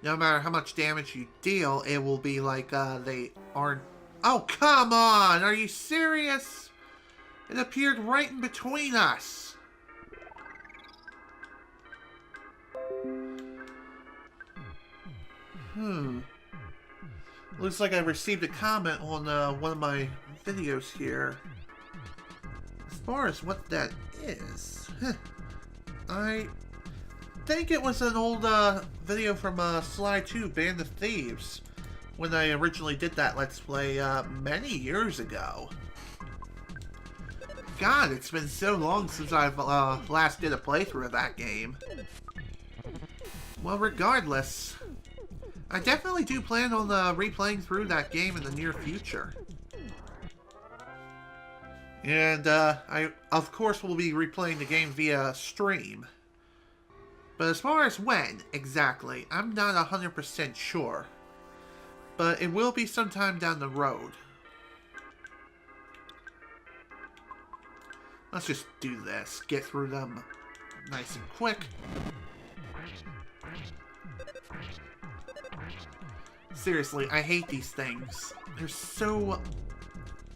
no matter how much damage you deal, it will be like they are... Oh, come on! Are you serious? It appeared right in between us. Looks like I received a comment on one of my videos here. As far as what that is, I think it was an old video from Sly 2, Band of Thieves, when I originally did that Let's Play many years ago. God, it's been so long since I've last did a playthrough of that game. Well, regardless, I definitely do plan on replaying through that game in the near future. And I, of course, will be replaying the game via stream. But as far as when, exactly, I'm not 100% sure. But it will be sometime down the road. Let's just do this. Get through them nice and quick. Seriously, I hate these things. They're so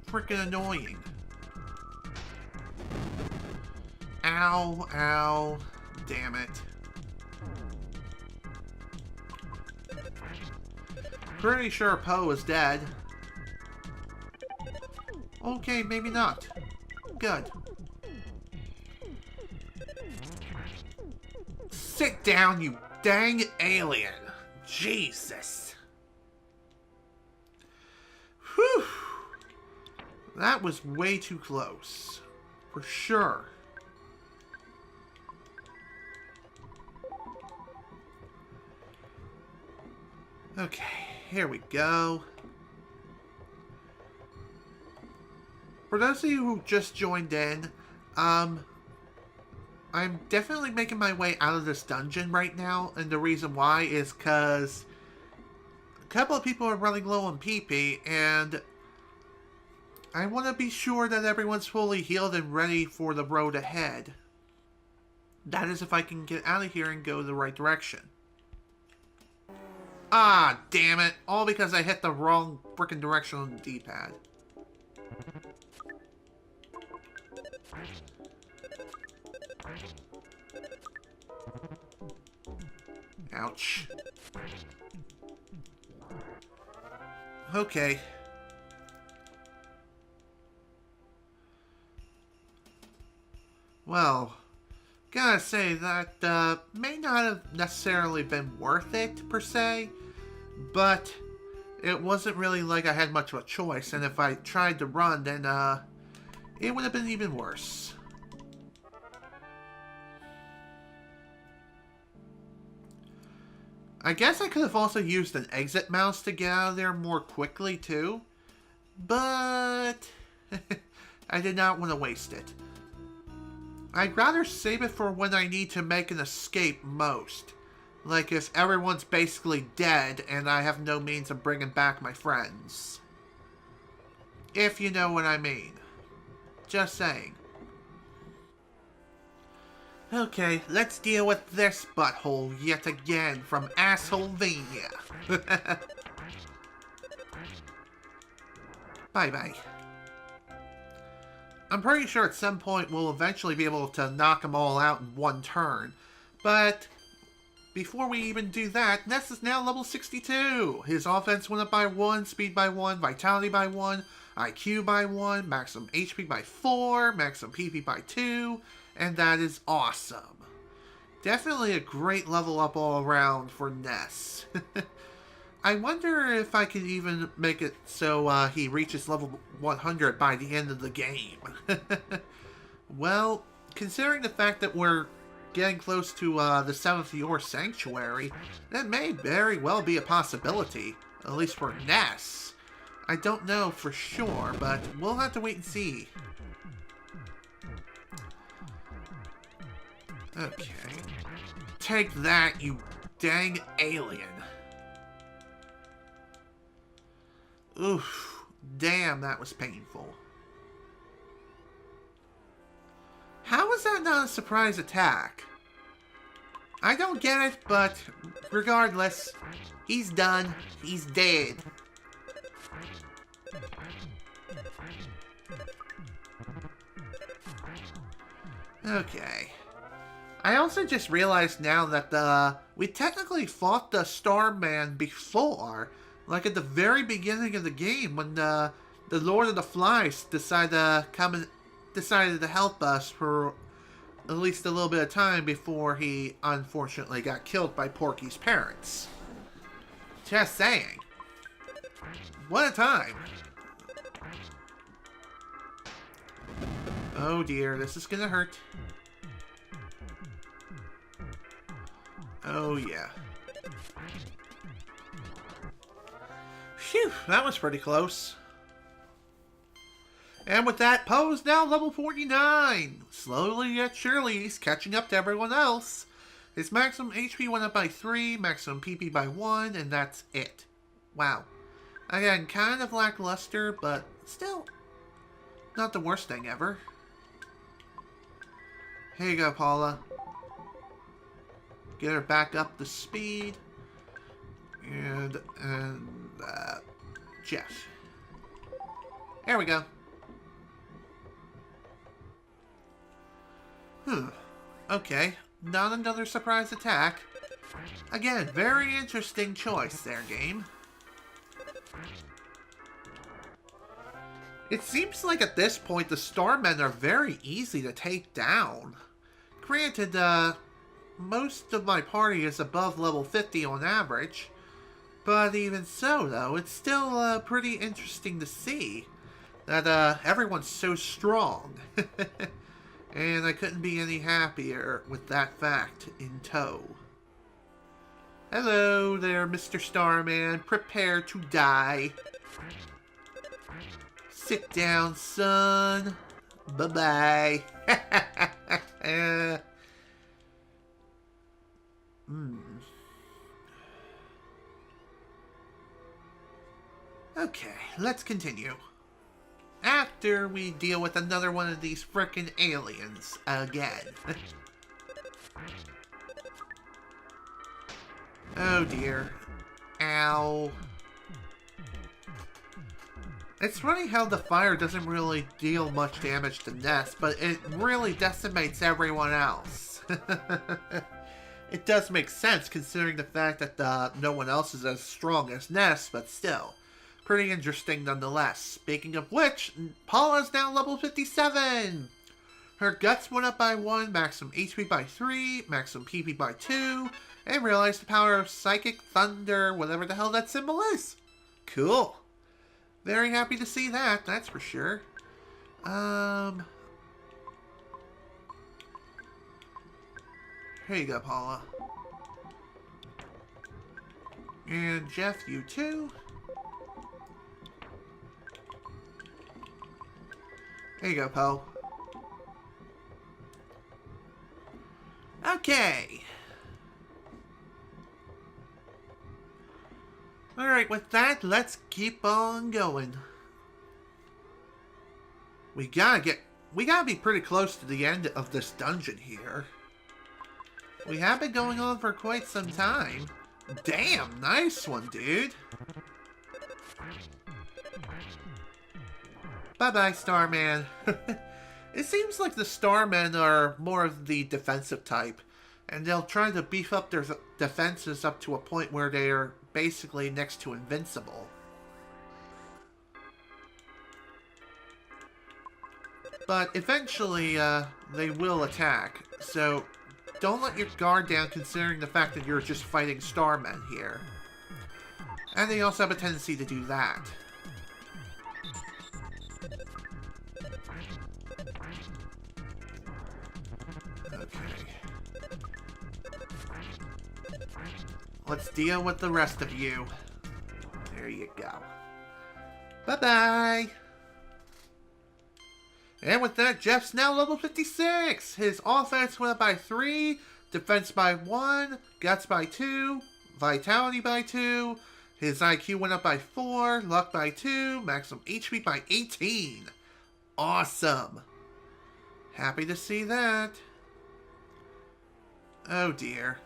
freaking annoying. Ow, ow. Damn it. Pretty sure Poe is dead. Okay, maybe not. Good. Sit down, you dang alien. Jesus. Whew. That was way too close. For sure. Okay, here we go. For those of you who just joined in, I'm definitely making my way out of this dungeon right now, and the reason why is because a couple of people are running low on PP, and I want to be sure that everyone's fully healed and ready for the road ahead. That is if I can get out of here and go the right direction. Ah, damn it. All because I hit the wrong frickin' direction on the D-pad. Ouch. Okay. Well, gotta say that may not have necessarily been worth it, per se, but it wasn't really like I had much of a choice, and if I tried to run, then it would have been even worse. I guess I could have also used an exit mouse to get out of there more quickly, too. But I did not want to waste it. I'd rather save it for when I need to make an escape most. Like if everyone's basically dead and I have no means of bringing back my friends. If you know what I mean. Just saying. Okay, let's deal with this butthole yet again from Assholevania. Bye-bye. I'm pretty sure at some point we'll eventually be able to knock them all out in one turn. But before we even do that, Ness is now level 62. His offense went up by 1, speed by 1, vitality by 1, IQ by 1, maximum HP by 4, maximum PP by 2, and that is awesome. Definitely a great level up all around for Ness. I wonder if I can even make it so he reaches level 100 by the end of the game. Well, considering the fact that we're getting close to the 7th Yor Sanctuary, that may very well be a possibility, at least for Ness. I don't know for sure, but we'll have to wait and see. Okay. Take that, you dang alien. Oof. Damn, that was painful. How was that not a surprise attack? I don't get it, but regardless, he's done. He's dead. Okay. I also just realized now that we technically fought the Starman before, like at the very beginning of the game when the Lord of the Flies decided to help us for at least a little bit of time before he unfortunately got killed by Porky's parents. Just saying. What a time. Oh dear, this is gonna hurt. Oh yeah. Phew, that was pretty close. And with that, Poe's now level 49. Slowly yet surely, he's catching up to everyone else. His maximum HP went up by 3, maximum PP by 1, and that's it. Wow. Again, kind of lackluster, but still not the worst thing ever. Here you go, Paula. Get her back up to speed. And Jeff. There we go. Okay. Not another surprise attack. Again, very interesting choice there, game. It seems like at this point the Starmen are very easy to take down. Granted, most of my party is above level 50 on average. But even so, though, it's still pretty interesting to see that everyone's so strong. And I couldn't be any happier with that fact in tow. Hello there, Mr. Starman. Prepare to die. Sit down, son. Bye-bye. Okay, let's continue. After we deal with another one of these frickin' aliens again. Oh dear. Ow. It's funny how the fire doesn't really deal much damage to Ness, but it really decimates everyone else. It does make sense considering the fact that no one else is as strong as Ness, but still. Pretty interesting nonetheless. Speaking of which, Paula's now level 57! Her guts went up by 1, maximum HP by 3, maximum PP by 2, and realized the power of Psychic Thunder, whatever the hell that symbol is. Cool. Very happy to see that, that's for sure. Here you go, Paula. And Jeff, you too. There you go, Poe. Okay. Alright, with that, let's keep on going. We gotta be pretty close to the end of this dungeon here. We have been going on for quite some time. Damn, nice one, dude. Bye-bye, Starman. It seems like the Starmen are more of the defensive type, and they'll try to beef up their defenses up to a point where they are basically next to invincible. But eventually, they will attack, so don't let your guard down considering the fact that you're just fighting Starmen here. And they also have a tendency to do that. Let's deal with the rest of you. There you go. Bye-bye. And with that, Jeff's now level 56. His offense went up by 3, defense by 1, guts by 2, vitality by 2. His IQ went up by 4, luck by 2, maximum HP by 18. Awesome. Happy to see that. Oh dear.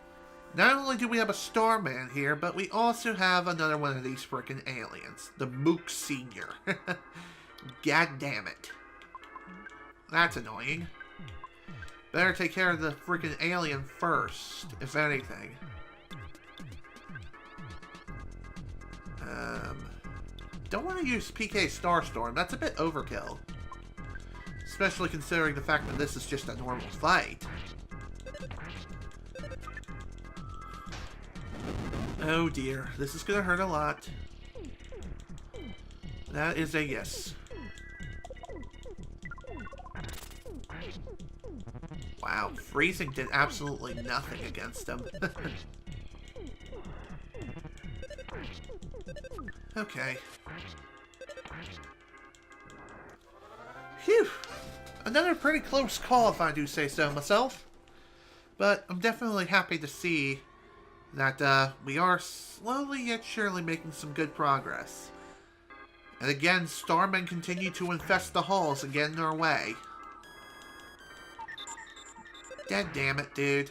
Not only do we have a Starman here, but we also have another one of these frickin' aliens. The Mook Senior. God damn it. That's annoying. Better take care of the frickin' alien first, if anything. Don't want to use PK Starstorm. That's a bit overkill. Especially considering the fact that this is just a normal fight. Oh dear, this is gonna hurt a lot. That is a yes. Wow, freezing did absolutely nothing against him. Okay. Phew! Another pretty close call, if I do say so myself. But I'm definitely happy to see that we are slowly yet surely making some good progress. And again, Starmen continue to infest the halls and get in our way. God damn it, dude.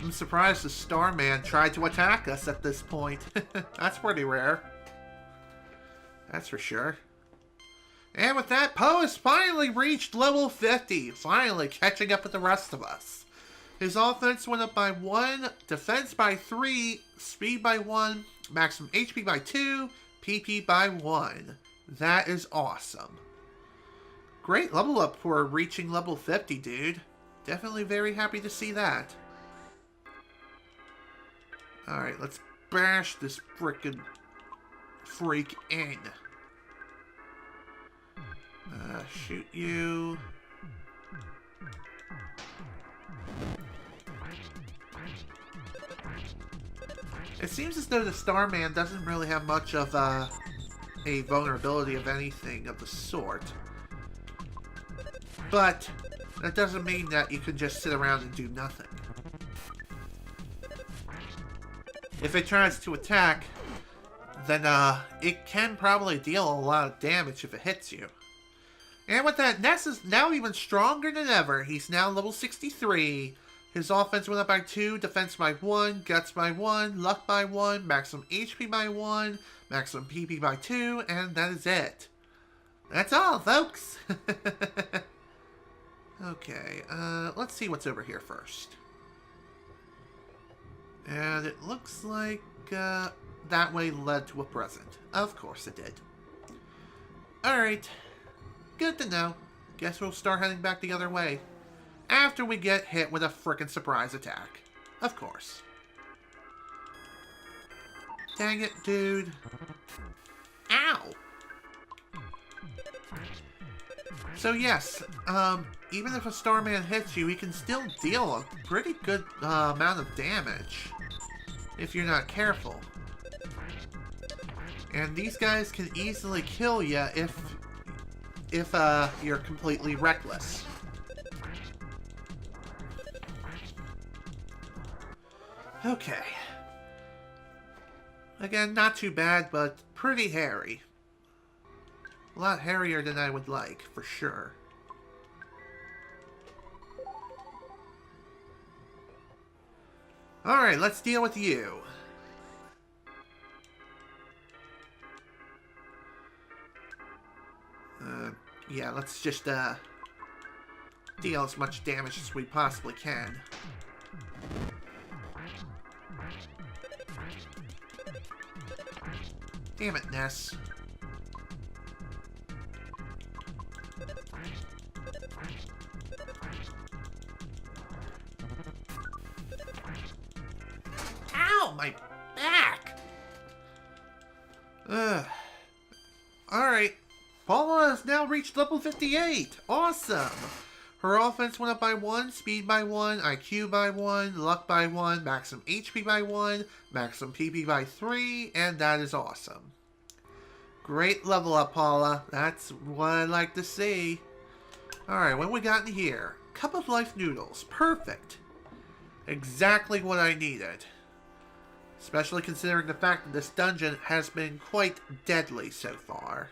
I'm surprised the Starman tried to attack us at this point. That's pretty rare. That's for sure. And with that, Poe has finally reached level 50. Finally catching up with the rest of us. His offense went up by 1, defense by 3, speed by 1, maximum HP by 2, PP by 1. That is awesome. Great level up for reaching level 50, dude. Definitely very happy to see that. Alright, let's bash this frickin' freak in. Shoot you. It seems as though the Starman doesn't really have much of a vulnerability of anything of the sort. But that doesn't mean that you can just sit around and do nothing. If it tries to attack, then it can probably deal a lot of damage if it hits you. And with that, Ness is now even stronger than ever. He's now level 63. His offense went up by 2, defense by 1, guts by 1, luck by 1, maximum HP by 1, maximum PP by 2, and that is it. That's all, folks. Okay, let's see what's over here first. And it looks like that way led to a present. Of course it did. Alright, good to know. Guess we'll start heading back the other way. After we get hit with a frickin' surprise attack. Of course. Dang it, dude. Ow! So yes, even if a Starman hits you, he can still deal a pretty good amount of damage. If you're not careful. And these guys can easily kill you if you're completely reckless. Okay. Again, not too bad, but pretty hairy. A lot hairier than I would like, for sure. Alright, let's deal with you. Yeah, let's just, deal as much damage as we possibly can. Damn it, Ness. Ow, my back! Alright. Paula has now reached level 58. Awesome! Her offense went up by 1, speed by 1, IQ by 1, luck by 1, maximum HP by 1, maximum PP by 3, and that is awesome. Great level up, Paula. That's what I like to see. Alright, what we got in here? Cup of Life noodles. Perfect. Exactly what I needed. Especially considering the fact that this dungeon has been quite deadly so far.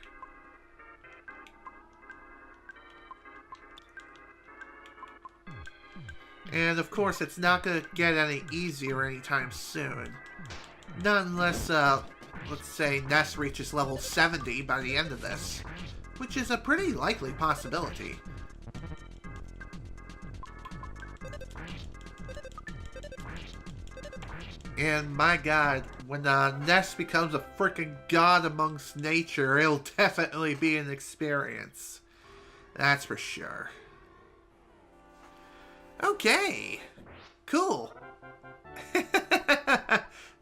And of course, it's not going to get any easier anytime soon. Not unless, let's say, Ness reaches level 70 by the end of this. Which is a pretty likely possibility. And my god, when Ness becomes a freaking god amongst nature, it'll definitely be an experience. That's for sure. Okay. Cool.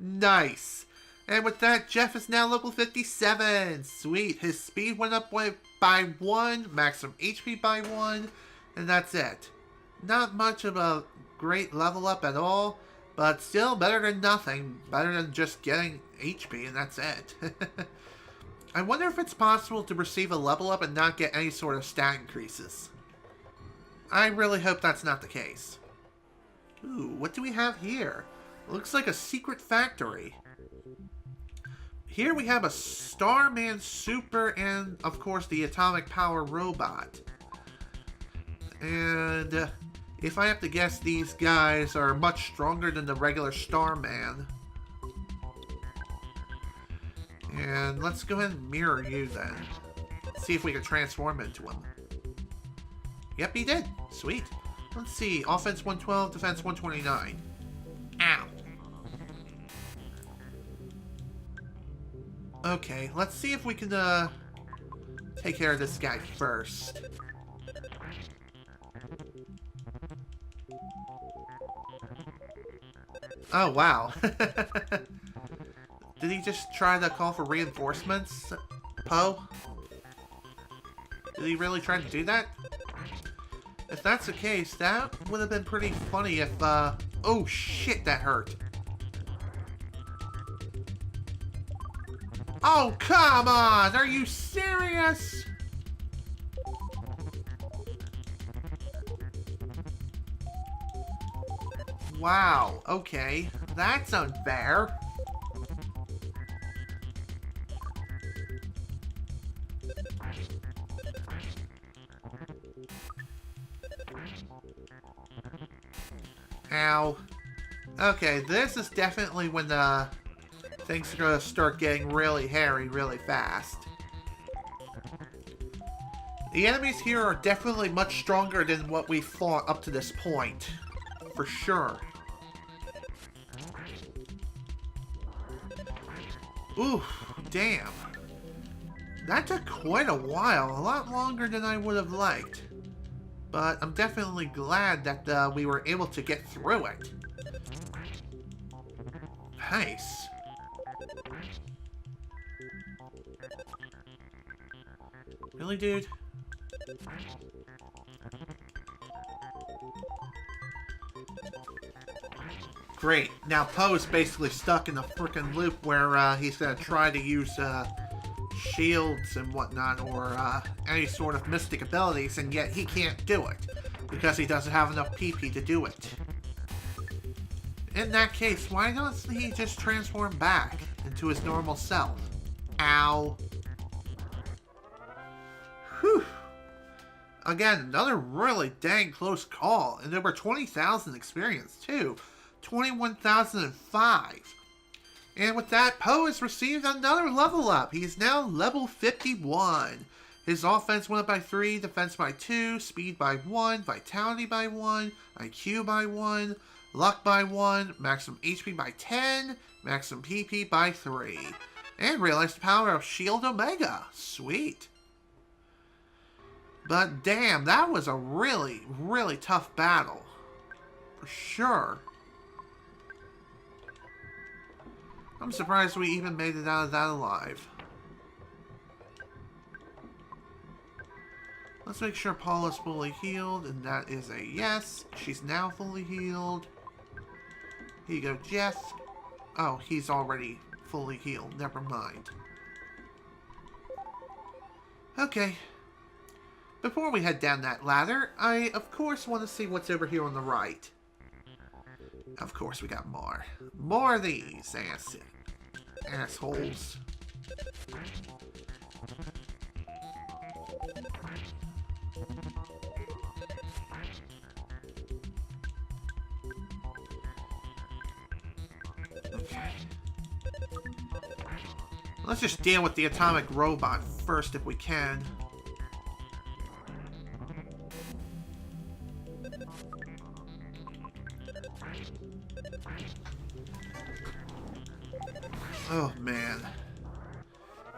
Nice. And with that, Jeff is now level 57. Sweet. His speed went up by 1, maximum HP by 1, and that's it. Not much of a great level up at all, but still better than nothing. Better than just getting HP, and that's it. I wonder if it's possible to receive a level up and not get any sort of stat increases. I really hope that's not the case. Ooh, what do we have here? Looks like a secret factory. Here we have a Starman Super and, of course, the Atomic Power Robot. And if I have to guess, these guys are much stronger than the regular Starman. And let's go ahead and mirror you then. See if we can transform into him. Yep, he did. Sweet. Let's see. Offense 112, defense 129. Ow. Okay, let's see if we can, take care of this guy first. Oh, wow. Did he just try to call for reinforcements, Poe? Did he really try to do that? If that's the case, that would have been pretty funny if, oh shit, that hurt. Oh, come on! Are you serious? Wow, okay. That's unfair. Ow. Okay, this is definitely when things are going to start getting really hairy really fast. The enemies here are definitely much stronger than what we fought up to this point. For sure. Ooh, damn. That took quite a while, a lot longer than I would have liked. But I'm definitely glad that we were able to get through it. Nice. Really, dude? Great. Now Poe's basically stuck in a frickin' loop where he's gonna try to use shields and whatnot, or any sort of mystic abilities, and yet he can't do it because he doesn't have enough PP to do it. In that case, why doesn't he just transform back into his normal self? Ow. Whew. Again, another really dang close call, and over 20,000 experience too. 21,005. And with that, Poe has received another level up. He is now level 51. His offense went up by 3, defense by 2, speed by 1, vitality by 1, IQ by 1, luck by 1, maximum HP by 10, maximum PP by 3. And realized the power of Shield Omega. Sweet. But damn, that was a really, really tough battle. For sure. I'm surprised we even made it out of that alive. Let's make sure Paula's fully healed, and that is a yes. She's now fully healed. Here you go, Jeff. Oh, he's already fully healed. Never mind. Okay. Before we head down that ladder, I, of course, want to see what's over here on the right. Of course, we got more. More of these assholes. Okay. Let's just deal with the atomic robot first if we can. Oh, man.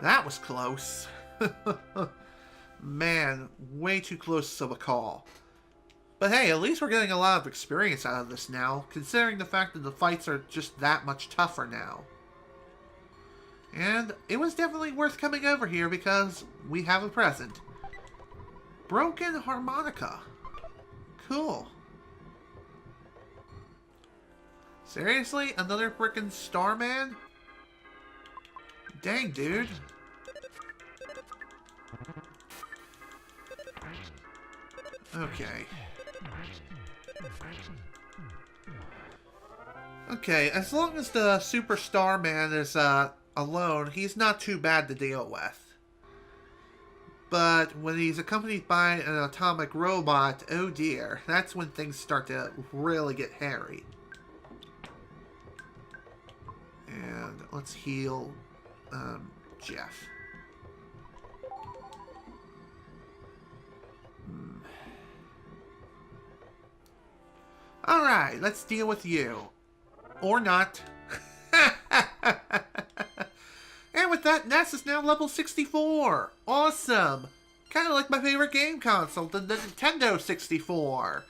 That was close. Man, way too close of a call. But hey, at least we're getting a lot of experience out of this now, considering the fact that the fights are just that much tougher now. And it was definitely worth coming over here because we have a present. Broken harmonica. Cool. Seriously? Another frickin' Starman? Dang, dude. Okay. Okay, as long as the Super Starman is alone, he's not too bad to deal with. But when he's accompanied by an atomic robot, oh dear, that's when things start to really get hairy. And let's heal Jeff. Alright, let's deal with you. Or not. And with that, Ness is now level 64. Awesome. Kind of like my favorite game console, the Nintendo 64.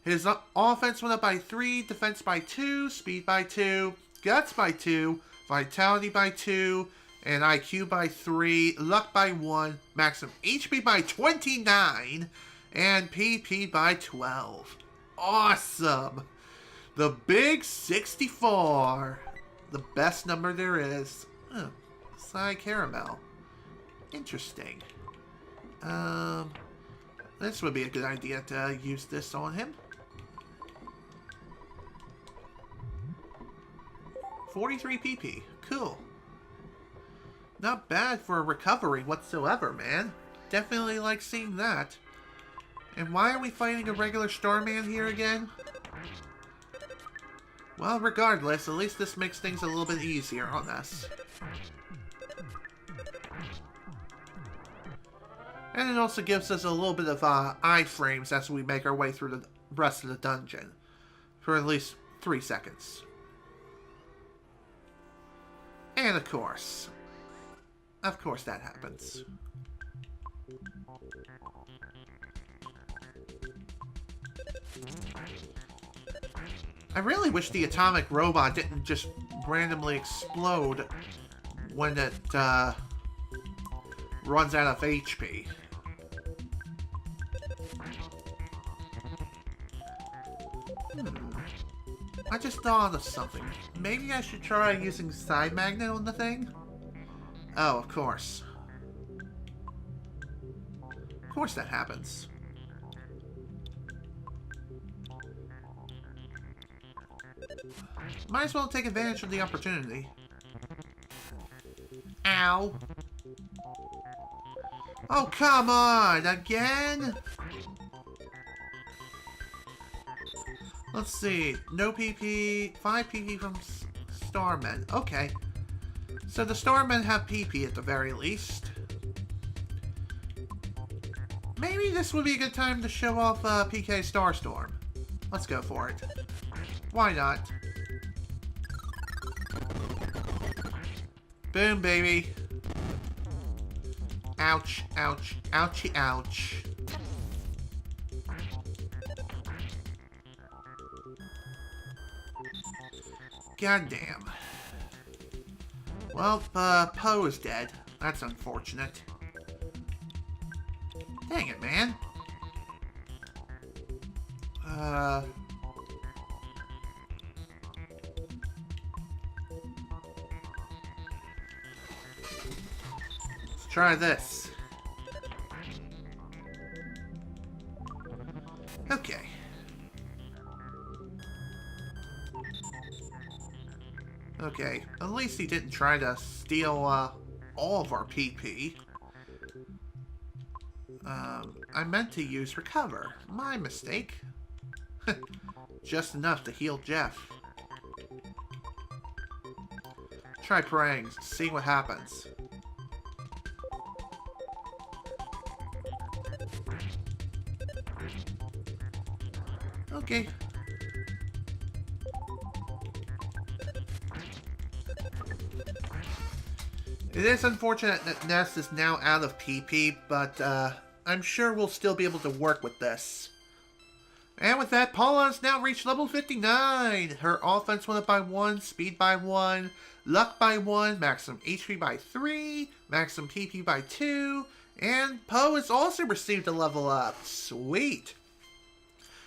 His offense went up by 3, defense by 2, speed by 2, guts by 2, vitality by 2, and IQ by 3, luck by 1, maximum HP by 29, and PP by 12. Awesome! The big 64. The best number there is. Oh, Psy Caramel. Interesting. This would be a good idea to use this on him. 43 PP. Cool. Not bad for a recovery whatsoever, man. Definitely like seeing that. And why are we fighting a regular Starman here again? Well, regardless, at least this makes things a little bit easier on us. And it also gives us a little bit of iframes as we make our way through the rest of the dungeon. For at least 3 seconds. And of course that happens. I really wish the atomic robot didn't just randomly explode when it runs out of HP. I just thought of something. Maybe I should try using side magnet on the thing? Oh, of course. Of course that happens. Might as well take advantage of the opportunity. Ow. Oh, come on! Again? Let's see. No PP. 5 PP from Starmen. Okay. So the Starmen have PP at the very least. Maybe this would be a good time to show off PK Starstorm. Let's go for it. Why not? Boom, baby. Ouch, ouch, ouchie, ouch. Goddamn. Well, Poe is dead. That's unfortunate. Dang it, man. Let's try this. Okay. Okay, at least he didn't try to steal all of our PP. I meant to use Recover. My mistake. Just enough to heal Jeff. Try praying, see what happens. Okay. It is unfortunate that Ness is now out of PP, but I'm sure we'll still be able to work with this. And with that, Paula has now reached level 59. Her offense went up by 1, speed by 1, luck by 1, maximum HP by 3, maximum PP by 2, and Poe has also received a level up. Sweet.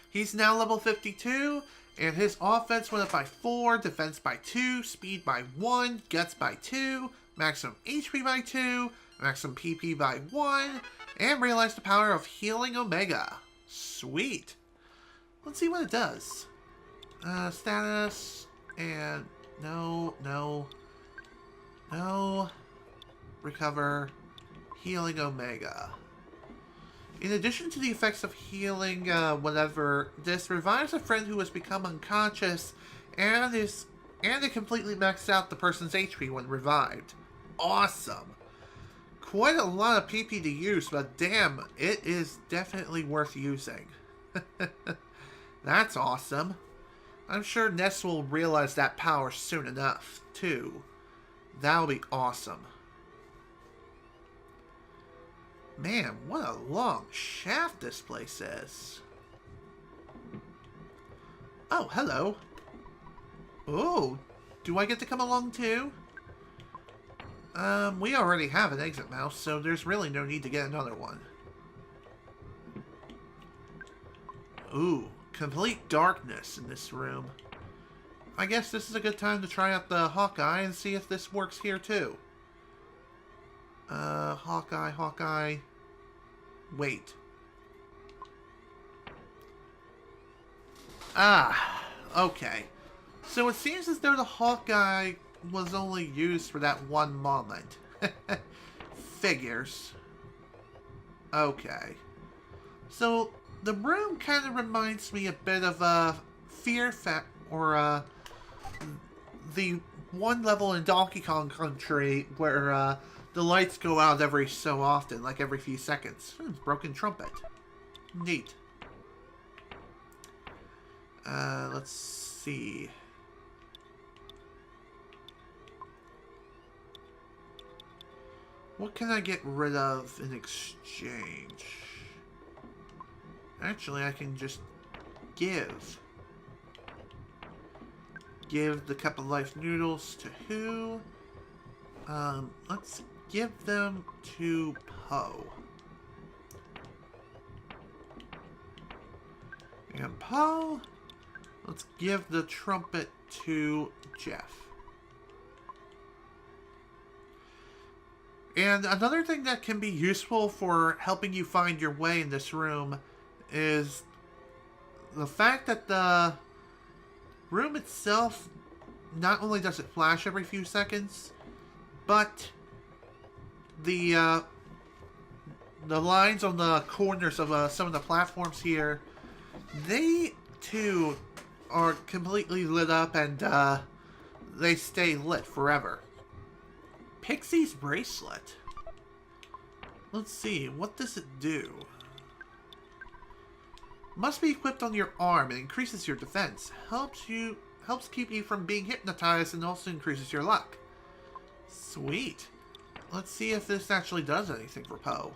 He's now level 52, and his offense went up by 4, defense by 2, speed by 1, guts by 2, maximum HP by 2, maximum PP by 1, and realized the power of Healing Omega. Sweet. Let's see what it does. Status, and no. Recover, Healing Omega. In addition to the effects of healing, whatever, this revives a friend who has become unconscious, and it completely maxes out the person's HP when revived. Awesome. Quite a lot of PP to use, but damn, it is definitely worth using. That's awesome. I'm sure Ness will realize that power soon enough, too. That'll be awesome. Man, what a long shaft this place is. Oh, hello. Oh, do I get to come along too? We already have an exit mouse, so there's really no need to get another one. Ooh, complete darkness in this room. I guess this is a good time to try out the Hawkeye and see if this works here too. Hawkeye. Wait. Ah, okay. So it seems as though the Hawkeye was only used for that one moment. Figures. Okay. So the room kind of reminds me a bit of Fear Factory, or the one level in Donkey Kong Country where the lights go out every so often, like every few seconds. Broken trumpet. Neat. Let's see. What can I get rid of in exchange? Actually, I can just give. Give the cup of life noodles to who? Let's give them to Poe. And Poe, let's give the trumpet to Jeff. And another thing that can be useful for helping you find your way in this room is the fact that the room itself, not only does it flash every few seconds, but the lines on the corners of some of the platforms here, they too are completely lit up, and they stay lit forever. Pixie's bracelet. Let's see, what does it do? Must be equipped on your arm and increases your defense. Helps keep you from being hypnotized and also increases your luck. Sweet. Let's see if this actually does anything for Poe.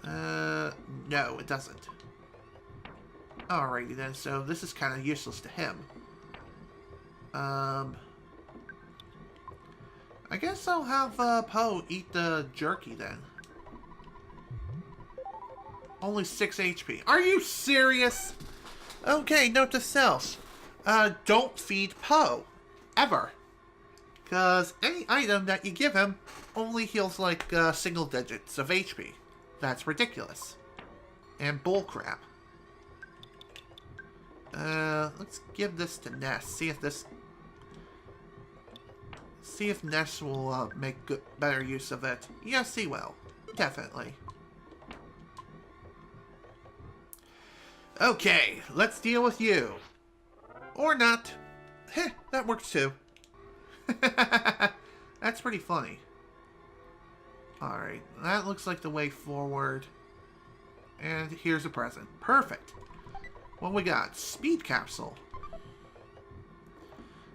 No, it doesn't. Alrighty then, so this is kind of useless to him. I guess I'll have Poe eat the jerky then. Only 6 HP. Are you serious? Okay, note to self. Don't feed Poe. Ever. Because any item that you give him only heals like single digits of HP. That's ridiculous. And bullcrap. Let's give this to Ness. See if Ness will make better use of it. Yes, he will. Definitely. Okay, let's deal with you. Or not. Heh, that works too. That's pretty funny. Alright, that looks like the way forward. And here's a present. Perfect. What we got? Speed capsule.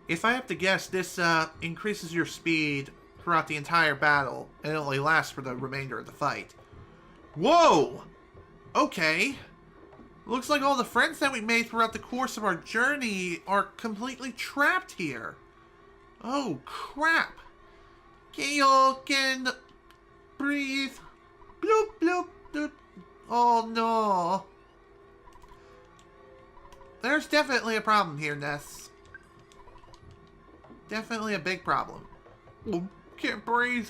If I have to guess, this increases your speed throughout the entire battle, and it only lasts for the remainder of the fight. Whoa! Okay. Looks like all the friends that we made throughout the course of our journey are completely trapped here. Oh, crap. Y'all can breathe. Bloop, bloop, bloop. Oh, no. There's definitely a problem here, Ness. Definitely a big problem. Can't breathe.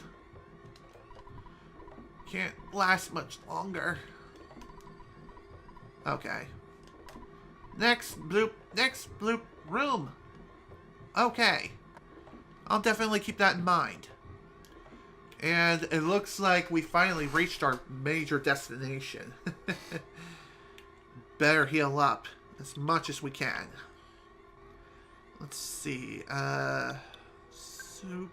Can't last much longer. Okay. Next bloop room. Okay. I'll definitely keep that in mind. And it looks like we finally reached our major destination. Better heal up as much as we can. Let's see. Soup.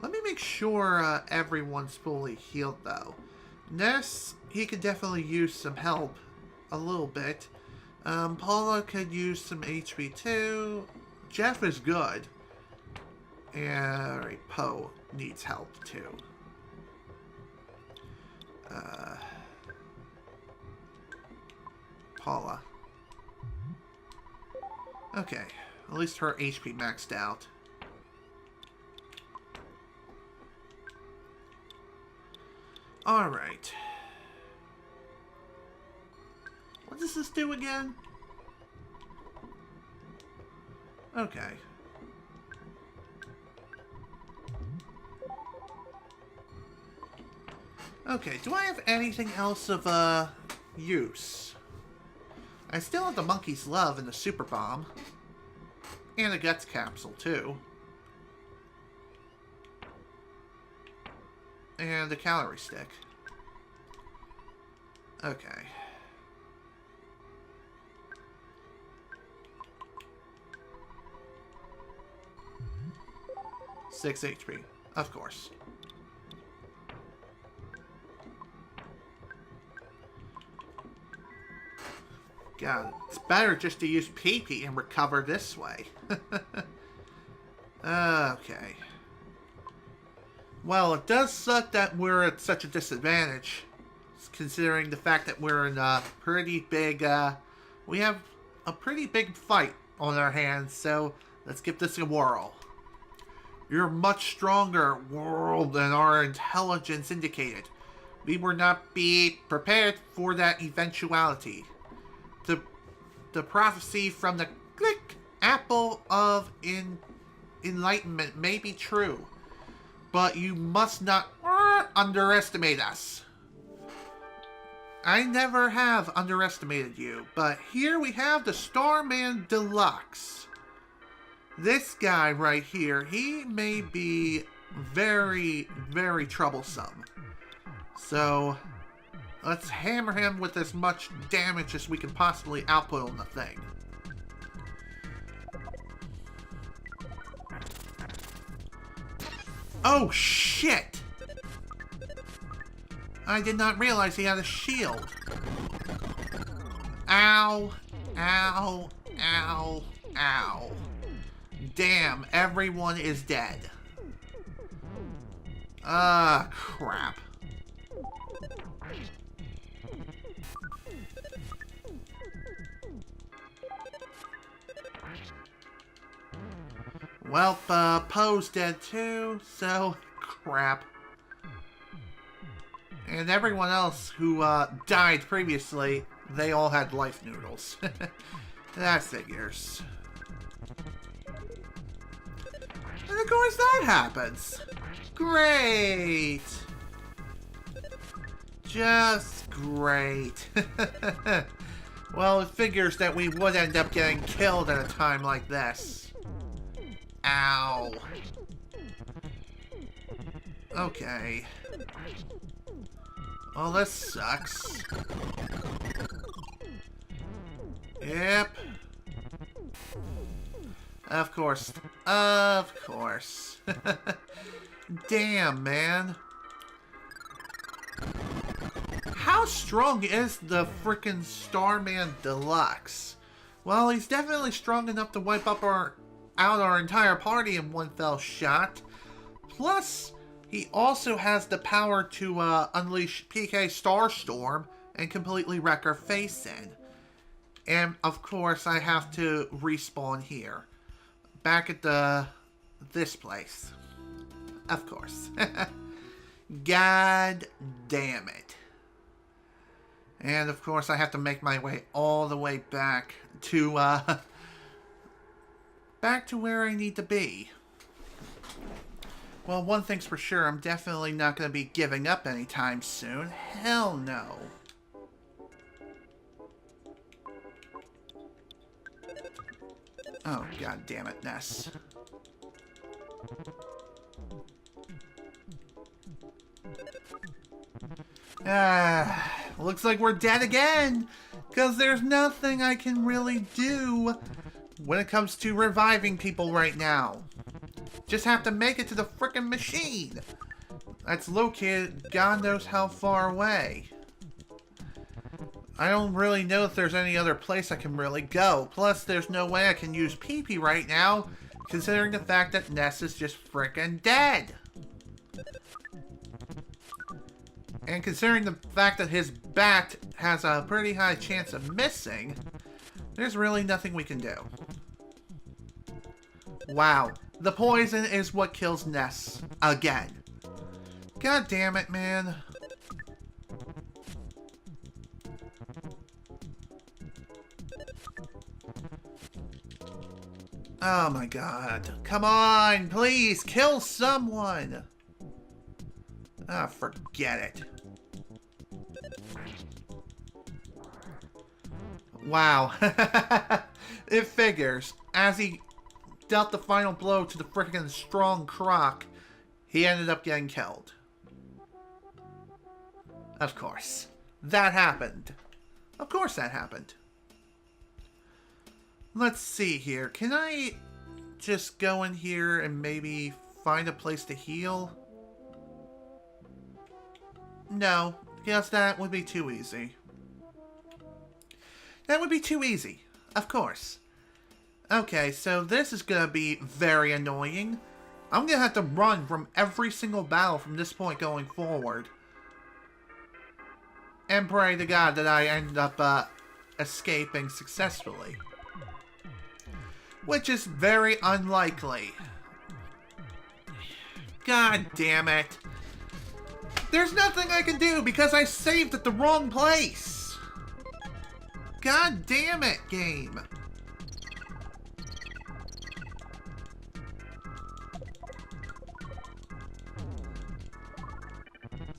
Let me make sure everyone's fully healed, though. Ness, he could definitely use some help. A little bit. Paula could use some HP, too. Jeff is good. And alright, Poe needs help, too. Paula. Okay, at least her HP maxed out. Alright. What does this do again? Okay. Okay, do I have anything else of, use? I still have the Monkey's Love and the Super Bomb. And a Guts Capsule, too. And a Calorie Stick. Okay. 6 HP. Of course. God, it's better just to use PP and recover this way. Okay. Well, it does suck that we're at such a disadvantage, considering the fact that we're in a pretty big, we have a pretty big fight on our hands, so let's give this a whirl. You're much stronger, world, than our intelligence indicated. We were not be prepared for that eventuality. The prophecy from the click apple of enlightenment may be true, but you must not underestimate us. I never have underestimated you, but here we have the Starman Deluxe. This guy right here, he may be very, very troublesome. So, let's hammer him with as much damage as we can possibly output on the thing. Oh, shit! I did not realize he had a shield. Ow, ow, ow, ow. Damn, everyone is dead. Ah, crap. Well, Poe's dead too, so crap. And everyone else who died previously, they all had life noodles. That figures. And of course that happens. Great. Just great. Well, it figures that we would end up getting killed at a time like this. Ow. Okay. Well, this sucks. Yep. Of course. Of course. Damn, man. How strong is the frickin' Starman Deluxe? Well, he's definitely strong enough to wipe up our entire party in one fell shot. Plus, he also has the power to unleash PK Starstorm and completely wreck our face in. And, of course, I have to respawn here. Back at this place. Of course. God damn it. And, of course, I have to make my way all the way back to where I need to be. Well, one thing's for sure, I'm definitely not going to be giving up anytime soon. Hell no. Oh, god damn it, Ness. Looks like we're dead again, because there's nothing I can really do when it comes to reviving people right now. Just have to make it to the frickin' machine. That's located God knows how far away. I don't really know if there's any other place I can really go. Plus, there's no way I can use PP right now, considering the fact that Ness is just frickin' dead. And considering the fact that his bat has a pretty high chance of missing, there's really nothing we can do. Wow. The poison is what kills Ness. Again. God damn it, man. Oh my god. Come on, please, kill someone. Ah, forget it. Wow. It figures. As he dealt the final blow to the freaking strong Croc, he ended up getting killed. Of course. That happened. Of course that happened. Let's see here. Can I just go in here and maybe find a place to heal? No, guess that would be too easy. That would be too easy, of course. Okay, so this is gonna be very annoying. I'm gonna have to run from every single battle from this point going forward. And pray to God that I end up escaping successfully. Which is very unlikely. God damn it. There's nothing I can do because I saved at the wrong place. God damn it, game.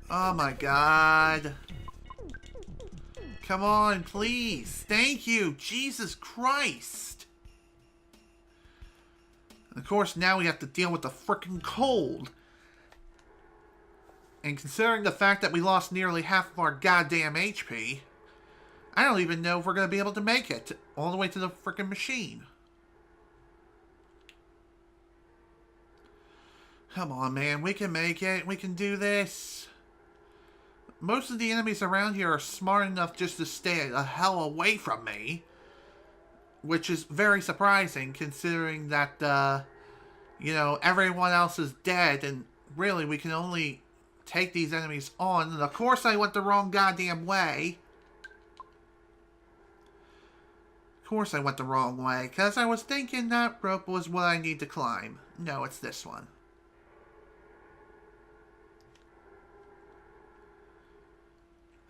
Oh my God. Come on, please. Thank you. Jesus Christ. And of course, now we have to deal with the frickin' cold. And considering the fact that we lost nearly half of our goddamn HP, I don't even know if we're going to be able to make it all the way to the frickin' machine. Come on, man. We can make it. We can do this. Most of the enemies around here are smart enough just to stay the hell away from me. Which is very surprising, considering that, you know, everyone else is dead, and really, we can only take these enemies on. And of course, I went the wrong goddamn way. Of course, I went the wrong way, because I was thinking that rope was what I need to climb. No, it's this one.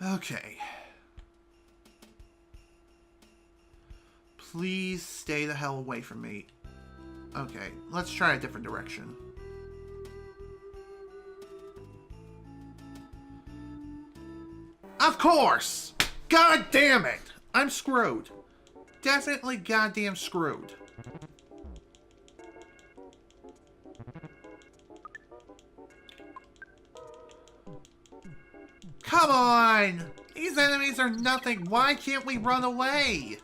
Okay. Please stay the hell away from me. Okay, let's try a different direction. Of course! God damn it! I'm screwed. Definitely goddamn screwed. Come on! These enemies are nothing. Why can't we run away?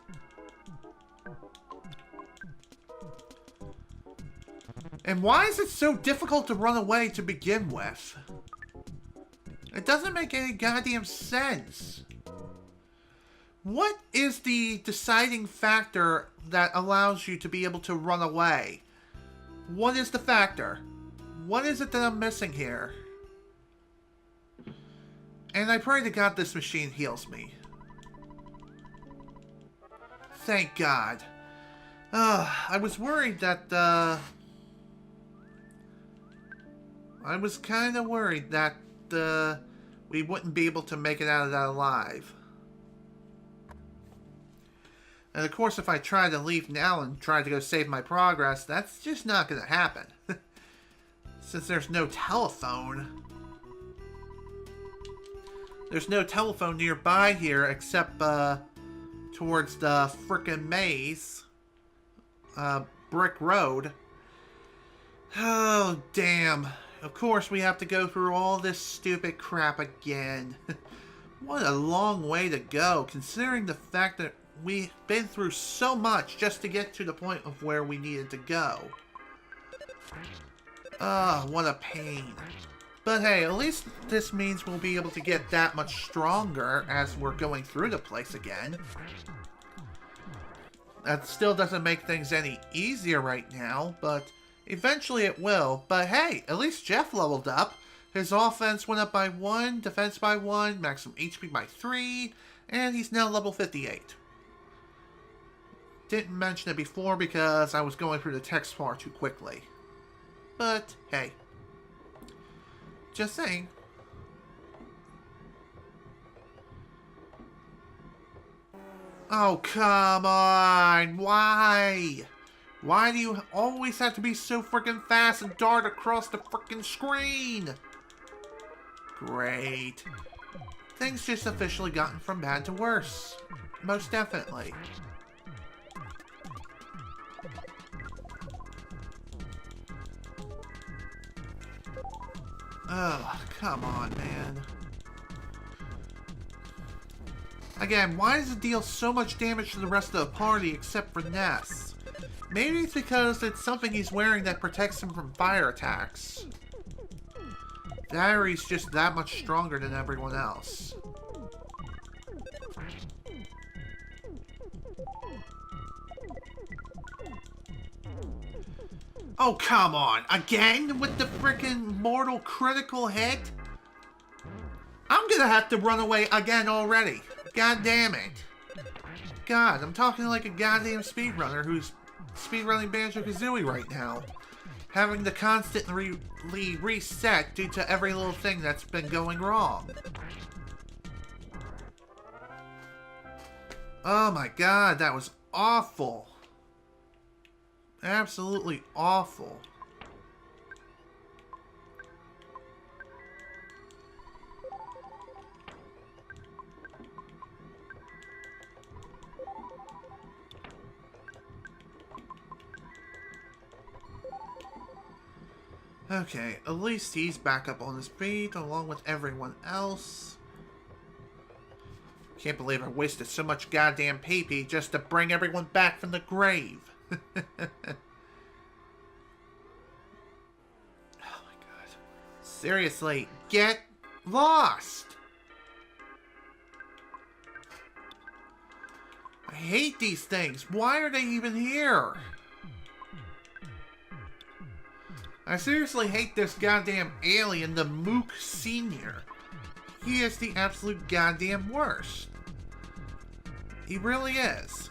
And why is it so difficult to run away to begin with? It doesn't make any goddamn sense. What is the deciding factor that allows you to be able to run away? What is the factor? What is it that I'm missing here? And I pray to God this machine heals me. Thank God. I was worried that, I was kind of worried that, we wouldn't be able to make it out of that alive. And of course, if I try to leave now and try to go save my progress, that's just not going to happen. Since there's no telephone. There's no telephone nearby here except, towards the frickin' maze. Brick Road. Oh, damn. Of course, we have to go through all this stupid crap again. What a long way to go, considering the fact that we've been through so much just to get to the point of where we needed to go. Ah, what a pain. But hey, at least this means we'll be able to get that much stronger as we're going through the place again. That still doesn't make things any easier right now, but eventually it will. But hey, at least Jeff leveled up. His offense went up by 1, defense by 1, maximum HP by 3, and he's now level 58. Didn't mention it before because I was going through the text far too quickly. But hey. Just saying. Oh, come on. Why? Why do you always have to be so freaking fast and dart across the freaking screen? Great. Things just officially gotten from bad to worse. Most definitely. Oh, come on, man. Again, why does it deal so much damage to the rest of the party except for Ness? Maybe it's because it's something he's wearing that protects him from fire attacks. That or he's just that much stronger than everyone else. Oh, come on. Again with the frickin' mortal critical hit? I'm gonna have to run away again already. God damn it. God, I'm talking like a goddamn speedrunner who's speedrunning Banjo-Kazooie right now. Having to constantly reset due to every little thing that's been going wrong. Oh my god, that was awful. Absolutely awful. Okay, at least he's back up on his feet along with everyone else. Can't believe I wasted so much goddamn PP just to bring everyone back from the grave. Oh my god. Seriously, get lost! I hate these things. Why are they even here? I seriously hate this goddamn alien, the Mook Senior. He is the absolute goddamn worst. He really is.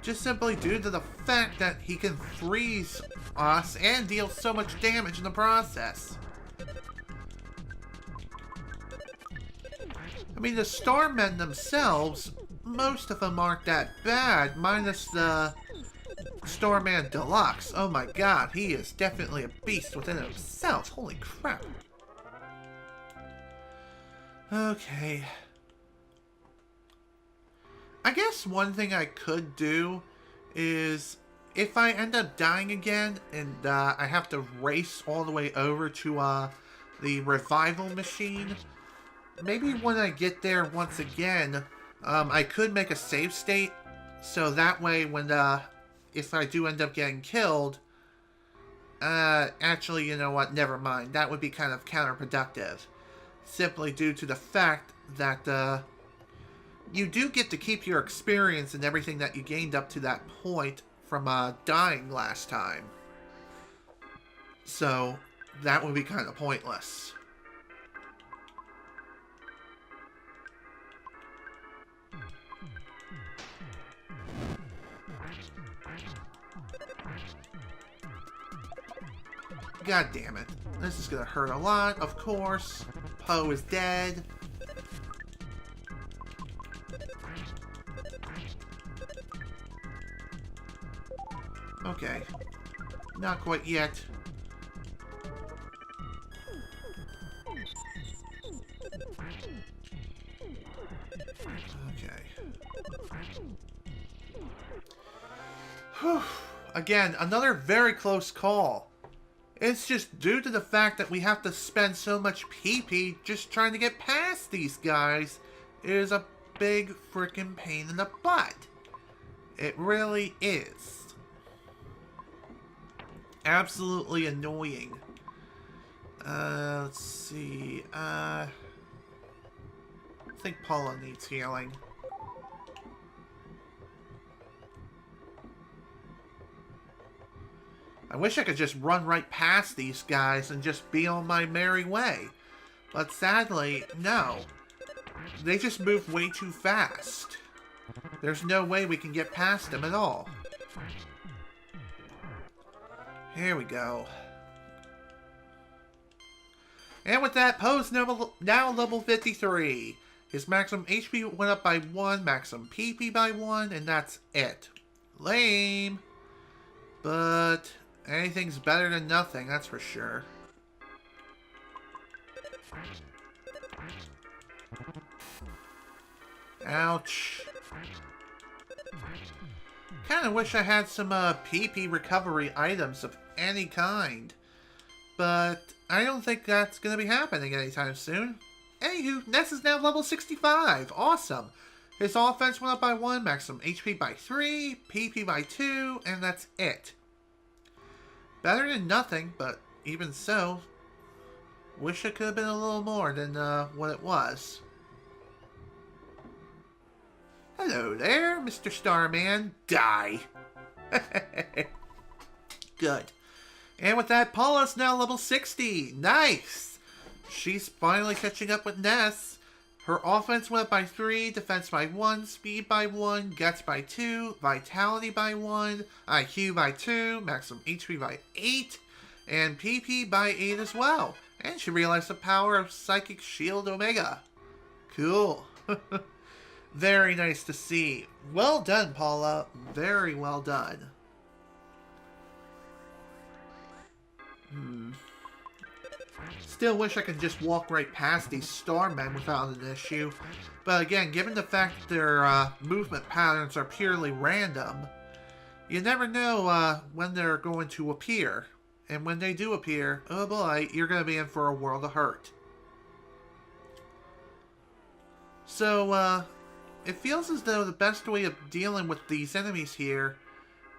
Just simply due to the fact that he can freeze us and deal so much damage in the process. I mean, the Starmen themselves, most of them aren't that bad, minus the Starman Deluxe. Oh my god, he is definitely a beast within himself. Holy crap. Okay. I guess one thing I could do is, if I end up dying again and I have to race all the way over to the revival machine, maybe when I get there once again, I could make a save state, so that way when if I do end up getting killed, actually, you know what, never mind. That would be kind of counterproductive. Simply due to the fact that, you do get to keep your experience and everything that you gained up to that point from, dying last time. So, that would be kind of pointless. God damn it. This is gonna hurt a lot, of course. Poe is dead. Okay. Not quite yet. Okay. Whew. Again, another very close call. It's just due to the fact that we have to spend so much PP just trying to get past these guys. It is a big freaking pain in the butt. It really is. Absolutely annoying. Let's see. I think Paula needs healing. I wish I could just run right past these guys and just be on my merry way. But sadly, no. They just move way too fast. There's no way we can get past them at all. Here we go. And with that, Poe's now level 53. His maximum HP went up by 1, maximum PP by 1, and that's it. Lame. But anything's better than nothing, that's for sure. Ouch. Kinda wish I had some PP recovery items of any kind. But I don't think that's gonna be happening anytime soon. Anywho, Ness is now level 65. Awesome. His offense went up by 1, maximum HP by 3, PP by 2, and that's it. Better than nothing, but even so, wish it could have been a little more than what it was. Hello there, Mr. Starman. Die. Good. And with that, Paula's now level 60. Nice. She's finally catching up with Ness. Her offense went up by 3, defense by 1, speed by 1, guts by 2, vitality by 1, IQ by 2, maximum HP by 8, and PP by 8 as well. And she realized the power of Psychic Shield Omega. Cool. Very nice to see. Well done, Paula. Very well done. Still wish I could just walk right past these Starmen without an issue. But again, given the fact that their movement patterns are purely random, you never know when they're going to appear. And when they do appear, oh boy, you're going to be in for a world of hurt. So, it feels as though the best way of dealing with these enemies here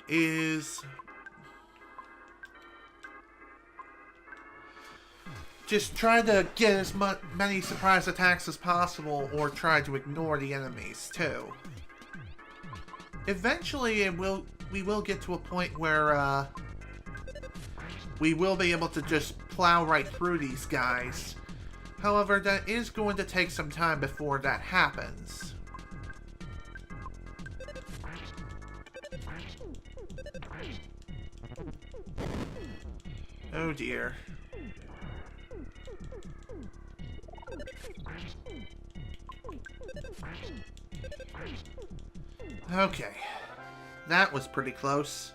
is just try to get as many surprise attacks as possible, or try to ignore the enemies too. Eventually, we will get to a point where we will be able to just plow right through these guys. However, that is going to take some time before that happens. Oh dear. Okay. That was pretty close.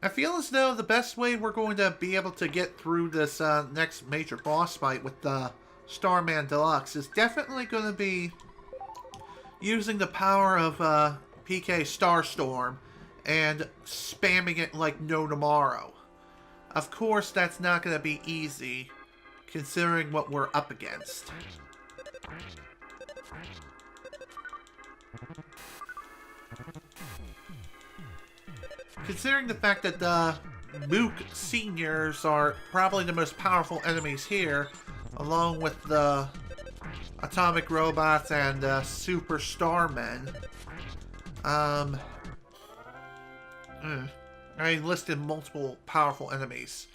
I feel as though the best way we're going to be able to get through this next major boss fight with the Starman Deluxe is definitely going to be using the power of PK Starstorm and spamming it like no tomorrow. Of course, that's not going to be easy, considering what we're up against. Considering the fact that the Mook Seniors are probably the most powerful enemies here, along with the Atomic Robots and Super Starmen. I listed multiple powerful enemies.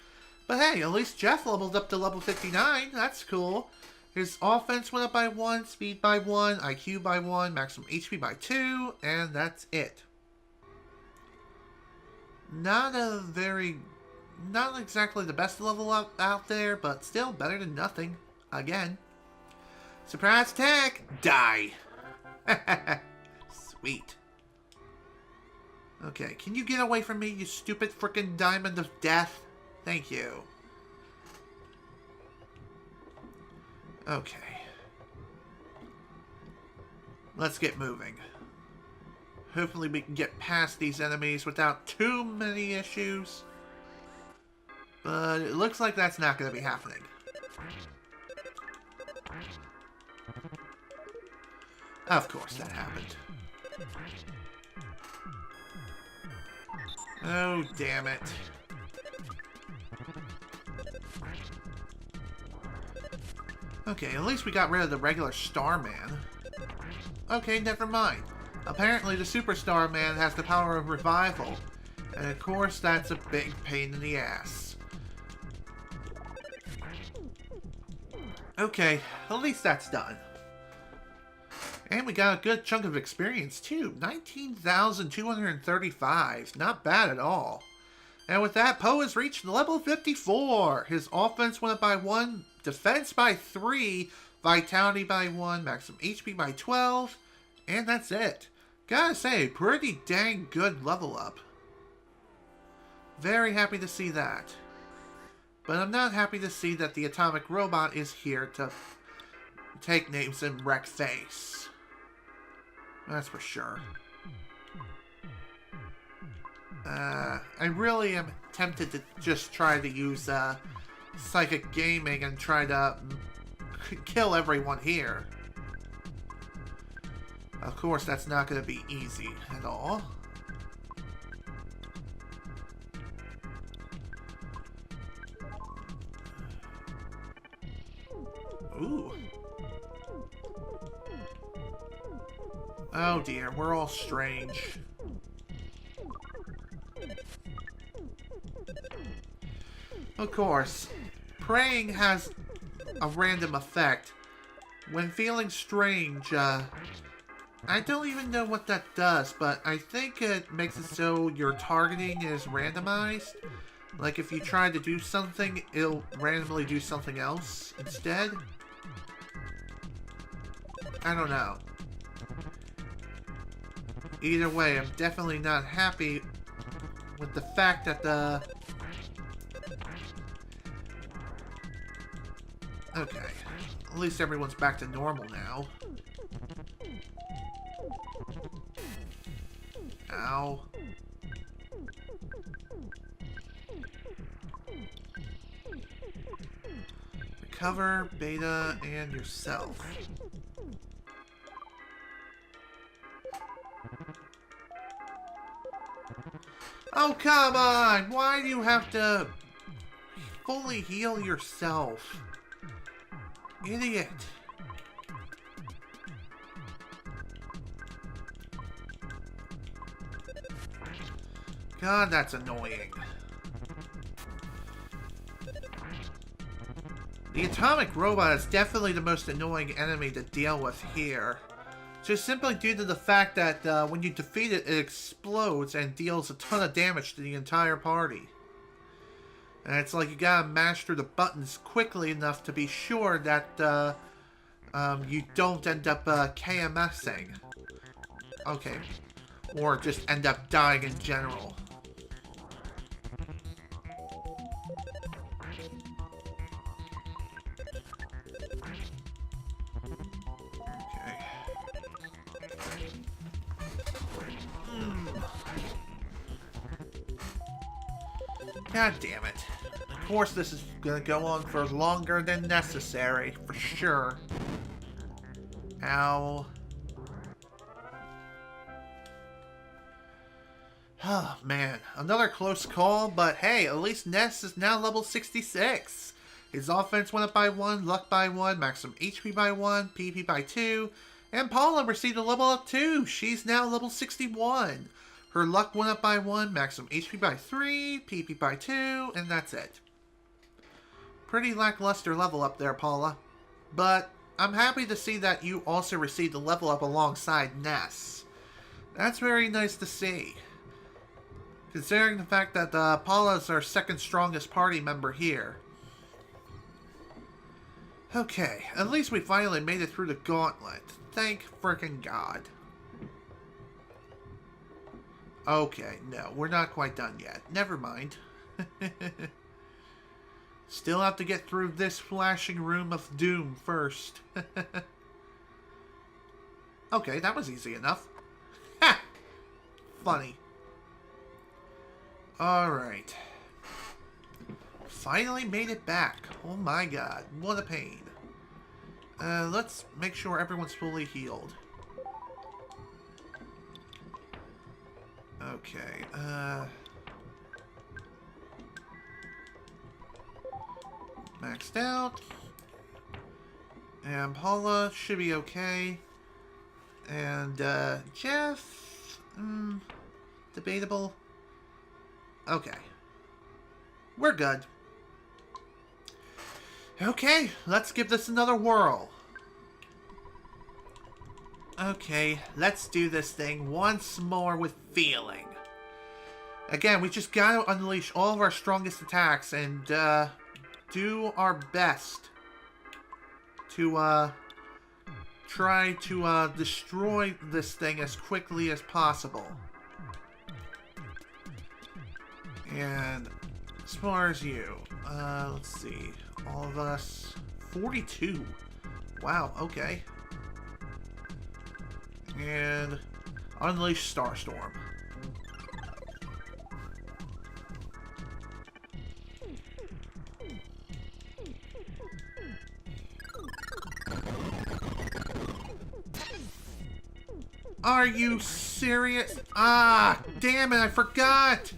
But hey, at least Jeff leveled up to level 59. That's cool. His offense went up by 1, speed by 1, IQ by 1, maximum HP by 2, and that's it. Not exactly the best level up out there, but still better than nothing. Again. Surprise attack! Die! Sweet. Okay, can you get away from me, you stupid frickin' diamond of death? Thank you. Okay. Let's get moving. Hopefully we can get past these enemies without too many issues. But it looks like that's not going to be happening. Of course that happened. Oh, damn it. Okay, at least we got rid of the regular Starman. Okay, never mind. Apparently the Super Starman has the power of revival. And of course that's a big pain in the ass. Okay, at least that's done. And we got a good chunk of experience too. 19,235. Not bad at all. And with that, Poe has reached level 54. His offense went up by 1, defense by 3, vitality by 1, maximum HP by 12, and that's it. Gotta say, pretty dang good level up. Very happy to see that. But I'm not happy to see that the Atomic Robot is here to take names and wreck face. That's for sure. I really am tempted to just try to use Psychic Gaming and try to kill everyone here. course, that's not going to be easy at all. Ooh. Oh dear, we're all strange. Of course, praying has a random effect. When feeling strange, I don't even know what that does, but I think it makes it so your targeting is randomized. Like if you try to do something, it'll randomly do something else instead. I don't know. Either way, I'm definitely not happy with the fact that the... Okay. At least everyone's back to normal now. Ow. Recover, Beta, and yourself. Oh, come on! Why do you have to fully heal yourself? Idiot. God, that's annoying. The atomic robot is definitely the most annoying enemy to deal with here. Just simply due to the fact that when you defeat it, it explodes and deals a ton of damage to the entire party. And it's like you gotta master the buttons quickly enough to be sure that you don't end up KMSing. Okay. Or just end up dying in general. God damn it. Of course this is gonna go on for longer than necessary, for sure. Ow. Oh, man. Another close call, but hey, at least Ness is now level 66. His offense went up by 1, luck by 1, maximum HP by 1, PP by 2, and Paula received a level up 2. She's now level 61. Her luck went up by 1, maximum HP by 3, PP by 2, and that's it. Pretty lackluster level up there, Paula. But I'm happy to see that you also received a level up alongside Ness. That's very nice to see. Considering the fact that Paula's our second strongest party member here. Okay, at least we finally made it through the gauntlet. Thank frickin' God. Okay, no, we're not quite done yet. Never mind. Still have to get through this flashing room of doom first. Okay, that was easy enough. Ha! Funny. Alright. Finally made it back. Oh my god, what a pain. Let's make sure everyone's fully healed. Okay, maxed out. And Paula should be okay. And, Jeff, debatable. Okay. We're good. Okay, let's give this another whirl. Okay, let's do this thing once more with feeling. Again, we just gotta unleash all of our strongest attacks and, do our best to, try to, destroy this thing as quickly as possible. And as far as you, let's see, all of us, 42. Wow, okay. And unleash Starstorm. Are you serious? Ah, damn it, I forgot!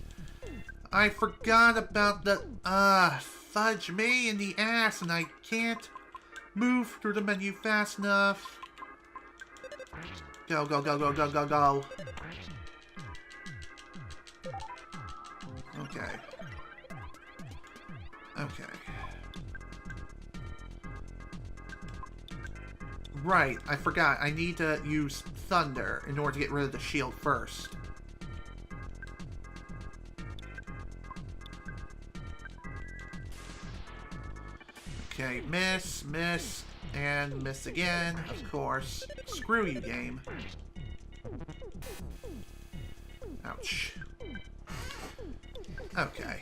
I forgot about the, fudge me in the ass, and I can't move through the menu fast enough. Go, go, go, go, go, go, go. Okay. Okay. Right, I forgot. I need to use Thunder in order to get rid of the shield first. Okay, miss, and miss again, of course. Screw you, game. Ouch. Okay.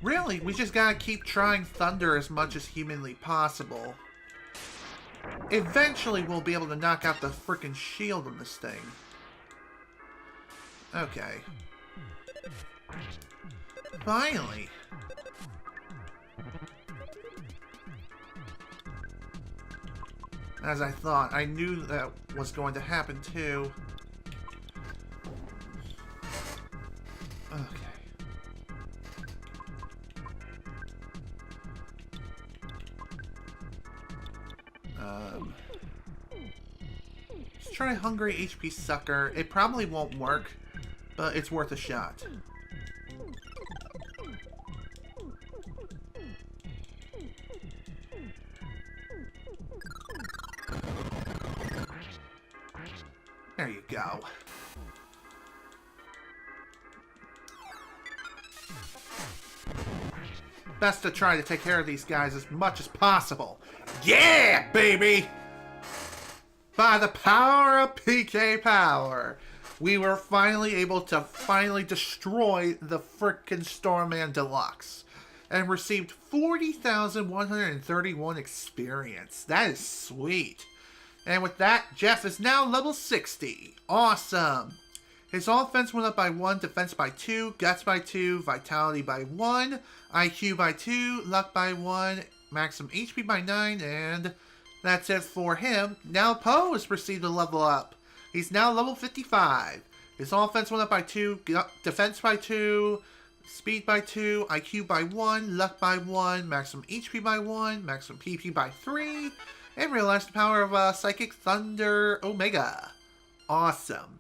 Really, we just gotta keep trying Thunder as much as humanly possible. Eventually, we'll be able to knock out the frickin' shield on this thing. Okay. Finally. As I thought, I knew that was going to happen too. Okay. Let's try Hungry HP Sucker. It probably won't work, but it's worth a shot. There you go. Best to try to take care of these guys as much as possible. Yeah, baby! By the power of PK Power, we were finally able to destroy the frickin' Starman Deluxe and received 40,131 experience. That is sweet. And with that, Jeff is now level 60. Awesome. His offense went up by 1, defense by 2, guts by 2, vitality by 1, IQ by 2, luck by 1, maximum HP by 9, and that's it for him. Now Poe has proceeded to level up. He's now level 55. His offense went up by 2, defense by 2, speed by 2, IQ by 1, luck by 1, maximum HP by 1, maximum PP by 3, and realized the power of Psychic Thunder Omega. Awesome.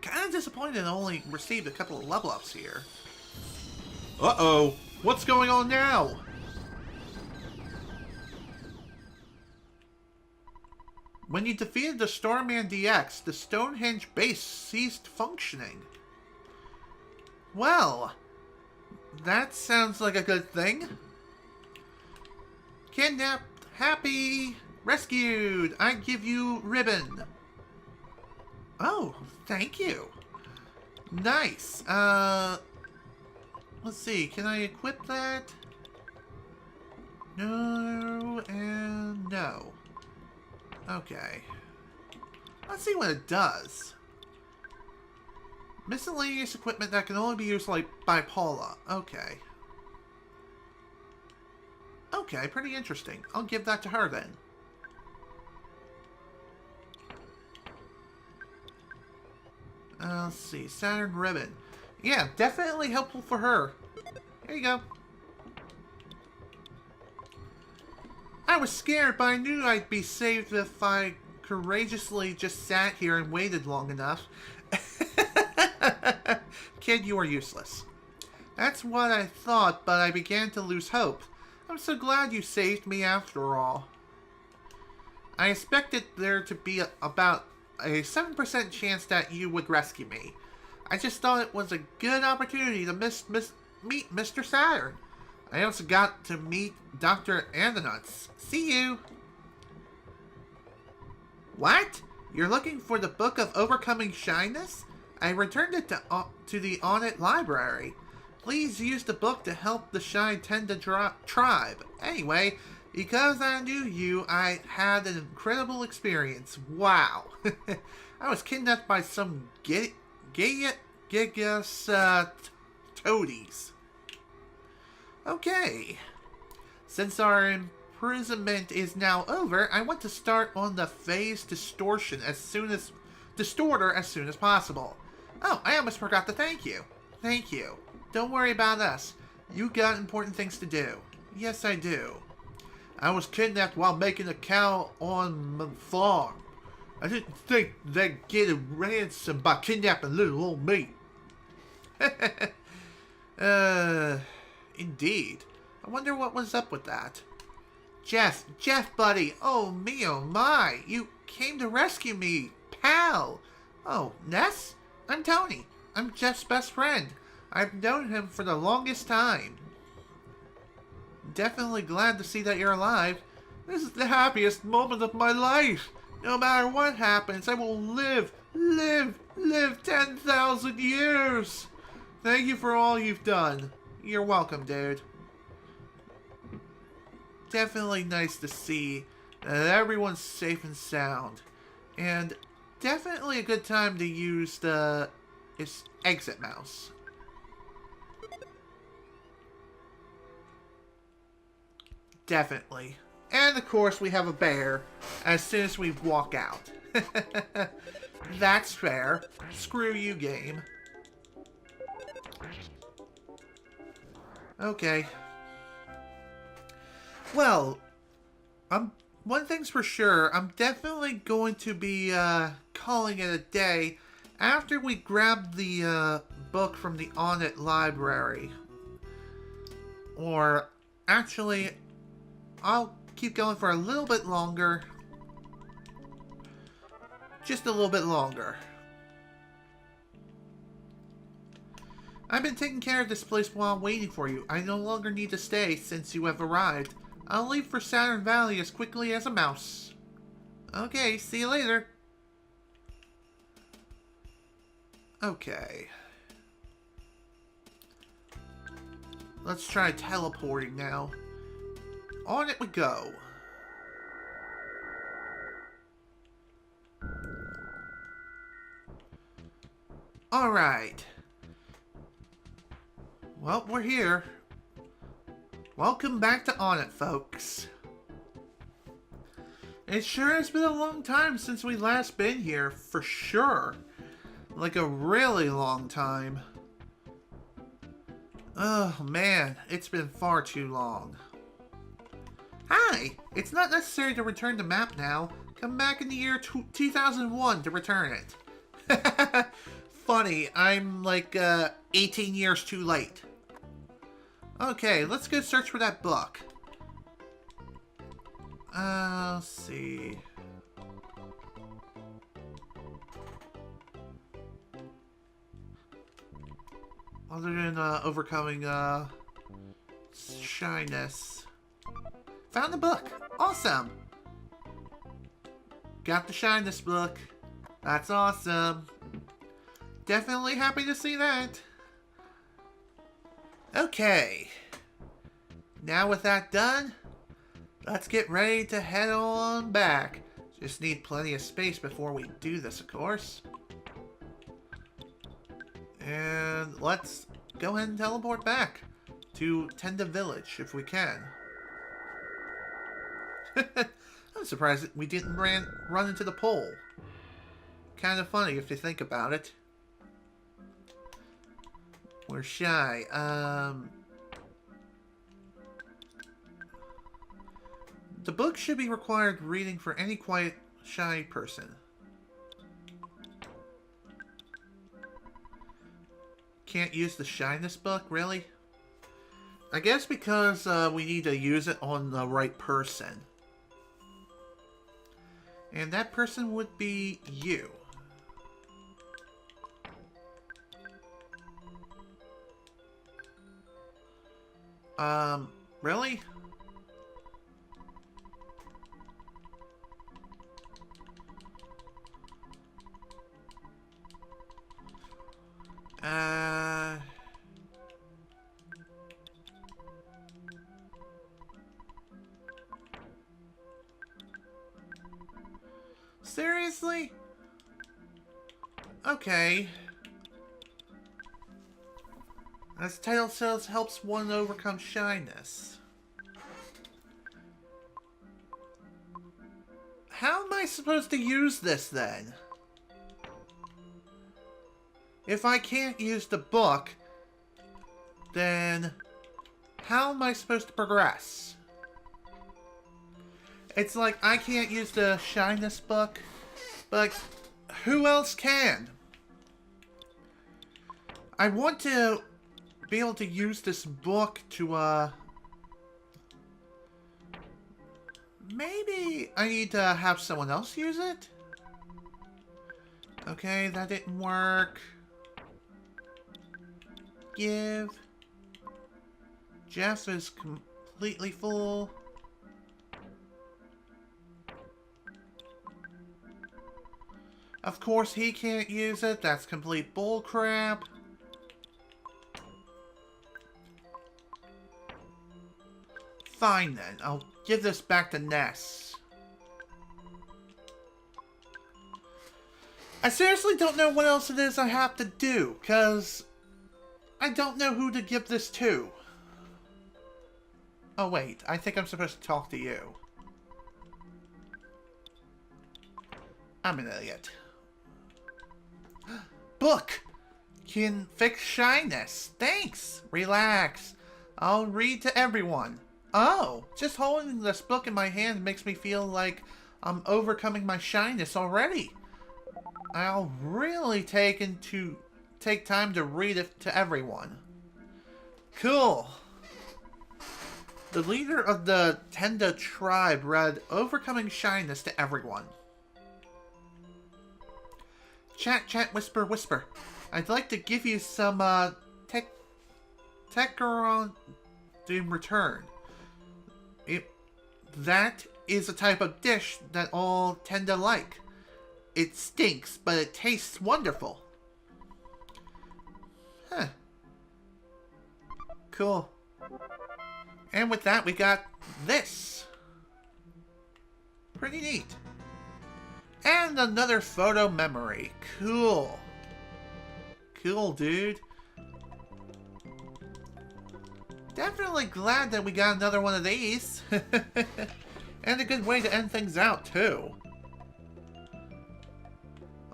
Kind of disappointed I only received a couple of level ups here. Uh-oh. What's going on now? When you defeated the Starman DX, the Stonehenge base ceased functioning. Well, that sounds like a good thing. Kidnapped, happy, rescued. I give you ribbon. Oh, thank you. Nice. Let's see. Can I equip that? No, and no. Okay. Let's see what it does. Miscellaneous equipment that can only be used by Paula. Okay. Okay, pretty interesting. I'll give that to her then. Let's see. Saturn Ribbon. Yeah, definitely helpful for her. Here you go. I was scared, but I knew I'd be saved if I courageously just sat here and waited long enough. Kid, you are useless. That's what I thought, but I began to lose hope. I'm so glad you saved me after all. I expected there to be about a 7% chance that you would rescue me. I just thought it was a good opportunity to meet Mr. Saturn. I also got to meet Dr. Andonuts. See you! What? You're looking for the Book of Overcoming Shyness? I returned it to the Onett Library. Please use the book to help the Shy Tenda tribe. Anyway, because I knew you, I had an incredible experience. Wow. I was kidnapped by some Gigas toadies. Okay. Since our imprisonment is now over, I want to start on the phase distortion as soon as Distorter as soon as possible. Oh, I almost forgot to thank you. Thank you. Don't worry about us. You got important things to do. Yes, I do. I was kidnapped while making a cow on my farm. I didn't think they'd get a ransom by kidnapping little old me. Indeed. I wonder what was up with that. Jeff, buddy. Oh, me, oh my. You came to rescue me, pal. Oh, Ness? I'm Tony. I'm Jeff's best friend. I've known him for the longest time. Definitely glad to see that you're alive. This is the happiest moment of my life. No matter what happens, I will live 10,000 years. Thank you for all you've done. You're welcome, dude. Definitely nice to see that everyone's safe and sound. And definitely a good time to use the exit mouse. Definitely. And of course we have a bear as soon as we walk out. That's fair. Screw you, game. Okay. Well, one thing's for sure, I'm definitely going to be calling it a day after we grab the book from the Onett library. Or actually, I'll keep going for a little bit longer. Just a little bit longer. I've been taking care of this place while waiting for you. I no longer need to stay since you have arrived. I'll leave for Saturn Valley as quickly as a mouse. Okay, see you later. Okay. Let's try teleporting now. On it we go. Alright. Well, we're here. Welcome back to Onett, folks. It sure has been a long time since we last been here, for sure. Like a really long time. Oh man, it's been far too long. Hi! It's not necessary to return the map now. Come back in the year 2001 to return it. Funny, I'm like 18 years too late. Okay, let's go search for that book. Let's see. Other than overcoming shyness. Found the book! Awesome! Got the shyness book. That's awesome. Definitely happy to see that. Okay. Now with that done, let's get ready to head on back. Just need plenty of space before we do this, of course. And let's go ahead and teleport back to Tenda Village if we can. I'm surprised that we didn't run into the pole. Kind of funny if you think about it. We're shy. The book should be required reading for any quiet, shy person. Can't use the shyness book, really? I guess because we need to use it on the right person. And that person would be you. Really? Seriously? Okay. As the title says, helps one overcome shyness. How am I supposed to use this then? If I can't use the book, then how am I supposed to progress? It's like I can't use the Shyness book, but who else can? I want to be able to use this book to, maybe I need to have someone else use it? Okay, that didn't work. Give. Jeff is completely full. Of course he can't use it. That's complete bullcrap. Fine then. I'll give this back to Ness. I seriously don't know what else it is I have to do, because I don't know who to give this to. Oh wait, I think I'm supposed to talk to you. I'm an idiot. Book! Can fix shyness. Thanks! Relax. I'll read to everyone. Oh, just holding this book in my hand makes me feel like I'm overcoming my shyness already. I'll really take time to read it to everyone. Cool. The leader of the Tenda tribe read Overcoming Shyness to everyone. Chat, chat, whisper, whisper. I'd like to give you some, Tekeron in return. That is a type of dish that all Tenda like. It stinks, but it tastes wonderful. Huh. Cool. And with that, we got this. Pretty neat. And another photo memory. Cool. Cool, dude. Definitely glad that we got another one of these. And a good way to end things out, too.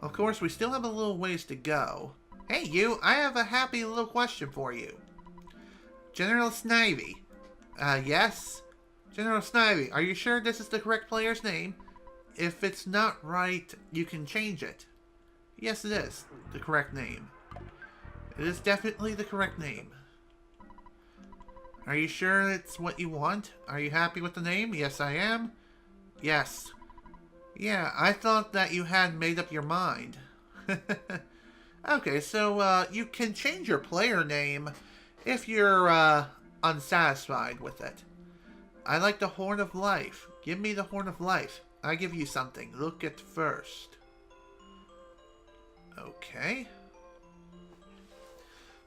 Of course, we still have a little ways to go. Hey, you, I have a happy little question for you. General Snivy. Yes? General Snivy, are you sure this is the correct player's name? If it's not right, you can change it. Yes, it is the correct name. It is definitely the correct name. Are you sure it's what you want? Are you happy with the name? Yes, I am. Yes. Yeah, I thought that you had made up your mind. Okay, so, you can change your player name if you're, unsatisfied with it. I like the Horn of Life. Give me the Horn of Life. I give you something. Look at first. Okay.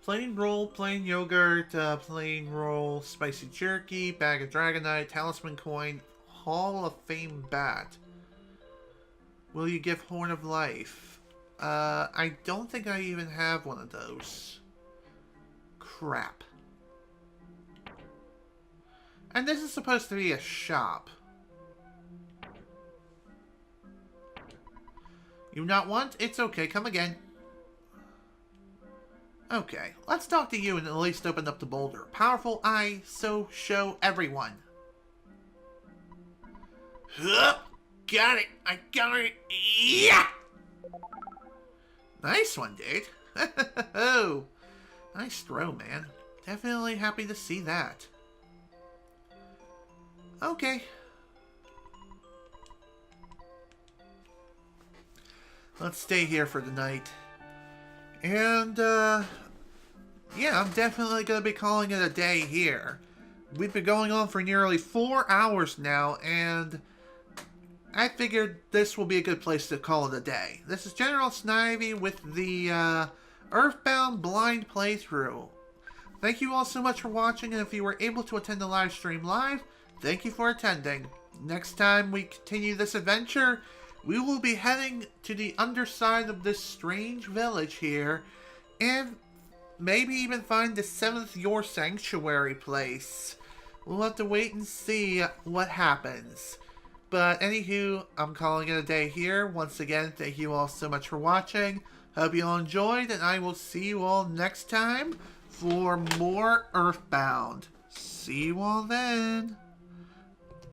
Plain roll, plain yogurt, plain roll, spicy jerky, bag of Dragonite, talisman coin, Hall of Fame bat. Will you give Horn of Life? I don't think I even have one of those. Crap. And this is supposed to be a shop. You not want? It's okay, come again. Okay, let's talk to you and at least open up the boulder. Powerful eye, so show everyone. Huh, got it, I got it, yeah! Nice one, dude. Oh, nice throw, man. Definitely happy to see that. Okay. Let's stay here for the night. And, yeah, I'm definitely going to be calling it a day here. We've been going on for nearly 4 hours now, and I figured this will be a good place to call it a day. This is General Snivy with the, Earthbound Blind Playthrough. Thank you all so much for watching, and if you were able to attend the live stream live, thank you for attending. Next time we continue this adventure, we will be heading to the underside of this strange village here, and maybe even find the 7th Your Sanctuary place. We'll have to wait and see what happens. But anywho, I'm calling it a day here. Once again, thank you all so much for watching. Hope you all enjoyed, and I will see you all next time for more Earthbound. See you all then.